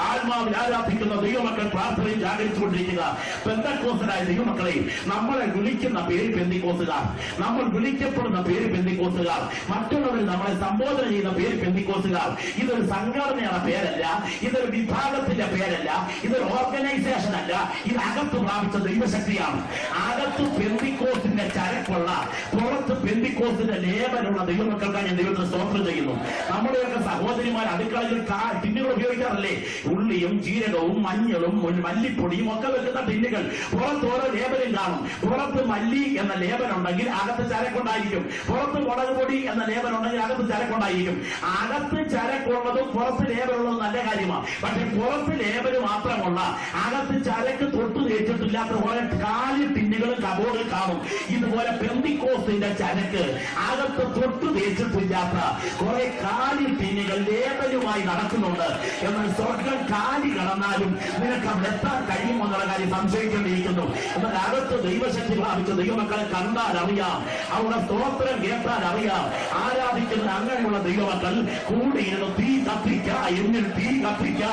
ആത്മാവിൽ ആരാധിക്കുന്ന ദൈവമക്കൾ പ്രാർത്ഥനയിൽ ജാഗരിച്ചുകൊണ്ടിരിക്കുക. പെന്തക്കോസ്തരായ ദൈവമക്കളെ, നമ്മളെ വിളിക്കുന്ന പേര് പെന്തിക്കോസ്തുകാർ, നമ്മൾ വിളിക്കപ്പെടുന്ന പേര് പെന്തിക്കോസ്തുകാർ, മറ്റുള്ളവർ നമ്മളെ സംബോധന ചെയ്യുന്ന പേര് പെന്തിക്കോസ്തുകാർ. ഇതൊരു സംഘടനയുടെ പേരല്ല, ഇതൊരു വിഭാഗത്തിന്റെ പേരല്ല, ഇതൊരു ഓർഗനൈസേഷൻ അല്ല. ഇത് അകത്ത് പ്രാപിച്ച ദൈവശക്തിയാണ്. അകത്ത് പെന്തിക്കോസ്തിന്റെ ചരക്കുള്ള, പുറത്ത് പെന്തിക്കോസ്തിന്റെ ലേബലുള്ള ദൈവമക്കൾക്കാണ് ഞാൻ ദൈവത്തെ സ്തോത്രം ചെയ്യുന്നു. നമ്മുടെയൊക്കെ സഹോദരിമാർ അടുക്കളയിൽ ടിന്നുകൾ ഉപയോഗിക്കാറില്ലേ? ഉള്ളിയും ജീരകവും മഞ്ഞളും മല്ലിപ്പൊടിയും ഒക്കെ വെക്കുന്ന ടിന്നുകൾ. പുറത്ത് ഓരോ ലേബലും കാണും. പുറത്ത് മല്ലി എന്ന ലേബൽ ഉണ്ടെങ്കിൽ അകത്ത് ചരക്കുണ്ടായിരിക്കും. പുറത്ത് മുളക് പൊടി എന്ന ലേബൽ ഉണ്ടെങ്കിൽ അകത്ത് ചരക്കുണ്ടായിരിക്കും. അകത്ത് ചരക്കുള്ളതും പുറത്ത് ലേബലുള്ളതും നല്ല കാര്യമാണ്. പക്ഷെ പുറത്ത് ലേബല് മാത്രമുള്ള, അകത്ത് ചരക്ക് തൊട്ടു തേച്ചിട്ടില്ലാത്ത കുറെ കാലി ടിന്നുകളും കബോർഡിൽ കാണും. ഇതുപോലെ പെന്തിക്കോസ്തിന്റെ ചരക്ക് അകത്ത് തൊട്ടു തേച്ചിട്ടില്ലാത്ത കുറെ കാലി ടിന്നുകൾ ലേബലുമായി നടക്കുന്നുണ്ട്. എന്നാൽ സ്വർഗം കാലി കടന്നാലും നിനക്ക് അവിടെ എത്താൻ കഴിയുമെന്നുള്ള കാര്യം സംശയിക്കേണ്ടിയിരിക്കുന്നു. എന്നാൽ അകത്ത് ദൈവശക്തി പ്രാപിച്ച ദൈവമക്കളെ കണ്ടാൽ അറിയാം, അവിടെ സ്തോത്രം കേട്ടാൽ അറിയാം. ആരാധിക്കുന്ന അങ്ങനെയുള്ള ദൈവമക്കൾ കൂടിയിരുന്ന് തീ കത്തിക്ക, എന്നിൽ തീ കത്തിക്ക,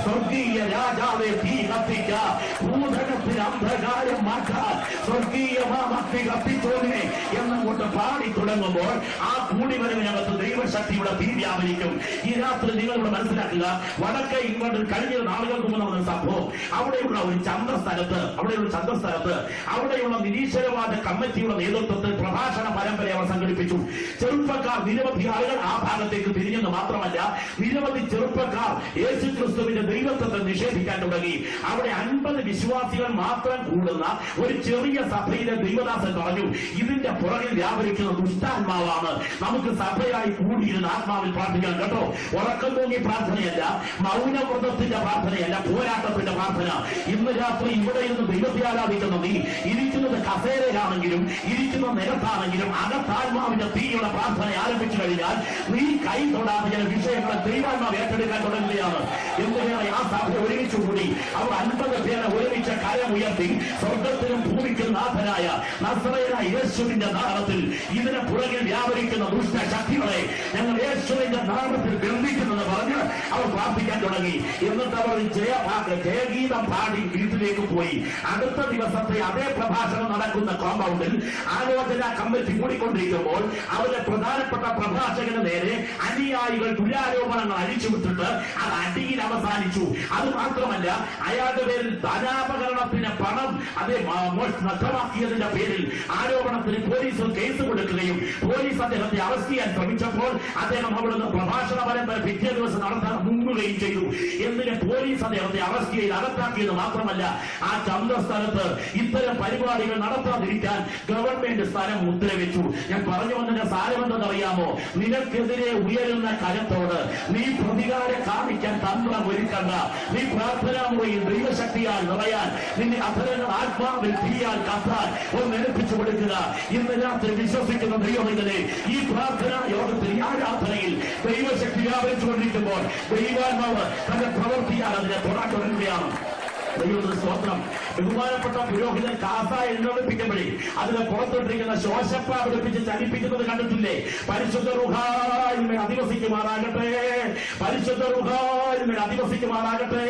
സ്വർഗീയ രാജാവെ തീ കത്തിക്ക, ഭൂതലത്തിൽ അന്ധകാരം മാറ്റാൻ സ്വർഗീയമാക്കി കത്തിച്ചോനെ എന്നങ്ങോട്ട് പാടി തുടങ്ങുമ്പോൾ ആ കൂടിവരവിനകത്ത് ദൈവശക്തിയുടെ തീ വ്യാപരിക്കും. ഈ രാത്രി നിങ്ങളിവിടെ മനസ്സിലാക്കുക, വടക്കേ ഇങ്ങോട്ട് കഴിഞ്ഞ നാളുകൾക്ക് മുമ്പ് നടന്ന സംഭവം, അവിടെയുള്ള ഒരു ചന്തസ്ഥലത്ത് അവിടെയുള്ള നിരീശ്വരവാദ കമ്മിറ്റിയുടെ നേതൃത്വത്തിൽ പ്രഭാഷണ പരമ്പര അവർ സംഘടിപ്പിച്ചു. ചെറുപ്പക്കാർ, നിരവധി ആളുകൾ ആ ഭാഗത്തേക്ക് തിരിഞ്ഞെന്ന് മാത്രമല്ല, നിരവധി ചെറുപ്പക്കാർ യേശുക്രിസ്തുവിന്റെ ദൈവത്വത്തെ നിഷേധിക്കാൻ തുടങ്ങി. അവിടെ 50 വിശ്വാസികൾ മാത്രം കൂടുന്ന ഒരു ചെറിയ സഭയിലെ ദൈവദാസൻ പറഞ്ഞു, ഇതിന്റെ പുറകിൽ വ്യാപരിക്കുന്ന ദുഷ്ടാത്മാവാണ്. നമുക്ക് സഭയായി കൂടിയിരുന്ന ആത്മാവിൽ പ്രാർത്ഥിക്കാൻ കേട്ടോ. ഉറക്കം തൂങ്ങി പ്രാർത്ഥനയല്ല, മൗനവ്രതത്തിന്റെ പ്രാർത്ഥനയല്ല, പോരാട്ടത്തിന്റെ പ്രാർത്ഥന. ഇന്ന് രാത്രി ഇവിടെ ഇരുന്ന് ദൈവത്തെ ആരാധിക്കുന്ന നീ, ഇരിക്കുന്നത് കസേരയിലാണെങ്കിലും ഇരിക്കുന്ന നിരത്താണെങ്കിലും അകത്താത്മാവിന്റെ തീയുടെ പ്രാർത്ഥന ആരംഭിച്ചു കഴിഞ്ഞാൽ നീ കൈ തൊടാതെ ചില വിഷയങ്ങളെ ദൈവാത്മാവ് ഏറ്റെടുക്കാൻ തുടങ്ങുകയാണ്. എന്തിനാണ് ആ സഭ ഒരുമിച്ചുകൂടി അവർ 50 പേരെ ഒരുമിച്ച് കരമുയർത്തി സ്വർഗത്തിനും ഭൂമിക്കും നാഥനായ നസറേയനായ യേശുവിന്റെ നാമത്തിൽ ഇതിന് പുറകിൽ വ്യാപരിക്കുന്ന ദുഷ്ടശക്തികളെ ഞങ്ങൾ യേശുവിന്റെ നാമത്തിൽ ബന്ധിക്കുന്നെന്ന് പറഞ്ഞ് അവർ പ്രാർത്ഥിക്കാൻ തുടങ്ങി. എന്നിട്ട് അവർ ജയഗീതം പാടി വീട്ടിലേക്ക് പോയി. അടുത്ത ദിവസത്തെ അതേ പ്രഭാഷണം നടക്കുന്ന കോമ്പൗണ്ടിൽ ആലോചന കമ്മിറ്റി കൂടിക്കൊണ്ടിരിക്കുമ്പോൾ അവരുടെ പ്രധാനപ്പെട്ട പ്രഭാഷകന് നേരെ അനുയായികൾ ദുരാരോപണങ്ങൾ അഴിച്ചുവിട്ടിട്ട് അത് അടിയിൽ അവസാനിച്ചു. അത് മാത്രമല്ല, അയാളുടെ പേരിൽ ധനാപകരണ പിന്നെ പണം അതേ നഷ്ടമാക്കിയതിന്റെ പേരിൽ ആരോപണത്തിന് പോലീസ് കേസ് കൊടുക്കുകയും പോലീസ് അദ്ദേഹത്തെ അറസ്റ്റ് ചെയ്യാൻ ശ്രമിച്ചപ്പോൾ അദ്ദേഹം അവിടുന്ന് പ്രഭാഷണ പരമ്പര പിറ്റേ ദിവസം നടത്താൻ മുങ്ങുകയും ചെയ്തു. എന്തിന് പോലീസ് അദ്ദേഹത്തെ അറസ്റ്റ് ചെയ്ത് അകത്താക്കിയത് മാത്രമല്ല, ആ ചന്തസ്ഥലത്ത് ഇത്തരം പരിപാടികൾ നടത്താതിരിക്കാൻ ഗവൺമെന്റ് സ്ഥലം ഉത്തരവിച്ചു. ഞാൻ പറഞ്ഞു വന്നതിന്റെ സാരമെന്തെന്നറിയാമോ? നിനക്കെതിരെ ഉയരുന്ന കരത്തോട് നീ പ്രതികാരം കാണിക്കാൻ തന്ത്രം ഒരുക്കണ്ട. നീ പ്രാർത്ഥനാ മുറിയിൽ ദൈവശക്തിയാൽ നിറയാൻ, നിന്റെ അധരങ്ങൾ ആത്മാവിൽ തീയാൽ കത്താൻ ഒന്ന് ഏൽപ്പിച്ചു കൊടുക്കുക. ഇന്ന് രാത്രി വിശ്വസിക്കുന്ന ദൈവമേ, ഈ പ്രാർത്ഥനാ യോഗത്തിൽ ആരാധനയിൽ ദൈവശക്തി വ്യാപരിച്ചുകൊണ്ടിരിക്കുമ്പോൾ ദൈവാത്മാവ് തന്റെ പ്രവൃത്തിയാൽ അതിനെ തൊടാൻ തുടങ്ങുകയാണ്. ദൈവത്തിന് സ്തോത്രം. ബഹുമാനപ്പെട്ട പുരോഹിതൻ കാസ എഴുന്നള്ളിപ്പിക്കുമ്പോഴേ അതിനെ പുറത്തോട്ടിരിക്കുന്ന ശോശപ്പ പിടിപ്പിച്ച് ചലിപ്പിക്കുന്നത് കണ്ടിട്ടില്ലേ? പരിശുദ്ധ റുഹായിന്മേൽ അധിവസിക്കുമാറാകട്ടെ, പരിശുദ്ധ റുഹായിന്മേൽ അധിവസിക്കുമാറാകട്ടെ.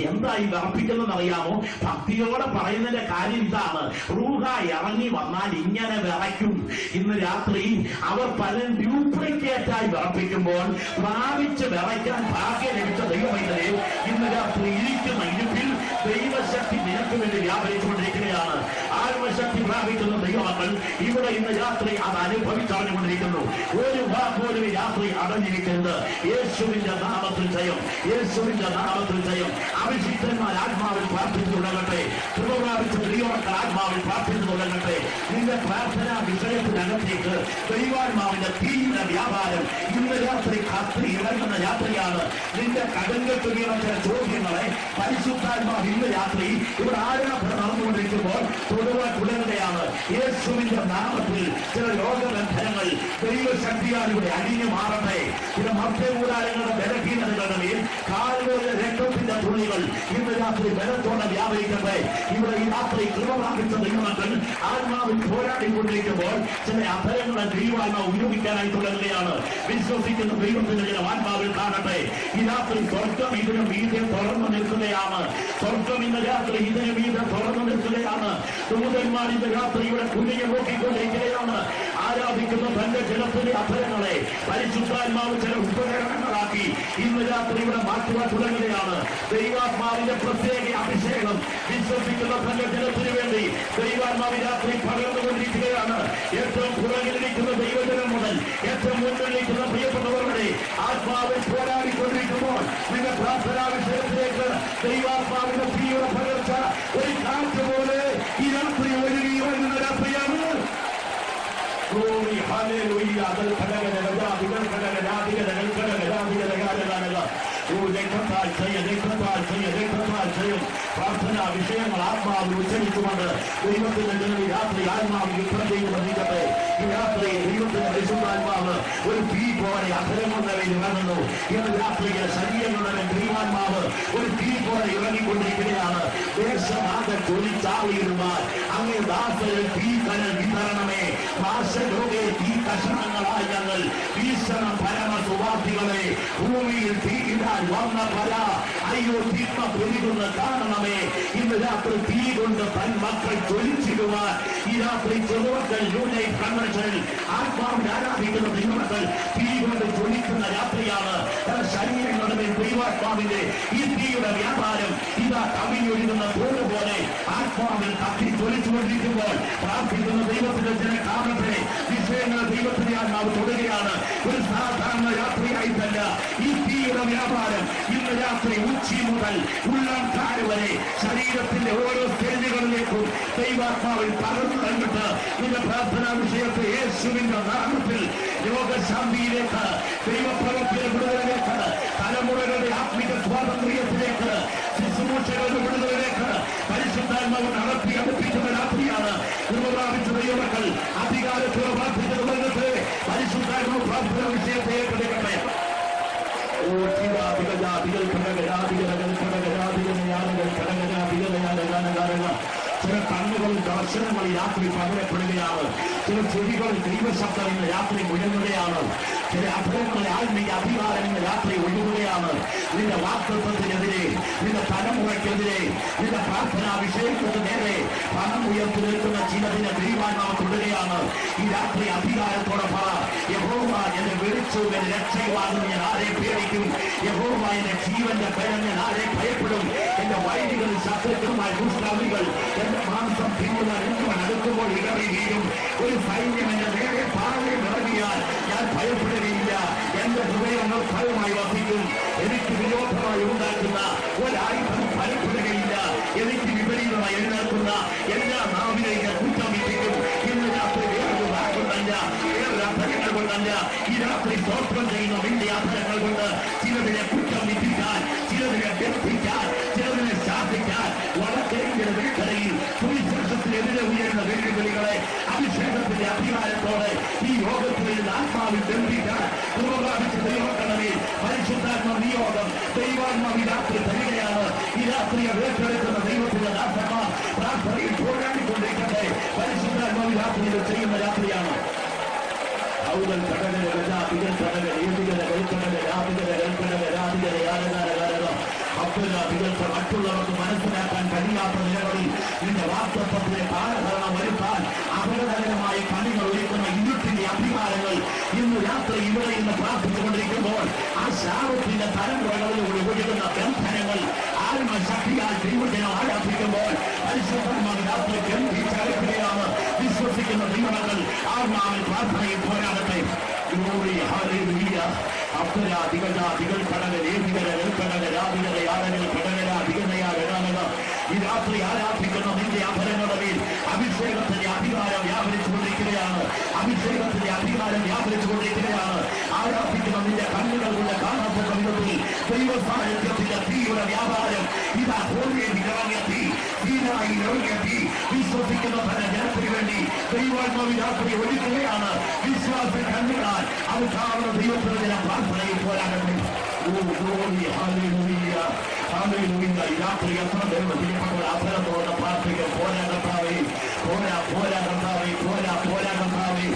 എന്തായി വിറപ്പിക്കുന്നതെന്ന് അറിയാമോ? ഭക്തിയോടെ പറയുന്നതിന്റെ കാര്യം ഇതാണ്. റൂഹ ഇറങ്ങി വന്നാൽ ഇങ്ങനെ വിറയ്ക്കും. ഇന്ന് രാത്രി അവർ പലരും ഡ്യൂപ്ലിക്കേറ്റായി വിറപ്പിക്കുമ്പോൾ പ്രാപിച്ച് വിറയ്ക്കാൻ ഭാഗ്യം ലഭിച്ച ദൈവമൈതരെ ഇന്ന് രാത്രി ഇരിക്കുന്ന ഇരിപ്പിൽ ദൈവശക്തി നിനക്ക് വേണ്ടി വ്യാപരിച്ചുകൊണ്ടിരിക്കുകയാണ്. ആത്മശക്തി പ്രാപിക്കുന്ന ദൈവമക്കൾ ഇവിടെ ഇന്ന് രാത്രി അത് അനുഭവിച്ചറിഞ്ഞുകൊണ്ടിരിക്കുന്നു. ഒരു വാക്കുപോലും രാത്രി അടഞ്ഞിരിക്കുന്നത്. യേശുവിന്റെ നാമത്തിൽ ജയം, യേശുവിന്റെ നാമത്തിൽ ജയം. അഭിഷിക്തന്മാർ ആത്മാവിൽ പ്രാർത്ഥിച്ചു തുടങ്ങട്ടെ, കൃപ പ്രാപിച്ച ദൈവമക്കൾ ആത്മാവിൽ പ്രാർത്ഥിച്ചു തുടങ്ങട്ടെ. നിന്റെ പ്രാർത്ഥനാ വിഷയത്തിനകത്തേക്ക് ദൈവാത്മാവിന്റെ തീവ്ര വ്യാപാരം ഇന്ന് രാത്രി കത്തി ഇറങ്ങുന്ന രാത്രിയാണ്. നിന്റെ കടങ്ങൾക്ക് വീണ ചില ചോദ്യങ്ങളെ പരിശുദ്ധാത്മാവ് ഇന്ന് രാത്രി ഇവിടെ ആരാധന നടന്നുകൊണ്ടിരിക്കുമ്പോൾ തൊടുവാൻ തുടങ്ങുകയാണ്. യേശുവിന്റെ നാമത്തിൽ ചില രോഗബന്ധനങ്ങൾ ദൈവശക്തിയാൽ ഇവിടെ അഴിഞ്ഞു മാറട്ടെ. ചില മധ്യകൂടാരങ്ങളുടെ ബലഹീനതകളുടെ മേൽ കാലുകളുടെ രക്തത്തിന്റെ തുള്ളികൾ ഇന്ന് രാത്രി ബലത്തോടെ വ്യാപരിക്കട്ടെ. ഇവിടെ ഈ രാത്രി കൃപ പ്രാപിച്ച ദൈവമക്കൾ ആത്മാവിൽ പോരാടിക്കൊണ്ടിരിക്കുമ്പോൾ ചില അധരങ്ങളെ ദൈവാത്മാവ് ഉപയോഗിക്കാനായി തുടങ്ങുകയാണ്. വിശ്വസിക്കുന്ന ദൈവത്തിന്റെ ചില ആത്മാവിൽ കാണട്ടെ. ഈ രാത്രി സ്വർഗം ഇതിനു മീതെ തുറന്നു നിൽക്കുകയാണ്. സ്വർഗം ഇന്ന് രാത്രി ഇതിനു മീതെ തുറന്നു നിൽക്കുകയാണ്. ദൂതന്മാർ ഇന്ന് രാത്രി ഇവിടെ കുഞ്ഞിനെ നോക്കിക്കൊണ്ടിരിക്കുകയാണ്. ആരാധിക്കുന്ന തന്റെ ജലത്തിന്റെ അധരങ്ങളെ പരിശുദ്ധാത്മാവ് ചില ഉപകരണങ്ങളാക്കി ഇന്ന് രാത്രി ഇവിടെ മാറ്റുവാൻ തുടങ്ങുകയാണ്. ദൈവാത്മാവിന്റെ പ്രത്യേക അഭിഷേകം വിശ്വസിക്കുന്ന തന്റെ ജലത്തിന് വേണ്ടി ദൈവാത്മാവ് രാത്രി പകർന്നുകൊണ്ടിരിക്കുകയാണ്. ഏറ്റവും പുറകിലിരിക്കുന്ന ദൈവജനം മുതൽ ഏറ്റവും മുന്നിലിരിക്കുന്ന പ്രിയപ്പെട്ടവരുടെ ആത്മാവിൽ പോരാടിക്കൊണ്ടിരിക്കുമ്പോൾ നിങ്ങൾ പ്രാർത്ഥനാ വിഷയത്തിലേക്ക് ദൈവാത്മാവിന്റെ തീവ്ര പകർച്ച ഒരു കാറ്റ് പോലെ ഈ രാത്രി ഒഴുകി വരുന്ന രാത്രിയാണ്. പ്രാർത്ഥനാ വിഷയങ്ങൾ ആത്മാവിൽ ഉച്ചരിച്ചുകൊണ്ട് ദൈവത്തിന്റെ ജനവി രാത്രി ആത്മാവിൽ പ്രത്യേകിക്കട്ടെ. ഈ രാത്രി ദൈവത്തിന്റെ പരിശുദ്ധാത്മാവ് ഒരു തീ പോലെ അധരങ്ങളുടെ മേൽ ഇറങ്ങുന്നു. ഇന്ന് രാത്രിയിലെ ശരീരങ്ങളുടെ മേൽ ദൈവാത്മാവ് ഒരു തീ പോലെ ഇറങ്ങിക്കൊണ്ടിരിക്കുകയാണ്. ദേശമാകെ തൊലിച്ചാറിയിരുന്നാൽ അങ്ങേ ദാസരിൽ തീ കനൽ വിതരണമേ. നാശരോഗെ തീ കഷണങ്ങളായി ഞങ്ങൾ വീശണം പരമ സുവാസികളെ. ഭൂമിയിൽ തീയിടാൻ വന്ന പല അയ്യോ തീർന്ന പെരുകുന്ന കാണണമേ. ഇന്ന് രാത്രി തീ കൊണ്ട് തൻ മക്കൾ ജ്വലിച്ചിടുവാൻ ഈ രാത്രി ചെറുമക്കൾ യൂണിറ്റ് കൺവെൻഷനിൽ ആത്മാവിൽ ആരാധിക്കുന്ന ദൈവമക്കൾ തീ കൊണ്ട് ജ്വലിക്കുന്ന രാത്രിയാണ്. ശരീരങ്ങളുടെ മേൽ ദൈവാത്മാവിന്റെ ഈ തീയുടെ വ്യാപാരം ഇതാ കവിഞ്ഞൊഴുകുന്ന തോട് പോലെ ആത്മാവിൽ കത്തി ജ്വലിച്ചുകൊണ്ടിരിക്കുമ്പോൾ പ്രാർത്ഥിക്കുന്ന ദൈവത്തിന്റെ ജന കാണട്ടെ. വിഷയങ്ങൾ ദൈവത്തിന്റെ ആത്മാവ് തൊടുകയാണ്. ഒരു സാധാരണ രാത്രിയായിട്ടല്ല ഈ തീയുടെ വ്യാപാരം ഇന്ന് രാത്രി ഉച്ചി മുതൽ ഉള്ളം കാല് വരെ ശരീരത്തിന്റെ ഓരോ സ്റ്റേജുകളിലേക്കും ദൈവാത്മാവിൽ പകർന്നു കണ്ടിട്ട് നിന്റെ പ്രാർത്ഥനാ വിഷയത്തെ യേശുവിന്റെ നാമത്തിൽ രോഗശാന്തിയിലേക്ക് ദൈവപ്രവർത്തിയുടെ വിടുതലിലേക്ക് തലമുറകളുടെ ആത്മിക സ്വാതന്ത്ര്യത്തിലേക്ക് ശുശ്രൂഷകളുടെ വിടുതലിലേക്ക് പരിശുദ്ധാത്മാവ് നടത്തി അടുപ്പിക്കുന്ന രാത്രിയാണ്. നിർവ്വഹിച്ച ദൈവമക്കൾ അധികാരത്തോടെ പ്രാർത്ഥിച്ചത് വർഗത്തെ പരിശുദ്ധാത്മാവ് പ്രാർത്ഥന വിഷയത്തെ ഏറ്റെടുക്കട്ടെ. ചില കണ്ണുകളിൽ ദർശനങ്ങൾ രാത്രി പകരപ്പെടുകയാണ്. ചില ചെവികളിൽ ദൈവശബ്ദം ഇന്ന് രാത്രി മുഴങ്ങുകയാണ്. ചില അധരങ്ങളിൽ ആത്മീയ അധികാരം ഇന്ന് രാത്രി ഒഴുകുകയാണ്. നിന്റെ വാക്തത്വത്തിനെതിരെ, നിന്റെ തലമുറയ്ക്കെതിരെ, നിന്റെ പ്രാർത്ഥനാ വിഷയത്തിന് നേരെ പണം ഉയർത്തി നിൽക്കുന്ന ചിലതിനെ ദൈവാത്മാവ് തുടരുകയാണ്. ഈ രാത്രി അധികാരത്തോടെ പറ, യഹോവ എന്നെ വിളിച്ചു, എന്നെ രക്ഷയുമാകുന്നു, ഞാൻ ആരെ പേടിക്കും? യഹോവ എന്റെ ജീവന്റെ പേരൻ, ഞാൻ ആരെ ഭയപ്പെടും? എന്റെ വൈദികളിൽ ശത്രുക്കളുമായി ദുഷ്ടാവികൾ അടുക്കുമ്പോൾ ഇടറി വീഴും. ഒരു സൈന്യം എന്റെ നേരെ പാറയിൽ ഇറങ്ങിയാൽ ഞാൻ ഭയപ്പെടുകയില്ല. എന്റെ ഹൃദയങ്ങൾ ഭയമായി വസിക്കും. എനിക്ക് വിരോധമായി ഉണ്ടാക്കുന്ന ഒരായുധം ഫലപ്പെടുകയില്ല. എനിക്ക് വിപരീതമായി എഴുന്നേൽക്കുന്ന എല്ലാ നാവിലേക്ക് കുറ്റം വിധിക്കും. ഇന്ന് രാത്രി വേറൊരു വാക്കുണ്ടല്ല, വേറൊരു അധരങ്ങൾ കൊണ്ടല്ല, ഈ രാത്രി സ്തോത്രം ചെയ്യുന്ന വലിയ അധരങ്ങൾ കൊണ്ട് ചിലതിനെ കുറ്റം വിധിക്കാൻ, ചിലതിനെ ഗർഭിക്കാൻ, ചിലതിനെ ശാസിക്കാൻ വളരെയേറെ മേഖലയിൽ സുവിശേഷത്തിനെതിരെ ഉയരുന്ന വെല്ലുവിളികളെ അഭിഷേകത്തിന്റെ അധികാരത്തോടെ ഈ യോഗത്തിൽ ആത്മാവിൽ ബന്ധിക്കാൻ പൂർവ്വപ്രാപിച്ച ദൈവക്കടവിൽ പരിശുദ്ധാത്മ നിയോഗം ദൈവാത്മാവി രാത്രി തരികയാണ്. ഈ രാത്രിയെ ഏറ്റെടുക്കുന്ന ദൈവത്തിന്റെ ദാസന്മാർ പ്രാർത്ഥനയിൽ പോരാടിക്കൊണ്ടിരിക്കട്ടെ. പരിശുദ്ധാത്മാവി രാത്രിയിൽ ചെയ്യുന്ന രാത്രിയാണ്. മറ്റുള്ളവർക്ക് മനസ്സിലാക്കാൻ കഴിയാത്ത നിലകളിൽ നിന്റെ വാസ്തവത്തിലെ കാലഹരണം വരുത്താൻ അപകടകരമായ കണികൾ ഒരുക്കുന്ന ഇരുട്ടിന്റെ അധികാരങ്ങൾ ഇന്ന് രാത്രി ഇവിടെ ഇന്ന് പ്രാർത്ഥിച്ചുകൊണ്ടിരിക്കുമ്പോൾ ആ ശാപത്തിന്റെ തലമുറകളിലൂടെ ഒഴുകുന്ന ബന്ധനങ്ങൾ ആത്മശക്തിയാൽ ദൈവജനം ആരാധിക്കുമ്പോൾ പരിശുദ്ധമായ രാത്രി ബന്ധിച്ചടക്കുകയാണ്. വിശ്വസിക്കുന്ന ദൈവങ്ങൾ ആത്മാവിൽ പ്രാർത്ഥനയിൽ പോരാടട്ടെ. ഈ രാത്രി ആരാധിക്കുന്ന നിന്റെ അധരങ്ങളുടെ മേൽ അഭിഷേകത്തിന്റെ അധികാരം വ്യാപരിച്ചുകൊണ്ടിരിക്കുകയാണ്. അഭിഷേകത്തിന്റെ അധികാരം വ്യാപരിച്ചുകൊണ്ടിരിക്കുകയാണ്. ആരാധിക്കുന്ന നിന്റെ കണ്ണുകളുടെ കാണാത്ത വിധത്തിൽ ദൈവ സാന്നിധ്യത്തിന്റെ തീവ്ര വ്യാപാരം ഇതാ ഇറങ്ങിയ തീ, തീരായി ഇറങ്ങിയ തീ വിശ്വസിക്കുന്ന തന്നെ ജനത്തിന് വേണ്ടി ദൈവാത്മാവി രാത്രി ഒഴുകുകയാണ്. വിശ്വാസ കണ്ണുകളാൽ അത് കാണുന്ന ദൈവത്തിന് ജനം പ്രാർത്ഥനയിൽ പോരാടട്ടെ. രാത്രി എത്ര ദൈവത്തിൽപ്പെട്ട അവസരത്തോടെ പ്രാർത്ഥിക്കും. പോരാടത്താവേ, പോരാടത്താവേ, പോരാടത്താവേ.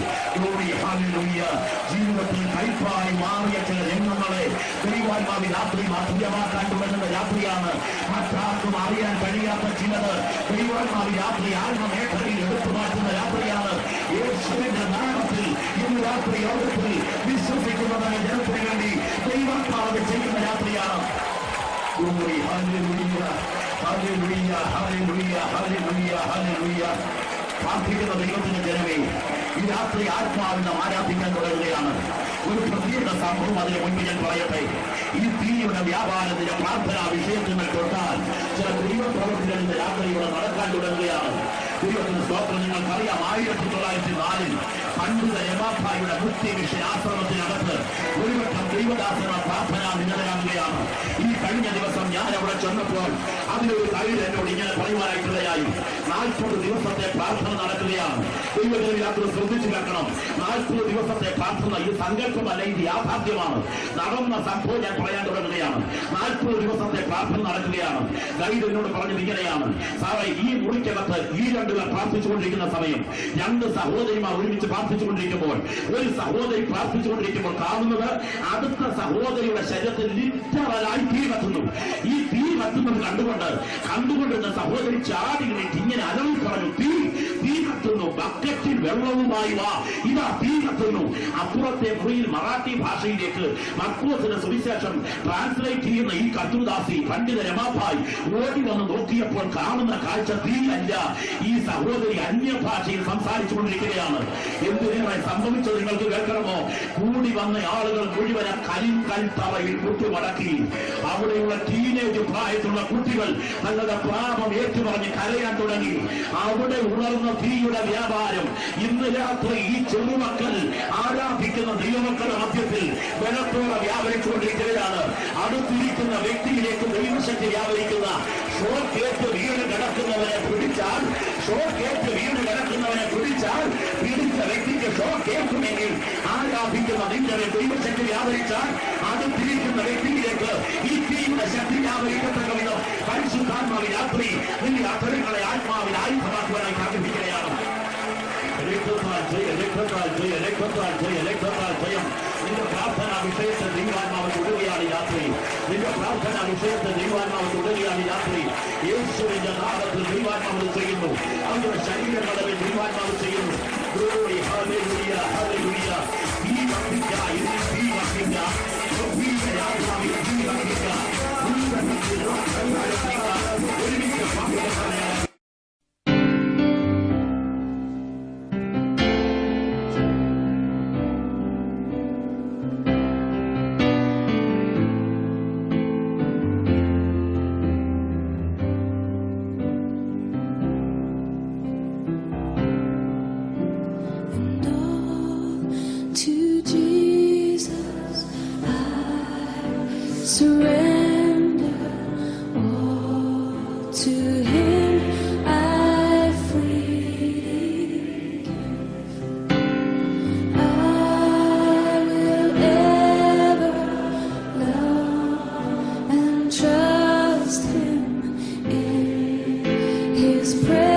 ജീവിതത്തിൽ കൈപ്പായി മാറിയ ചില രംഗങ്ങളെ ദൈവാത്മാവി രാത്രി മാധുര്യമാക്കാൻ തുടങ്ങുന്ന രാത്രിയാണ്. മറ്റാർക്കും അറിയാൻ കഴിയാത്ത ചിലത് ദൈവാത്മാവി രാത്രി ആത്മമേഖലയിൽ എടുത്തു മാറ്റുന്ന രാത്രിയാണ്. യേശുവിന്റെ നാമത്തിൽ ഇന്ന് രാത്രി യോഗത്തിൽ വിശ്വസിക്കുന്നതിന് ജനത്തിന് വേണ്ടി ദൈവാത്മാവ് ചെയ്യുന്ന രാത്രിയാണ്. പ്രാർത്ഥിക്കുന്ന ദൈവത്തിന്റെ ജനമേ, ഈ രാത്രി ആത്മാവിനെ ആരാധിക്കാൻ തുടങ്ങുകയാണ്. ഒരു പ്രത്യേക സംഭവം അതിന് മുൻപ് ഞാൻ പറയട്ടെ. ഈ തീയുടെ വ്യാപാരത്തിന്റെ പ്രാർത്ഥനാ വിഷയത്തിൽ തൊട്ടാൽ ചില ദൈവപ്രവൃത്തികളിന്റെ രാത്രിയുടെ നടക്കാൻ തുടങ്ങുകയാണ്. ദൈവത്തിന് സ്തോത്രം. നിങ്ങൾക്കറിയാം, 1904 പണ്ഡിത രമാഭായിയുടെ മുക്തി മിഷൻ ആശ്രമത്തിനകത്ത് ഒരു വട്ടം ദൈവദാസന പ്രാർത്ഥന നിലനിൽക്കുകയാണ്. ഈ കഴിഞ്ഞ ദിവസം ഞാൻ അവിടെ ചെന്നപ്പോൾ അതിലൊരു കവിത എന്നോട് ഇങ്ങനെ പറയുവാനായിട്ടുള്ളതായി. 40 ദിവസത്തെ പ്രാർത്ഥന നടക്കുകയാണ്. ദൈവത്തിൽ ശ്രദ്ധിച്ചു കേൾക്കണം. 40 ദിവസത്തെ പ്രാർത്ഥന ഇത് സങ്കല്പമല്ല, ഇത് യാഥാർത്ഥ്യമാണ്. നടന്ന സംഭവം ഞാൻ പറയാൻ തുടങ്ങുകയാണ്. 40 ദിവസത്തെ പ്രാർത്ഥന നടക്കുകയാണ്. ഗൈഡ് എന്നോട് പറഞ്ഞത് ഇങ്ങനെയാണ്: സാറേ, ഈ മുറിക്കകത്ത് ഈ രണ്ടുപേർ പ്രാർത്ഥിച്ചുകൊണ്ടിരിക്കുന്ന സമയം 2 സഹോദരിമാർ ഒരുമിച്ച് പ്രാർത്ഥിച്ചുകൊണ്ടിരിക്കുമ്പോൾ, ഒരു സഹോദരി പ്രാർത്ഥിച്ചുകൊണ്ടിരിക്കുമ്പോൾ കാണുന്നത് അടുത്ത സഹോദരിയുടെ ശരീരത്തിൽ ലിറ്ററലായി തീ കത്തുന്നു. ഈ തീ കത്തുന്നത് കണ്ടുകൊണ്ടിരുന്ന സഹോദരി ചാടി ഇങ്ങനെ അലറി പറഞ്ഞു, തീ കത്തുന്നു, ബക്കറ്റിൽ വെള്ളവുമായി വാ, ഇതാ തീ കത്തുന്നു. അപ്പുറത്തെ മുറിയിൽ മറാഠി ഭാഷയിലേക്ക് മർക്കോസിന്റെ സുവിശേഷം ട്രാൻസ്ലേറ്റ് ചെയ്യുന്ന ഈ കർത്തൃദാസി പണ്ഡിത രമാഭായ് ഓടി വന്ന് നോക്കിയപ്പോൾ കാണുന്ന കാഴ്ച തീയല്ല, ഈ സഹോദരി അന്യഭാഷയിൽ സംസാരിച്ചു കൊണ്ടിരിക്കുകയാണ്. എന്തിനേറെ സംഭവിച്ചത് നിങ്ങൾക്ക് കേൾക്കണമോ? കൂടി വന്ന ആളുകൾ മുഴുവൻ കരിങ്കൽ തറയിൽ കുട്ടിമടക്കി. അവിടെയുള്ള ടീനേജ് പ്രായത്തിലുള്ള കുട്ടികൾ തങ്ങളുടെ പാപം ഏറ്റുപറഞ്ഞ് കരയാൻ തുടങ്ങി. അവിടെ ഉണർന്ന തീയുടെ വ്യാപാരം ഇന്ന് രാത്രി ഈ ചെറുമക്കൾ ആരാധിക്കുന്ന ദൈവമക്കളുടെ മധ്യത്തിൽ ബലത്തോടെ വ്യാപരിച്ചുകൊണ്ടിരിക്കുകയാണ്. അടുത്തിരിക്കുന്ന വ്യക്തിയിലേക്ക് ദൈവശക്തി വ്യാപരിക്കുന്ന ഷോക്കേറ്റ് വീട് കിടക്കുന്നവനെ പിടിച്ചാൽ പിടിച്ച വ്യക്തിക്ക് ഷോക്കേറ്റുമെങ്കിൽ ആരാധിക്കുന്ന നിങ്ങളെ ദൈവശക്തി വ്യാപരിച്ചാൽ അടുത്തിരിക്കുന്ന വ്യക്തിയിലേക്ക് ഈ തീയുടെ ശക്തി വ്യാപരിക്കത്തക്ക വിധം പരിശുദ്ധാത്മാവി രാത്രി നിന്റെ അധരങ്ങളെ ആത്മാവിൽ ആയുധമാക്കുവാനായി ആഗ്രഹിക്കുകയാണ്. നിന്റെ പ്രാർത്ഥനാ വിഷയത്തെ ദൈവാത്മാവ് തുടരുകയാണ് രാത്രി. നിന്റെ പ്രാർത്ഥനാ വിഷയത്തെ ദൈവാത്മാവ് തുടരുകയാണ് രാത്രി. യേശുവിന്റെ നാമത്തിൽ ദൈവാത്മാവ് ചെയ്യുന്നു. അവരുടെ ശരീരങ്ങളെ ദൈവാത്മാവ് ചെയ്യുന്നു. His presence.